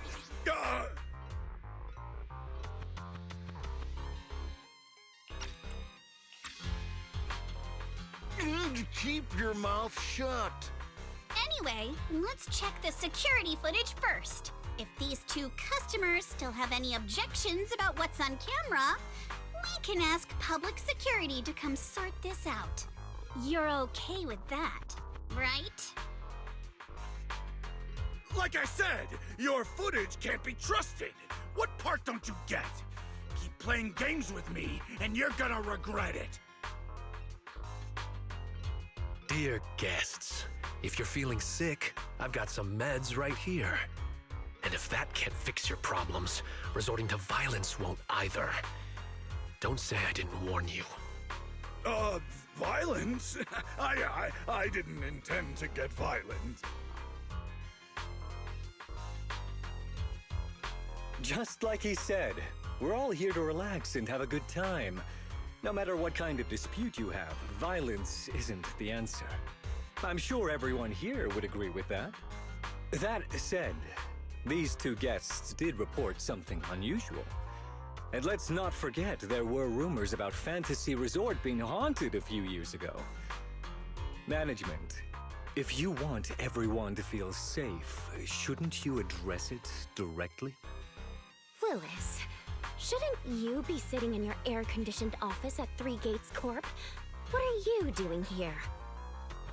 Keep your mouth shut. Anyway, let's check the security footage first. If these two customers still have any objections about what's on camera, we can ask public security to come sort this out. You're okay with that, right? Like I said, your footage can't be trusted. What part don't you get? Keep playing games with me, and you're gonna regret it. Dear guests, if you're feeling sick, I've got some meds right here. And if that can't fix your problems, resorting to violence won't either. Don't say I didn't warn you. Violence? I didn't intend to get violent. Just like he said, we're all here to relax and have a good time. No matter what kind of dispute you have, violence isn't the answer. I'm sure everyone here would agree with that. That said, these two guests did report something unusual. And let's not forget there were rumors about Fantasy Resort being haunted a few years ago. Management, if you want everyone to feel safe, shouldn't you address it directly? Willis, shouldn't you be sitting in your air-conditioned office at Three Gates Corp? What are you doing here?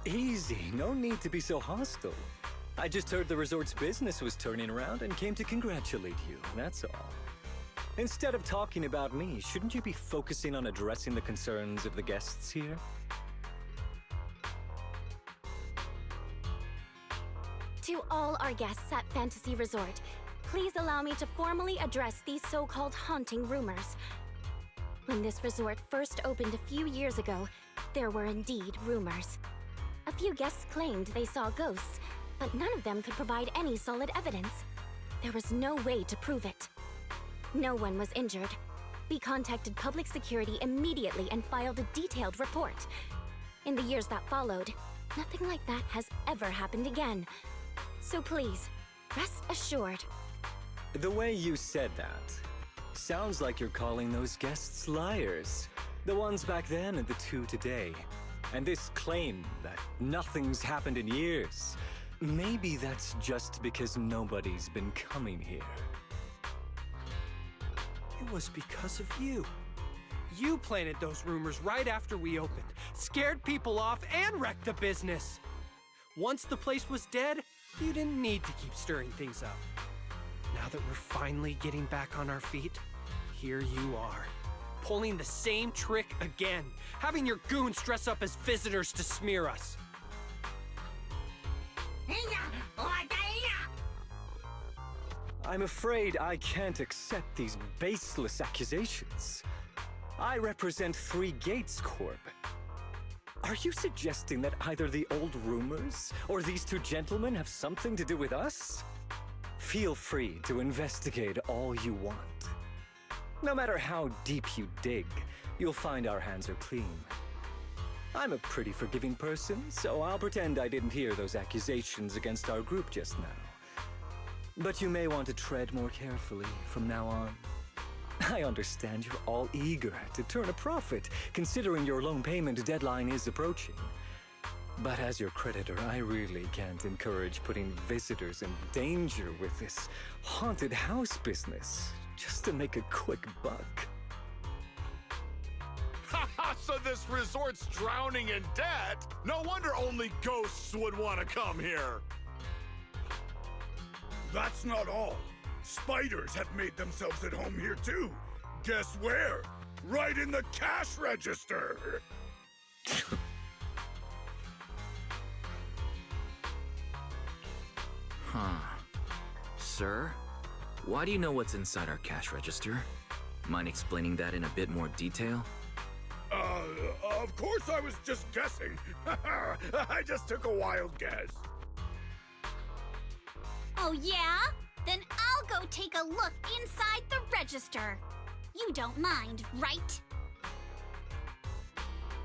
Easy, no need to be so hostile. I just heard the resort's business was turning around and came to congratulate you, that's all. Instead of talking about me, shouldn't you be focusing on addressing the concerns of the guests here? To all our guests at Fantasy Resort, please allow me to formally address these so-called haunting rumors. When this resort first opened a few years ago, there were indeed rumors. A few guests claimed they saw ghosts, but none of them could provide any solid evidence. There was no way to prove it. No one was injured. We contacted public security immediately and filed a detailed report. In the years that followed, nothing like that has ever happened again. So please, rest assured. The way you said that sounds like you're calling those guests liars. The ones back then and the two today. And this claim that nothing's happened in years, maybe that's just because nobody's been coming here. It was because of you. You planted those rumors right after we opened, scared people off, and wrecked the business. Once the place was dead, you didn't need to keep stirring things up. Now that we're finally getting back on our feet, here you are, pulling the same trick again, having your goons dress up as visitors to smear us. I'm afraid I can't accept these baseless accusations. I represent Three Gates Corp. Are you suggesting that either the old rumors or these two gentlemen have something to do with us? Feel free to investigate all you want. No matter how deep you dig, you'll find our hands are clean. I'm a pretty forgiving person, so I'll pretend I didn't hear those accusations against our group just now. But you may want to tread more carefully from now on. I understand you're all eager to turn a profit, considering your loan payment deadline is approaching. But as your creditor, I really can't encourage putting visitors in danger with this haunted house business, just to make a quick buck. Haha, so this resort's drowning in debt? No wonder only ghosts would want to come here. That's not all. Spiders have made themselves at home here too. Guess where? Right in the cash register. Huh. Sir, why do you know what's inside our cash register? Mind explaining that in a bit more detail? Of course I was just guessing. I just took a wild guess. Oh yeah? Then I'll go take a look inside the register. You don't mind, right?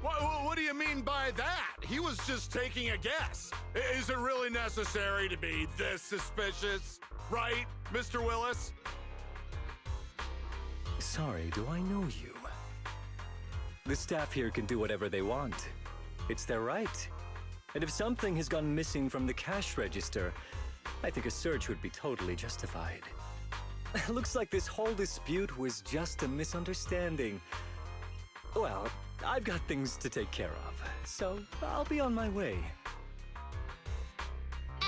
What do you mean by that? He was just taking a guess. Is it really necessary to be this suspicious? Right, Mr. Willis? Sorry, do I know you? The staff here can do whatever they want. It's their right. And if something has gone missing from the cash register, I think a search would be totally justified. Looks like this whole dispute was just a misunderstanding. Well, I've got things to take care of, so I'll be on my way.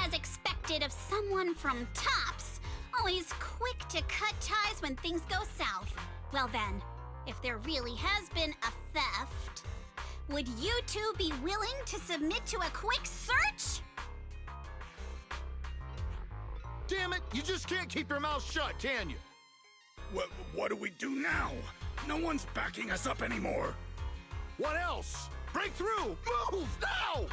As expected of someone from Tops, always quick to cut ties when things go south. Well then, if there really has been a theft, would you two be willing to submit to a quick search? Damn it, you just can't keep your mouth shut, can you? What do we do now? No one's backing us up anymore. What else? Break through! Move, now!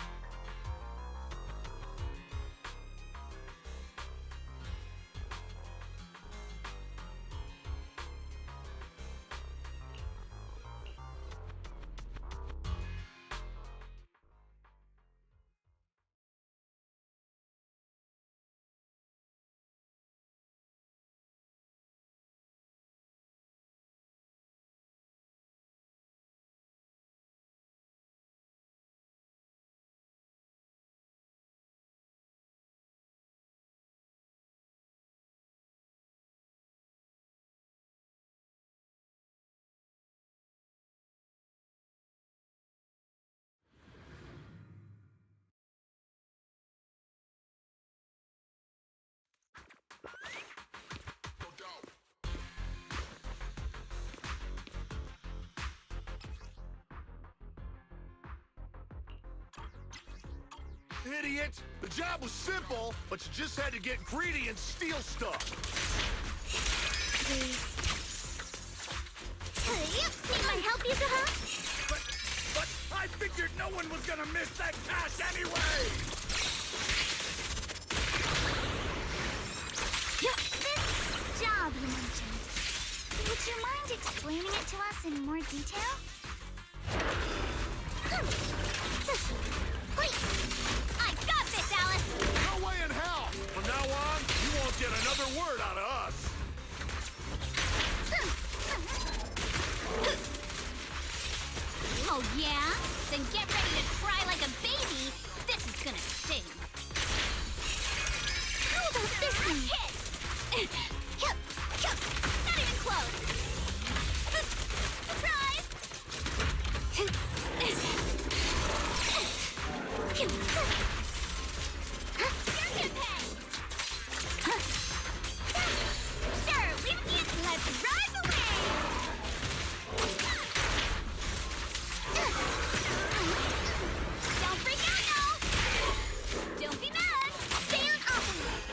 idiot! The job was simple, but you just had to get greedy and steal stuff. Please. Need my help, Yuzuha? But I figured no one was gonna miss that cash anyway! This job you mentioned. Would you mind explaining it to us in more detail? Wait! I got this, Alice! No way in hell! From now on, you won't get another word out of us. Oh, yeah? Then get ready to cry like a baby. This is gonna sting. How about this one? Not even close. Surprise! You're gonna pay. Sure, leave it in. Let's ride the wave. Don't freak out now! Don't be mad! Stay on offense!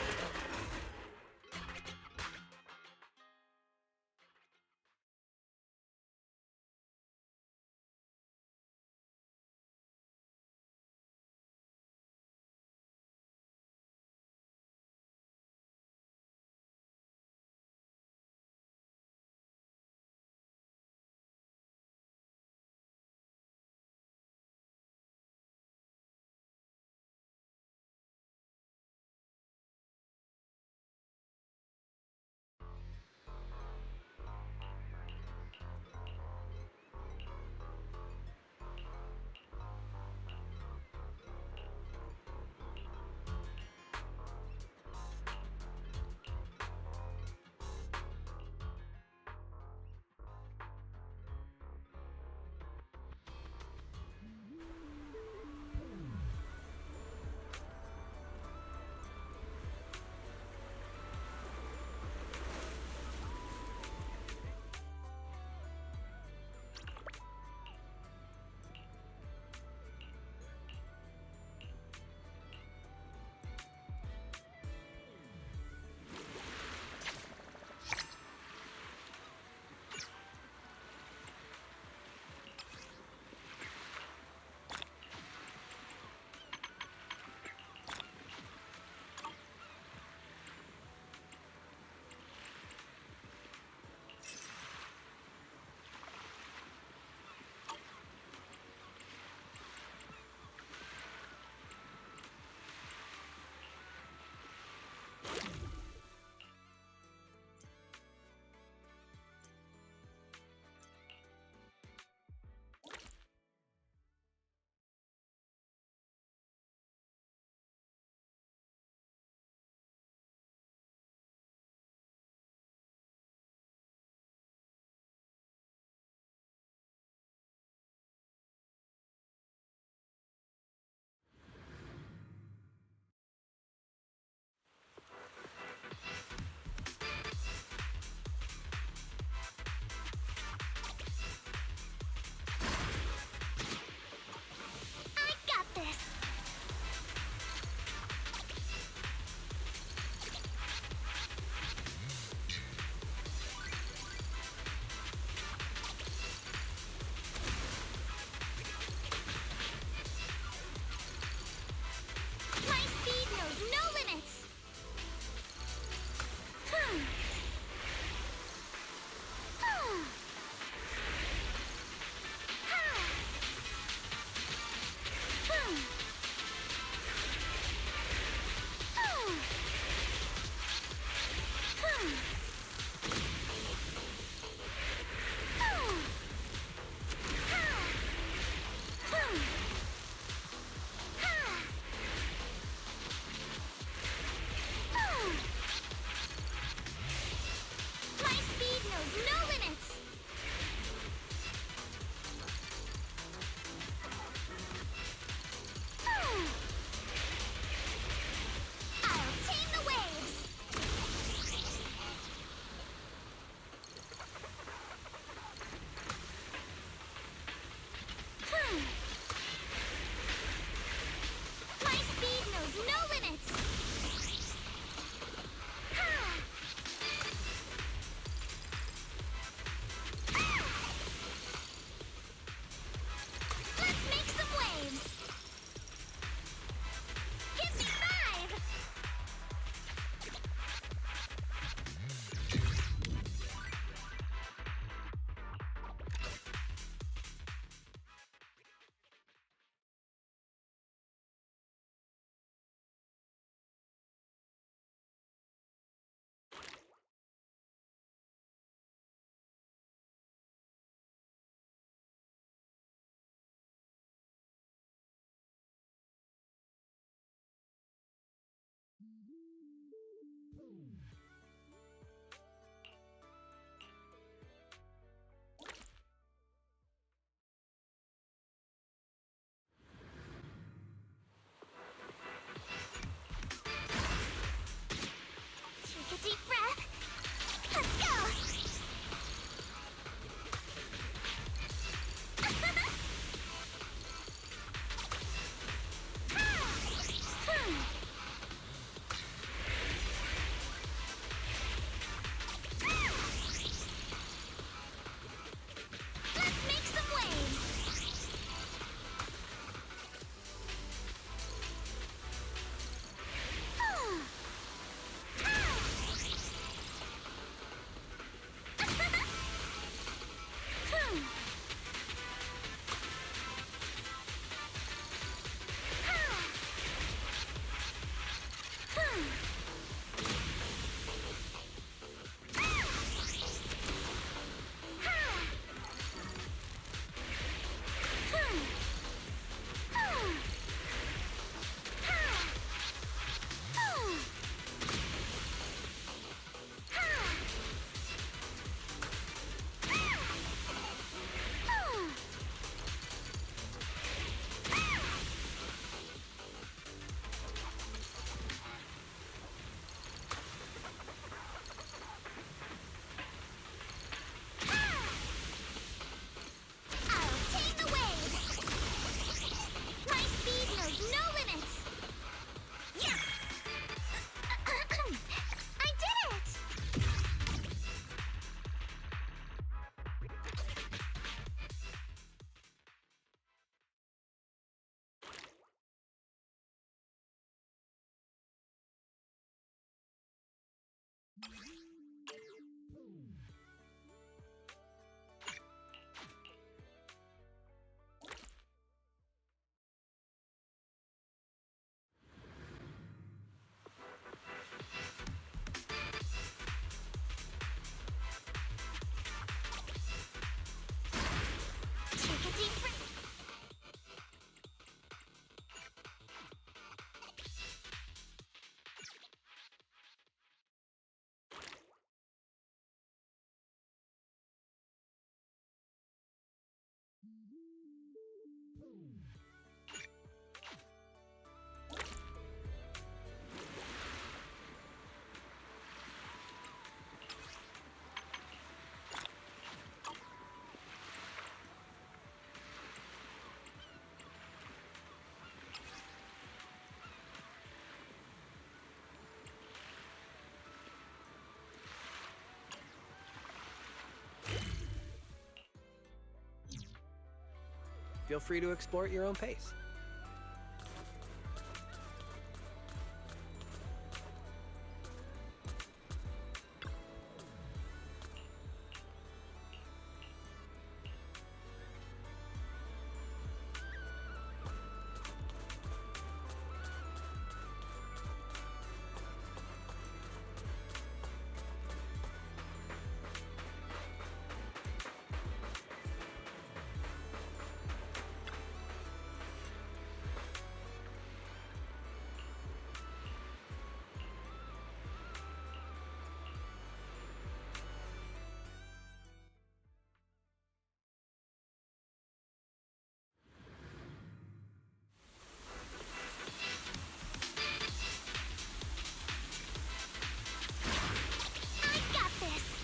feel free to explore at your own pace.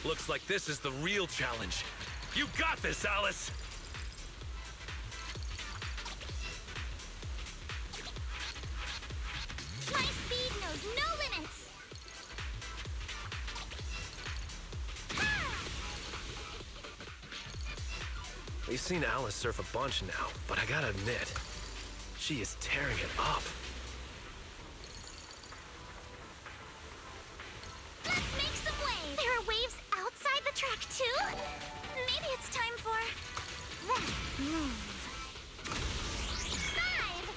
Looks like this is the real challenge. You got this, Alice! My speed knows no limits! We've seen Alice surf a bunch now, but I gotta admit, she is tearing it up. Let's make some waves! There are waves outside the track, too? Maybe it's time for... that move. 5!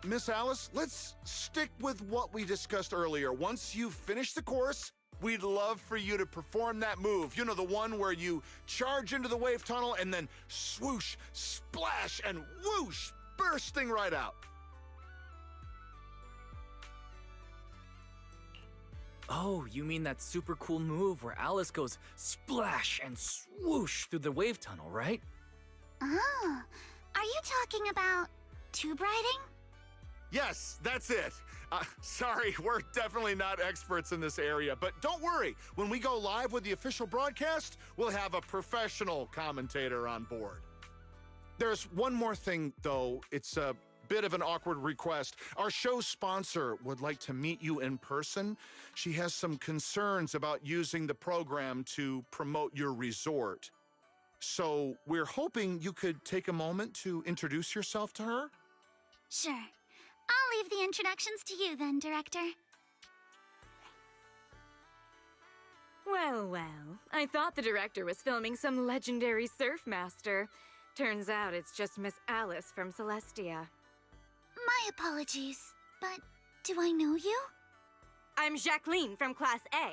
Miss Alice, let's stick with what we discussed earlier. Once you finish the course, we'd love for you to perform that move. You know, the one where you charge into the wave tunnel and then swoosh, splash, and whoosh, bursting right out. Oh, you mean that super cool move where Alice goes splash and swoosh through the wave tunnel, right? Oh, are you talking about tube riding? Yes, that's it. Sorry, we're definitely not experts in this area, but don't worry. When we go live with the official broadcast, we'll have a professional commentator on board. There's one more thing, though. It's a bit of an awkward request. Our show's sponsor would like to meet you in person. She has some concerns about using the program to promote your resort. So we're hoping you could take a moment to introduce yourself to her. Sure. I'll leave the introductions to you then, Director. Well, well. I thought the director was filming some legendary surf master. Turns out it's just Miss Alice from Celestia. My apologies, but do I know you? I'm Jacqueline from Class A.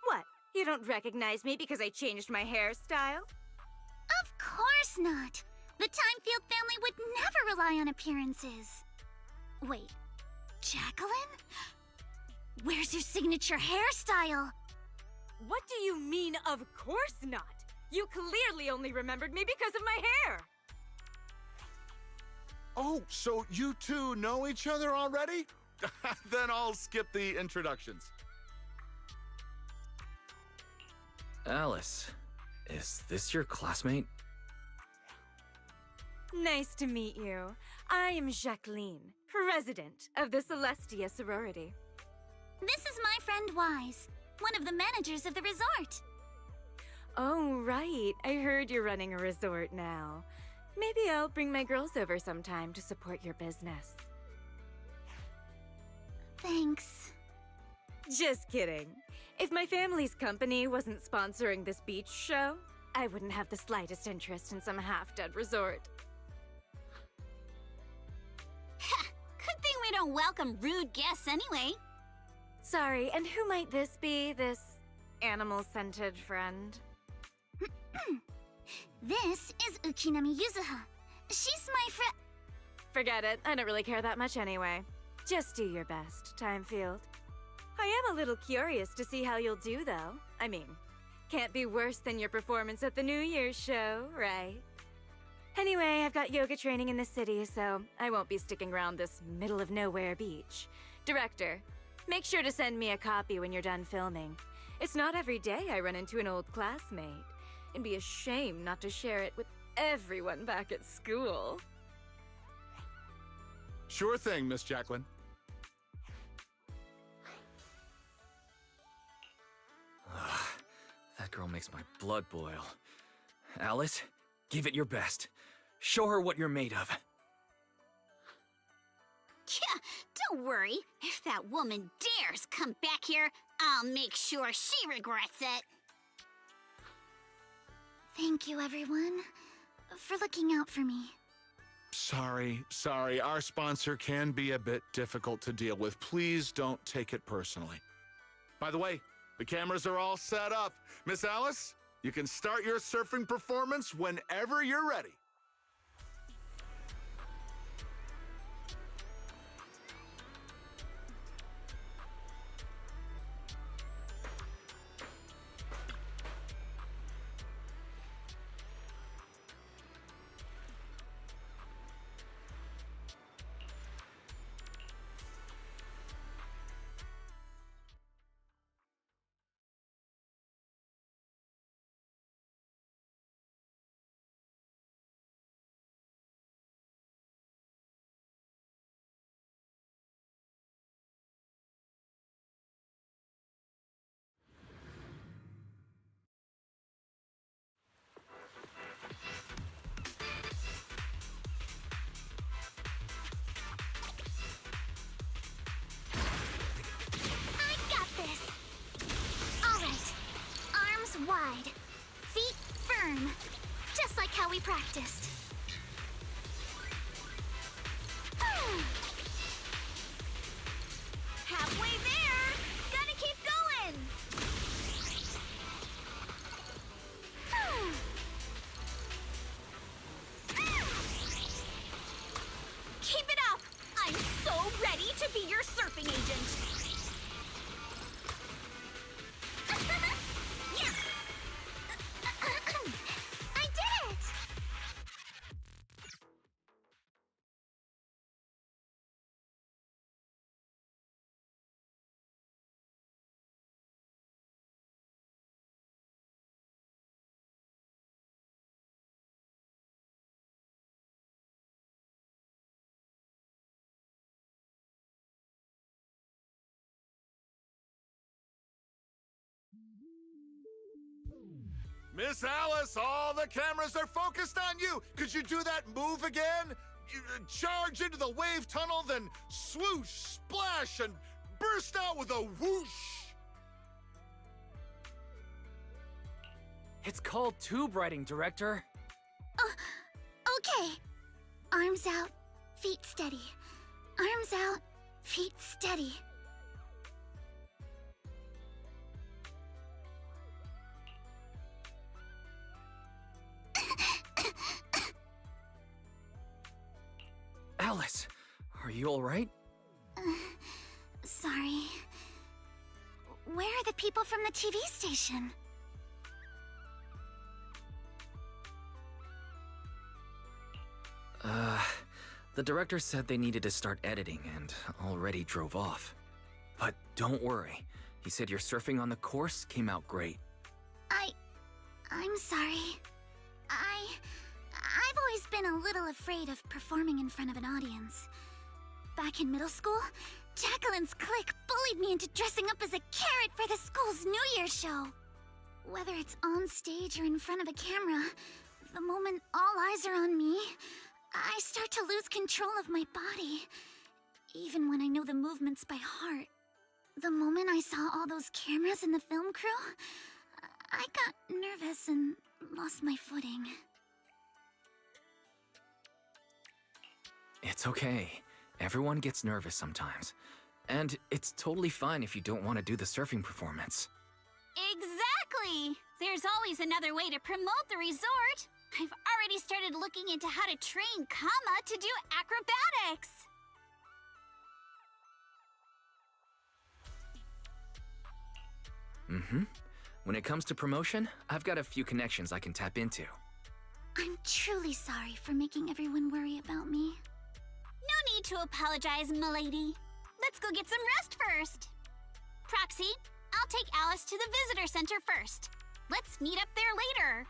What, you don't recognize me because I changed my hairstyle? Of course not. The Timefield family would never rely on appearances. Wait, Jacqueline? Where's your signature hairstyle? What do you mean, of course not? You clearly only remembered me because of my hair! Oh, so you two know each other already? Then I'll skip the introductions. Alice, is this your classmate? Nice to meet you. I am Jacqueline, president of the Celestia sorority. This is my friend Wise, one of the managers of the resort. Oh, right. I heard you're running a resort now. Maybe I'll bring my girls over sometime to support your business. Thanks. Just kidding. If my family's company wasn't sponsoring this beach show, I wouldn't have the slightest interest in some half-dead resort. Good thing we don't welcome rude guests anyway. Sorry, and who might this be, this animal-scented friend? This is Ukinami Yuzuha. She's my friend. Forget it. I don't really care that much anyway. Just do your best, Timefield. I am a little curious to see how you'll do, though. I mean, can't be worse than your performance at the New Year's show, right? Anyway, I've got yoga training in the city, so I won't be sticking around this middle-of-nowhere beach. Director, make sure to send me a copy when you're done filming. It's not every day I run into an old classmate. It'd be a shame not to share it with everyone back at school. Sure thing, Miss Jacqueline. That girl makes my blood boil. Alice, give it your best. Show her what you're made of. Yeah, don't worry. If that woman dares come back here, I'll make sure she regrets it. Thank you, everyone, for looking out for me. Sorry. Our sponsor can be a bit difficult to deal with. Please don't take it personally. By the way, the cameras are all set up. Miss Alice, you can start your surfing performance whenever you're ready. Wide, feet firm, just like how we practiced. Halfway there! Gotta keep going! Keep it up! I'm so ready to be your surfing agent! Miss Alice, all the cameras are focused on you. Could you do that move again? You, charge into the wave tunnel, then swoosh, splash, and burst out with a whoosh. It's called tube riding, Director. Okay. Arms out, feet steady. Arms out, feet steady. Alice, are you all right? Sorry. Where are the people from the TV station? The director said they needed to start editing and already drove off. But don't worry. He said your surfing on the course came out great. I'm sorry. I've always been a little afraid of performing in front of an audience. Back in middle school, Jacqueline's clique bullied me into dressing up as a carrot for the school's New Year's show. Whether it's on stage or in front of a camera, the moment all eyes are on me, I start to lose control of my body, even when I know the movements by heart. The moment I saw all those cameras in the film crew, I got nervous and lost my footing. It's okay. Everyone gets nervous sometimes. And it's totally fine if you don't want to do the surfing performance. Exactly! Naturally! There's always another way to promote the resort. I've already started looking into how to train Kama to do acrobatics. When it comes to promotion, I've got a few connections I can tap into. I'm truly sorry for making everyone worry about me. No need to apologize, milady. Let's go get some rest first. Proxy, I'll take Alice to the visitor center first. Let's meet up there later.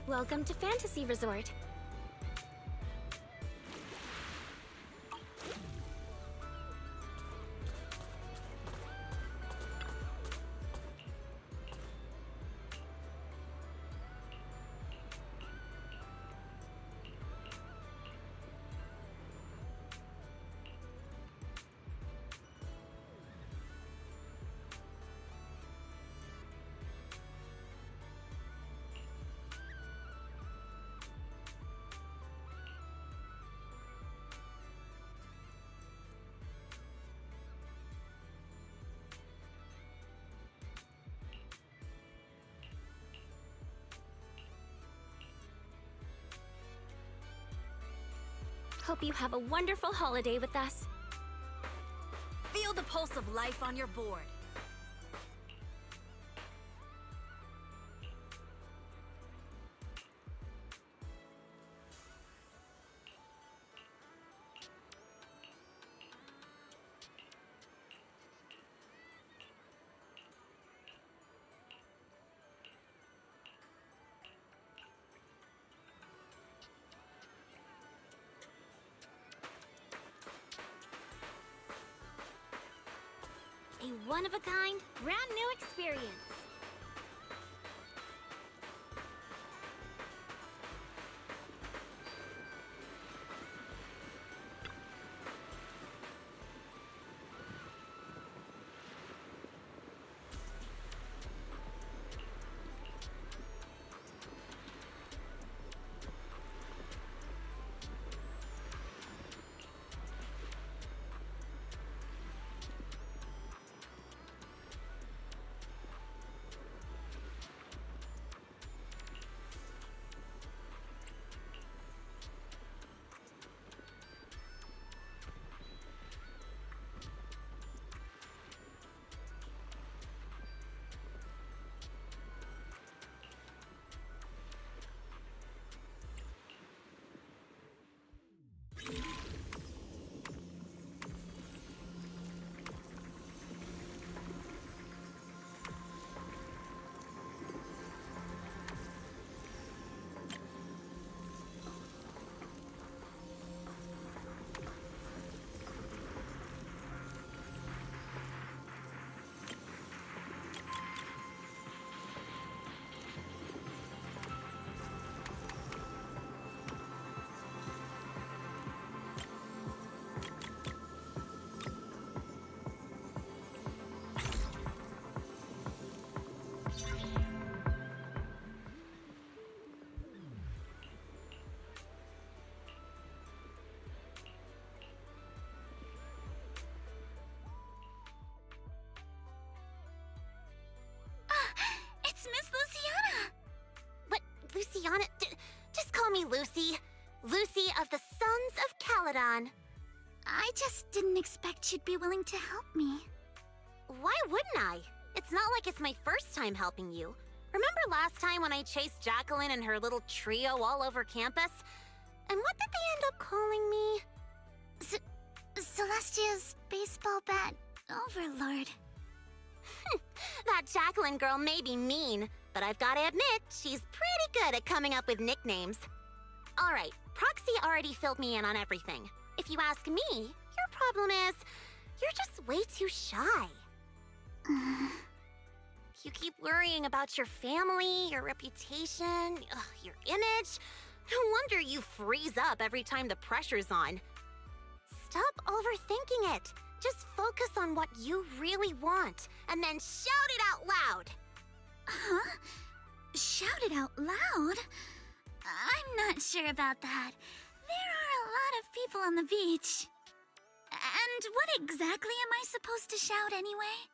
Welcome to Fantasy Resort. Hope you have a wonderful holiday with us. Feel the pulse of life on your board. A one-of-a-kind, brand new experience. Miss Luciana! What, Luciana? Just call me Lucy. Lucy of the Sons of Caledon. I just didn't expect you'd be willing to help me. Why wouldn't I? It's not like it's my first time helping you. Remember last time when I chased Jacqueline and her little trio all over campus? And what did they end up calling me? Celestia's baseball bat overlord. That Jacqueline girl may be mean, but I've got to admit, she's pretty good at coming up with nicknames. Alright, Proxy already filled me in on everything. If you ask me, your problem is, you're just way too shy. You keep worrying about your family, your reputation, your image. No wonder you freeze up every time the pressure's on. Stop overthinking it. Just focus on what you really want, and then shout it out loud. Huh? Shout it out loud? I'm not sure about that. There are a lot of people on the beach. And what exactly am I supposed to shout anyway?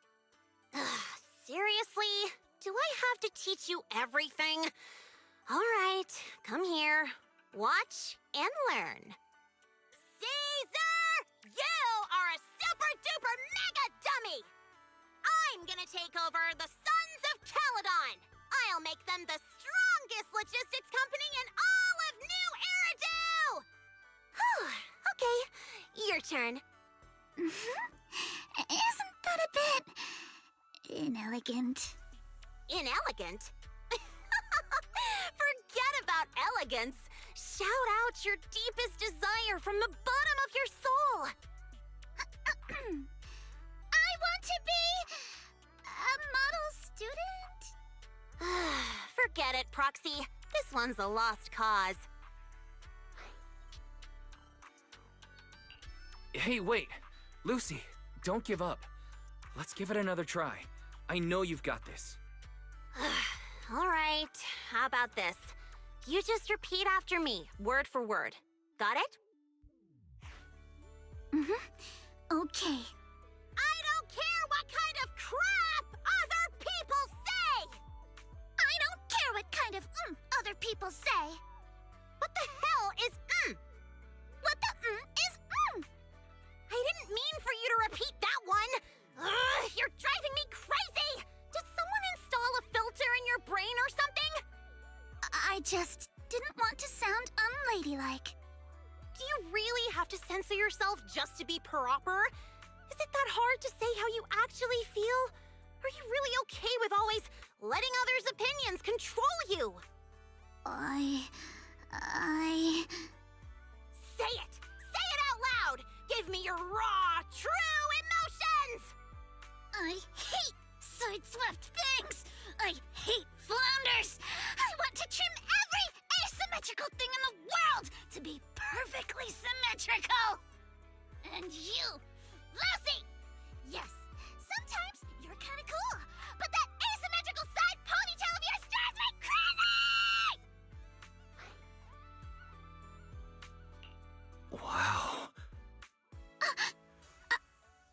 Seriously? Do I have to teach you everything? All right, come here. Watch and learn. Caesar! You are a super-duper mega dummy! I'm gonna take over the Sons of Caledon! I'll make them the strongest logistics company in all of New Eridu! Whew, okay, your turn. Isn't that a bit inelegant? Inelegant? Forget about elegance. Shout out your deepest desire from the bottom of your soul. I want to be a model student? Forget it, Proxy. This one's a lost cause. Hey, wait. Lucy, don't give up. Let's give it another try. I know you've got this. All right, how about this? You just repeat after me, word for word. Got it? Okay. I don't care what kind of crap other people say! I don't care what kind of other people say. What the hell is What the is I didn't mean for you to repeat that one! Ugh, you're driving me crazy! Did someone install a filter in your brain or something? I just didn't want to sound unladylike. Do you really have to censor yourself just to be proper? Is it that hard to say how you actually feel? Are you really okay with always letting others' opinions control you? Say it! Say it out loud! Give me your raw, true emotions! I hate side-swept things! I hate flounders! I want to trim every asymmetrical thing in the world to be perfectly symmetrical! And you, Lucy! Yes, sometimes you're kinda cool, but that asymmetrical side ponytail of yours drives me crazy! Wow.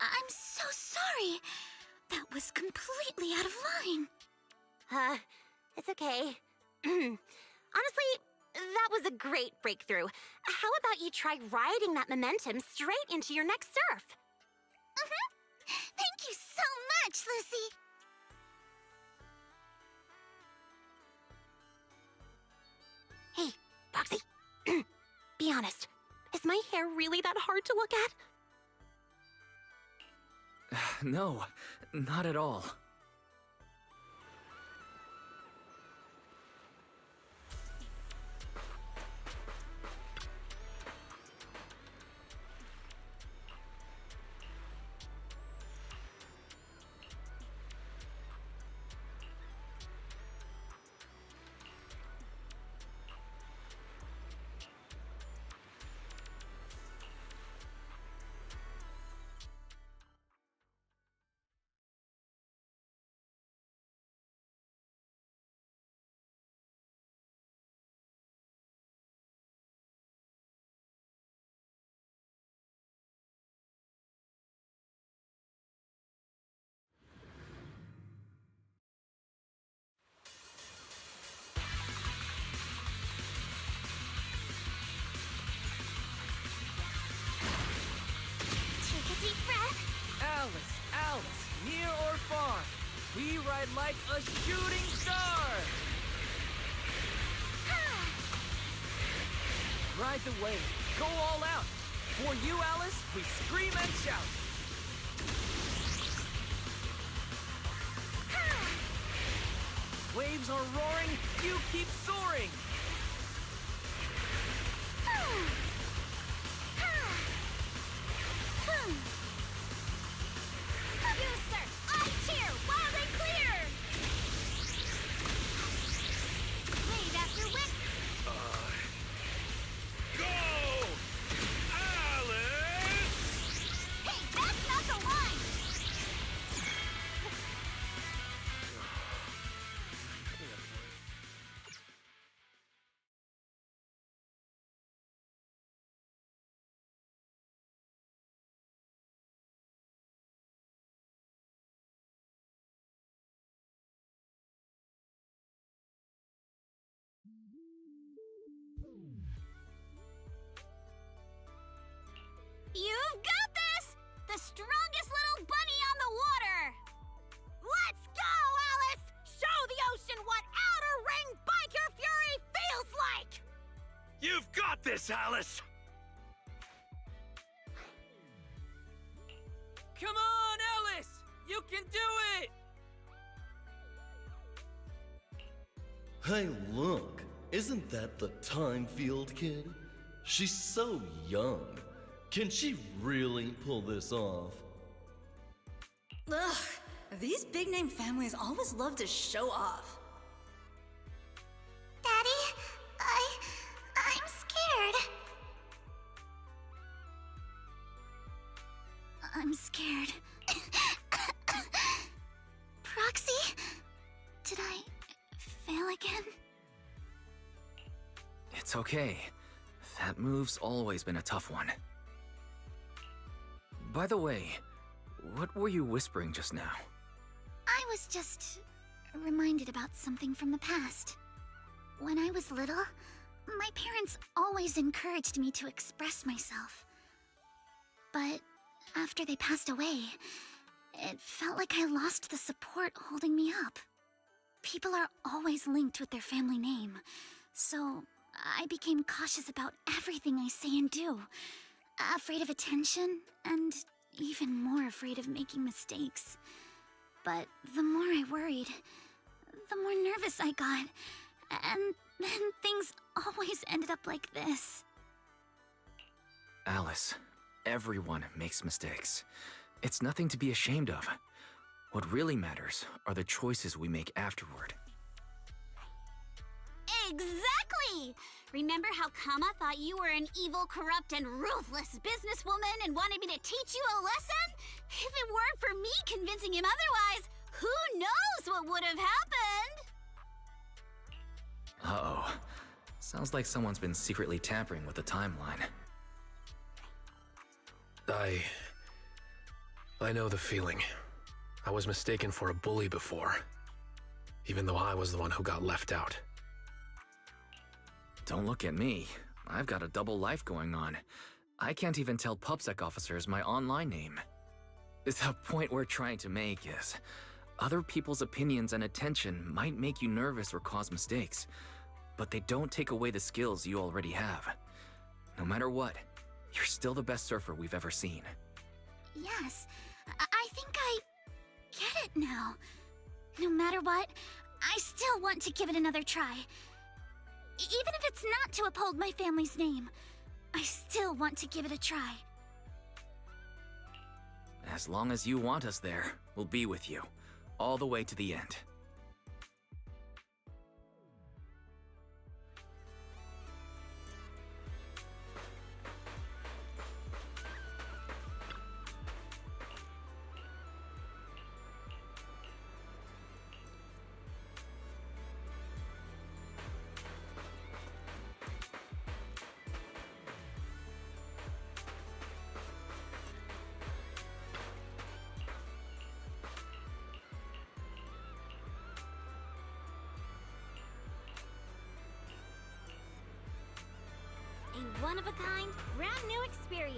I'm so sorry. That was completely out of line. It's okay. Honestly, that was a great breakthrough. How about you try riding that momentum straight into your next surf? Thank you so much, Lucy. Hey, Foxy. Be honest. Is my hair really that hard to look at? No, not at all. Alice, near or far, we ride like a shooting star! Ride the wave, go all out! For you, Alice, we scream and shout! Waves are roaring, you keep soaring! You, sir! I cheer loud and clear! Alice! Come on, Alice! You can do it! Hey, look. Isn't that the Time Field kid? She's so young. Can she really pull this off? Ugh, these big-name families always love to show off. Daddy, I'm scared. I'm scared. Proxy? Did I fail again? It's okay. That move's always been a tough one. By the way, what were you whispering just now? I was just reminded about something from the past. When I was little, my parents always encouraged me to express myself. But after they passed away, it felt like I lost the support holding me up. People are always linked with their family name, so I became cautious about everything I say and do. Afraid of attention, and even more afraid of making mistakes. But the more I worried, the more nervous I got, and then things always ended up like this. Alice, everyone makes mistakes. It's nothing to be ashamed of. What really matters are the choices we make afterward. Exactly! Remember how Kama thought you were an evil, corrupt, and ruthless businesswoman and wanted me to teach you a lesson? If it weren't for me convincing him otherwise, who knows what would have happened? Uh-oh. Sounds like someone's been secretly tampering with the timeline. I know the feeling. I was mistaken for a bully before, even though I was the one who got left out. Don't look at me. I've got a double life going on. I can't even tell PubSec officers my online name. The point we're trying to make is, other people's opinions and attention might make you nervous or cause mistakes, but they don't take away the skills you already have. No matter what, you're still the best surfer we've ever seen. Yes, I think I get it now. No matter what, I still want to give it another try. Even if it's not to uphold my family's name, I still want to give it a try. As long as you want us there, we'll be with you, all the way to the end. A one-of-a-kind, brand new experience.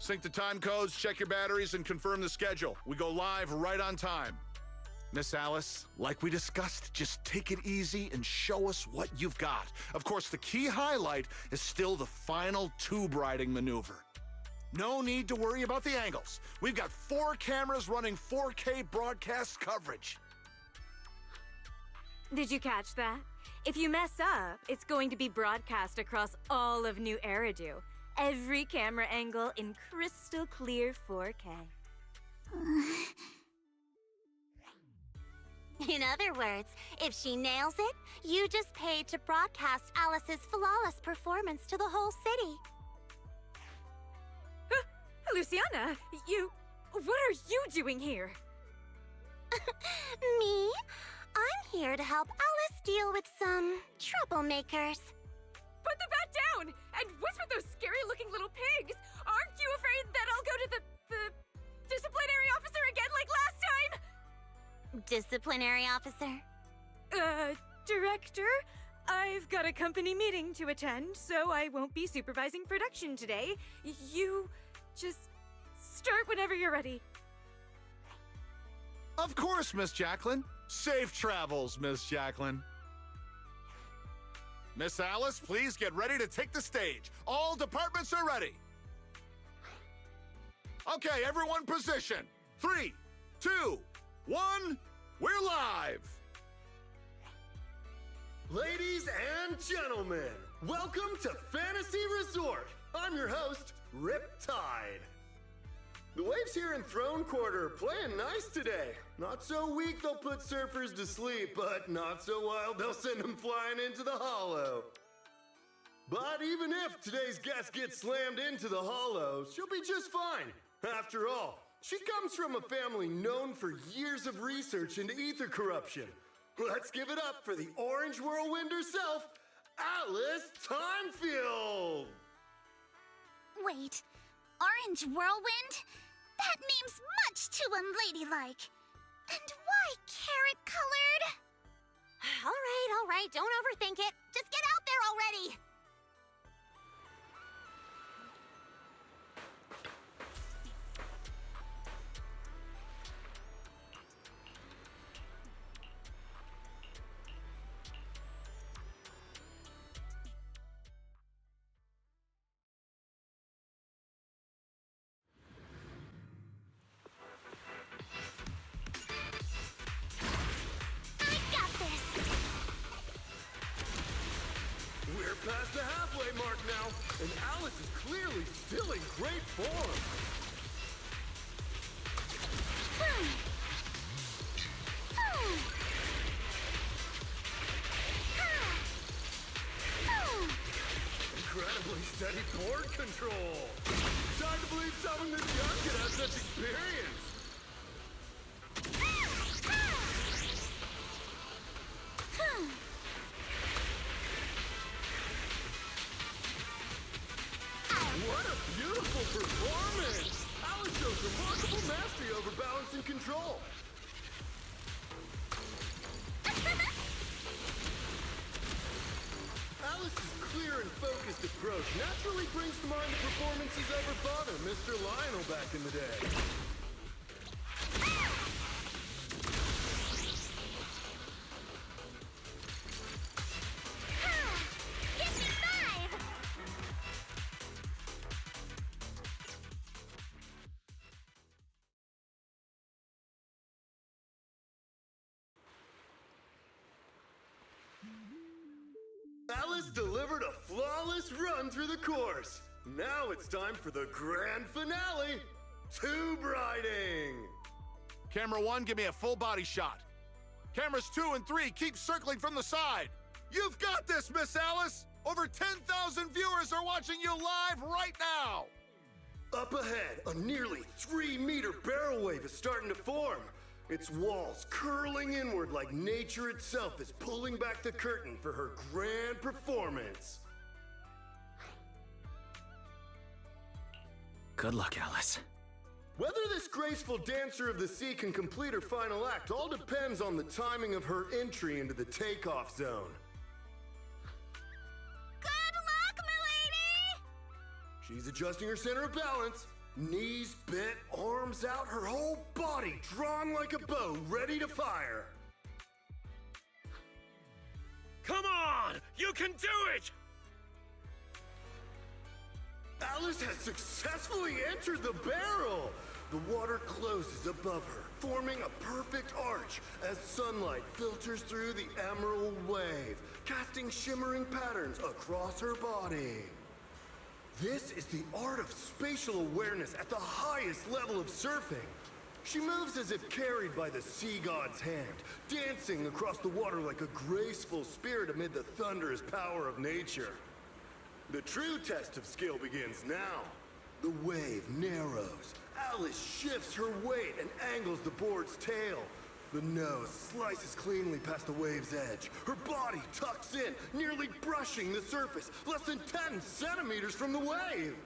Sync the time codes, check your batteries, and confirm the schedule. We go live right on time. Miss Alice, like we discussed, just take it easy and show us what you've got. Of course, the key highlight is still the final tube riding maneuver. No need to worry about the angles. We've got 4 cameras running 4K broadcast coverage. Did you catch that? If you mess up, it's going to be broadcast across all of New Eridu. Every camera angle in crystal clear 4K. In other words, if she nails it, you just paid to broadcast Alice's flawless performance to the whole city. Luciana, what are you doing here? Me? I'm here to help Alice deal with some troublemakers. Put the bat down! And what's with those scary-looking little pigs? Aren't you afraid that I'll go to the disciplinary officer again like last time? Disciplinary officer? Director? I've got a company meeting to attend, so I won't be supervising production today. You just start whenever you're ready. Of course, Miss Jacqueline. Safe travels, Miss Jacqueline. Miss Alice, please get ready to take the stage. All departments are ready. Okay, everyone position. 3, 2, 1, we're live. Ladies and gentlemen, welcome to Fantasy Resort. I'm your host, Riptide. The waves here in Throne Quarter are playing nice today. Not so weak they'll put surfers to sleep, but not so wild they'll send them flying into the hollow. But even if today's guest gets slammed into the hollow, she'll be just fine. After all, she comes from a family known for years of research into ether corruption. Let's give it up for the Orange Whirlwind herself, Alice Timefield! Wait, Orange Whirlwind? That name's much too unladylike. And why carrot-colored? All right, don't overthink it. Just get out there already! Past the halfway mark now, and Alice is clearly still in great form. Incredibly steady board control. It's hard to believe someone this young could have such experience. What a beautiful performance! Alice shows remarkable mastery over balance and control. Alice's clear and focused approach naturally brings to mind the performances of her father, Mr. Lionel, back in the day. Alice delivered a flawless run through the course. Now it's time for the grand finale, tube riding. Camera 1, give me a full body shot. Cameras 2 and 3, keep circling from the side. You've got this, Miss Alice. Over 10,000 viewers are watching you live right now. Up ahead, a nearly 3-meter barrel wave is starting to form. Its walls curling inward like nature itself is pulling back the curtain for her grand performance. Good luck, Alice. Whether this graceful dancer of the sea can complete her final act all depends on the timing of her entry into the takeoff zone. Good luck, milady! She's adjusting her center of balance. Knees bent, arms out, her whole body drawn like a bow, ready to fire. Come on! You can do it! Alice has successfully entered the barrel. The water closes above her, forming a perfect arch as sunlight filters through the emerald wave, casting shimmering patterns across her body. This is the art of spatial awareness at the highest level of surfing. She moves as if carried by the sea god's hand, dancing across the water like a graceful spirit amid the thunderous power of nature. The true test of skill begins now. The wave narrows. Alice shifts her weight and angles the board's tail. The nose slices cleanly past the wave's edge. Her body tucks in, nearly brushing the surface, less than 10 centimeters from the wave.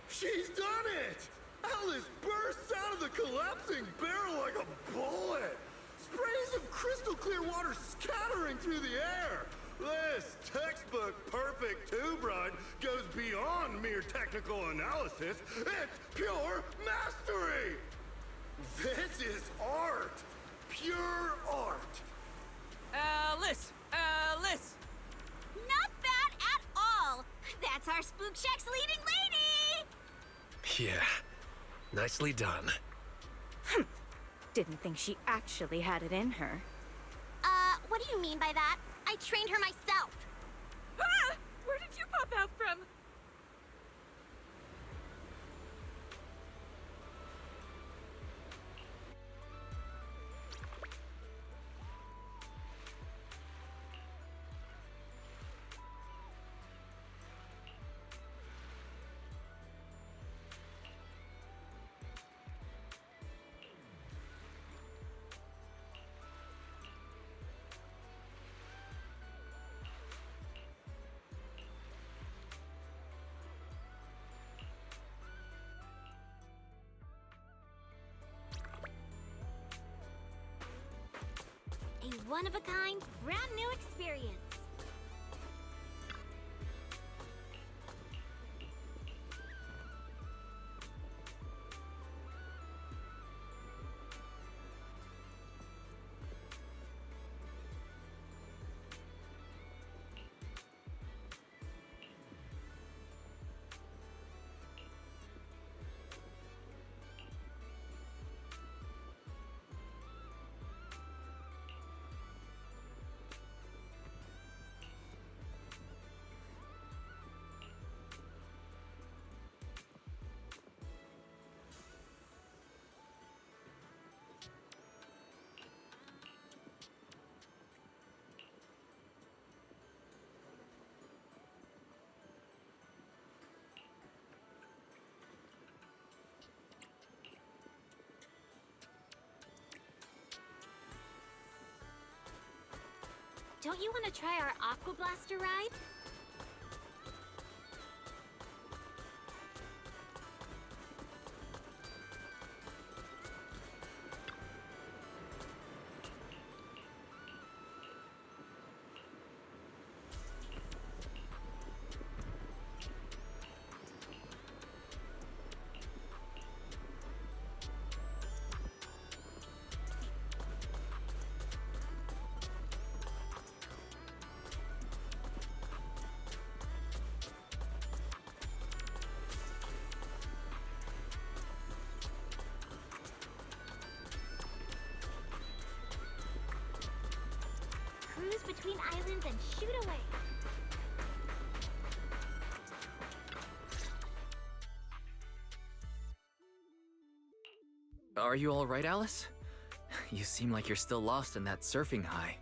She's done it! Alice bursts out of the collapsing barrel like a bullet. Sprays of crystal clear water scattering through the air. This textbook perfect tube ride goes beyond mere technical analysis. It's pure mastery! This is art! Pure art! Alice! Alice! Not bad at all! That's our Spook Shack's leading lady! Yeah, nicely done. Didn't think she actually had it in her. What do you mean by that? I trained her myself. Ah! Where did you pop out from? A one-of-a-kind, brand new experience. Don't you want to try our Aqua Blaster ride? Cruise between islands and shoot away. Are you all right, Alice? You seem like you're still lost in that surfing high.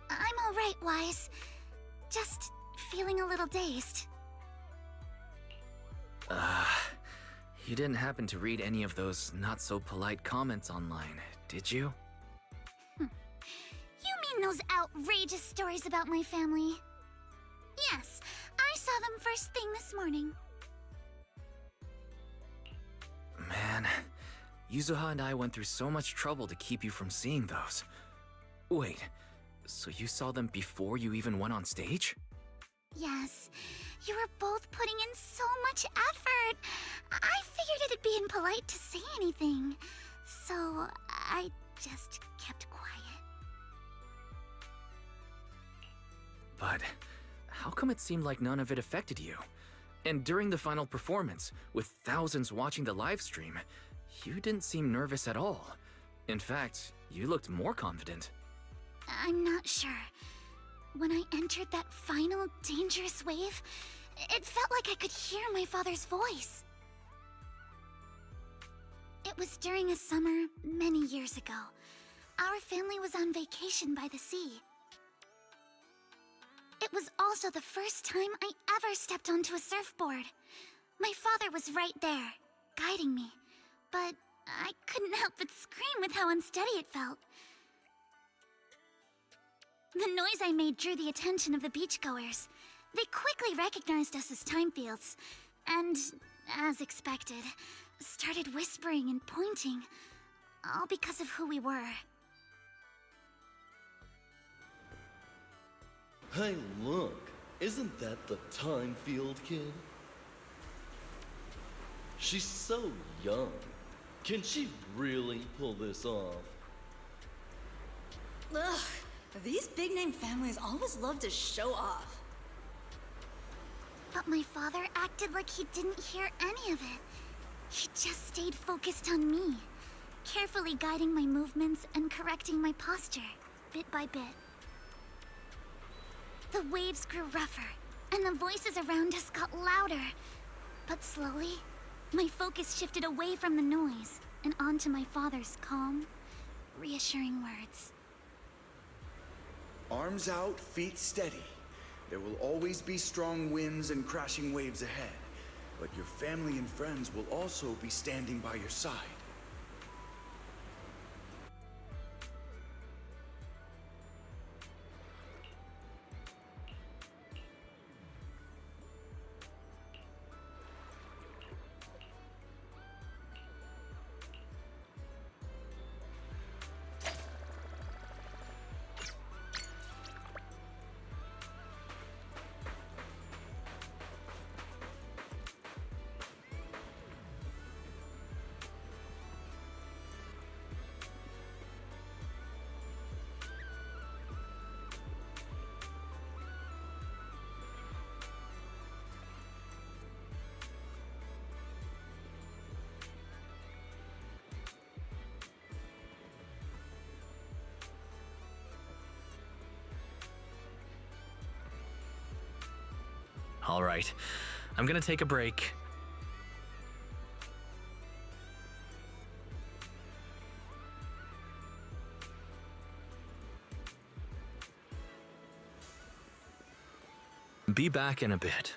I'm all right, Wise. Just feeling a little dazed. You didn't happen to read any of those not-so-polite comments online, did you? You mean those outrageous stories about my family? Yes, I saw them first thing this morning. Man, Yuzuha and I went through so much trouble to keep you from seeing those. Wait, so you saw them before you even went on stage? Yes, you were both putting in so much effort. I figured it'd be impolite to say anything, so I just kept quiet. But how come it seemed like none of it affected you? And during the final performance, with thousands watching the live stream, you didn't seem nervous at all. In fact, you looked more confident. I'm not sure. When I entered that final dangerous wave, it felt like I could hear my father's voice. It was during a summer many years ago. Our family was on vacation by the sea. It was also the first time I ever stepped onto a surfboard. My father was right there, guiding me. But I couldn't help but scream with how unsteady it felt. The noise I made drew the attention of the beachgoers. They quickly recognized us as Timefields, and, as expected, started whispering and pointing, all because of who we were. Hey, look, isn't that the Timefield kid? She's so young. Can she really pull this off? Ugh, these big-name families always love to show off. But my father acted like he didn't hear any of it. He just stayed focused on me, carefully guiding my movements and correcting my posture, bit by bit. The waves grew rougher, and the voices around us got louder. But slowly, my focus shifted away from the noise and onto my father's calm, reassuring words. Arms out, feet steady. There will always be strong winds and crashing waves ahead, but your family and friends will also be standing by your side. All right, I'm gonna take a break. Be back in a bit.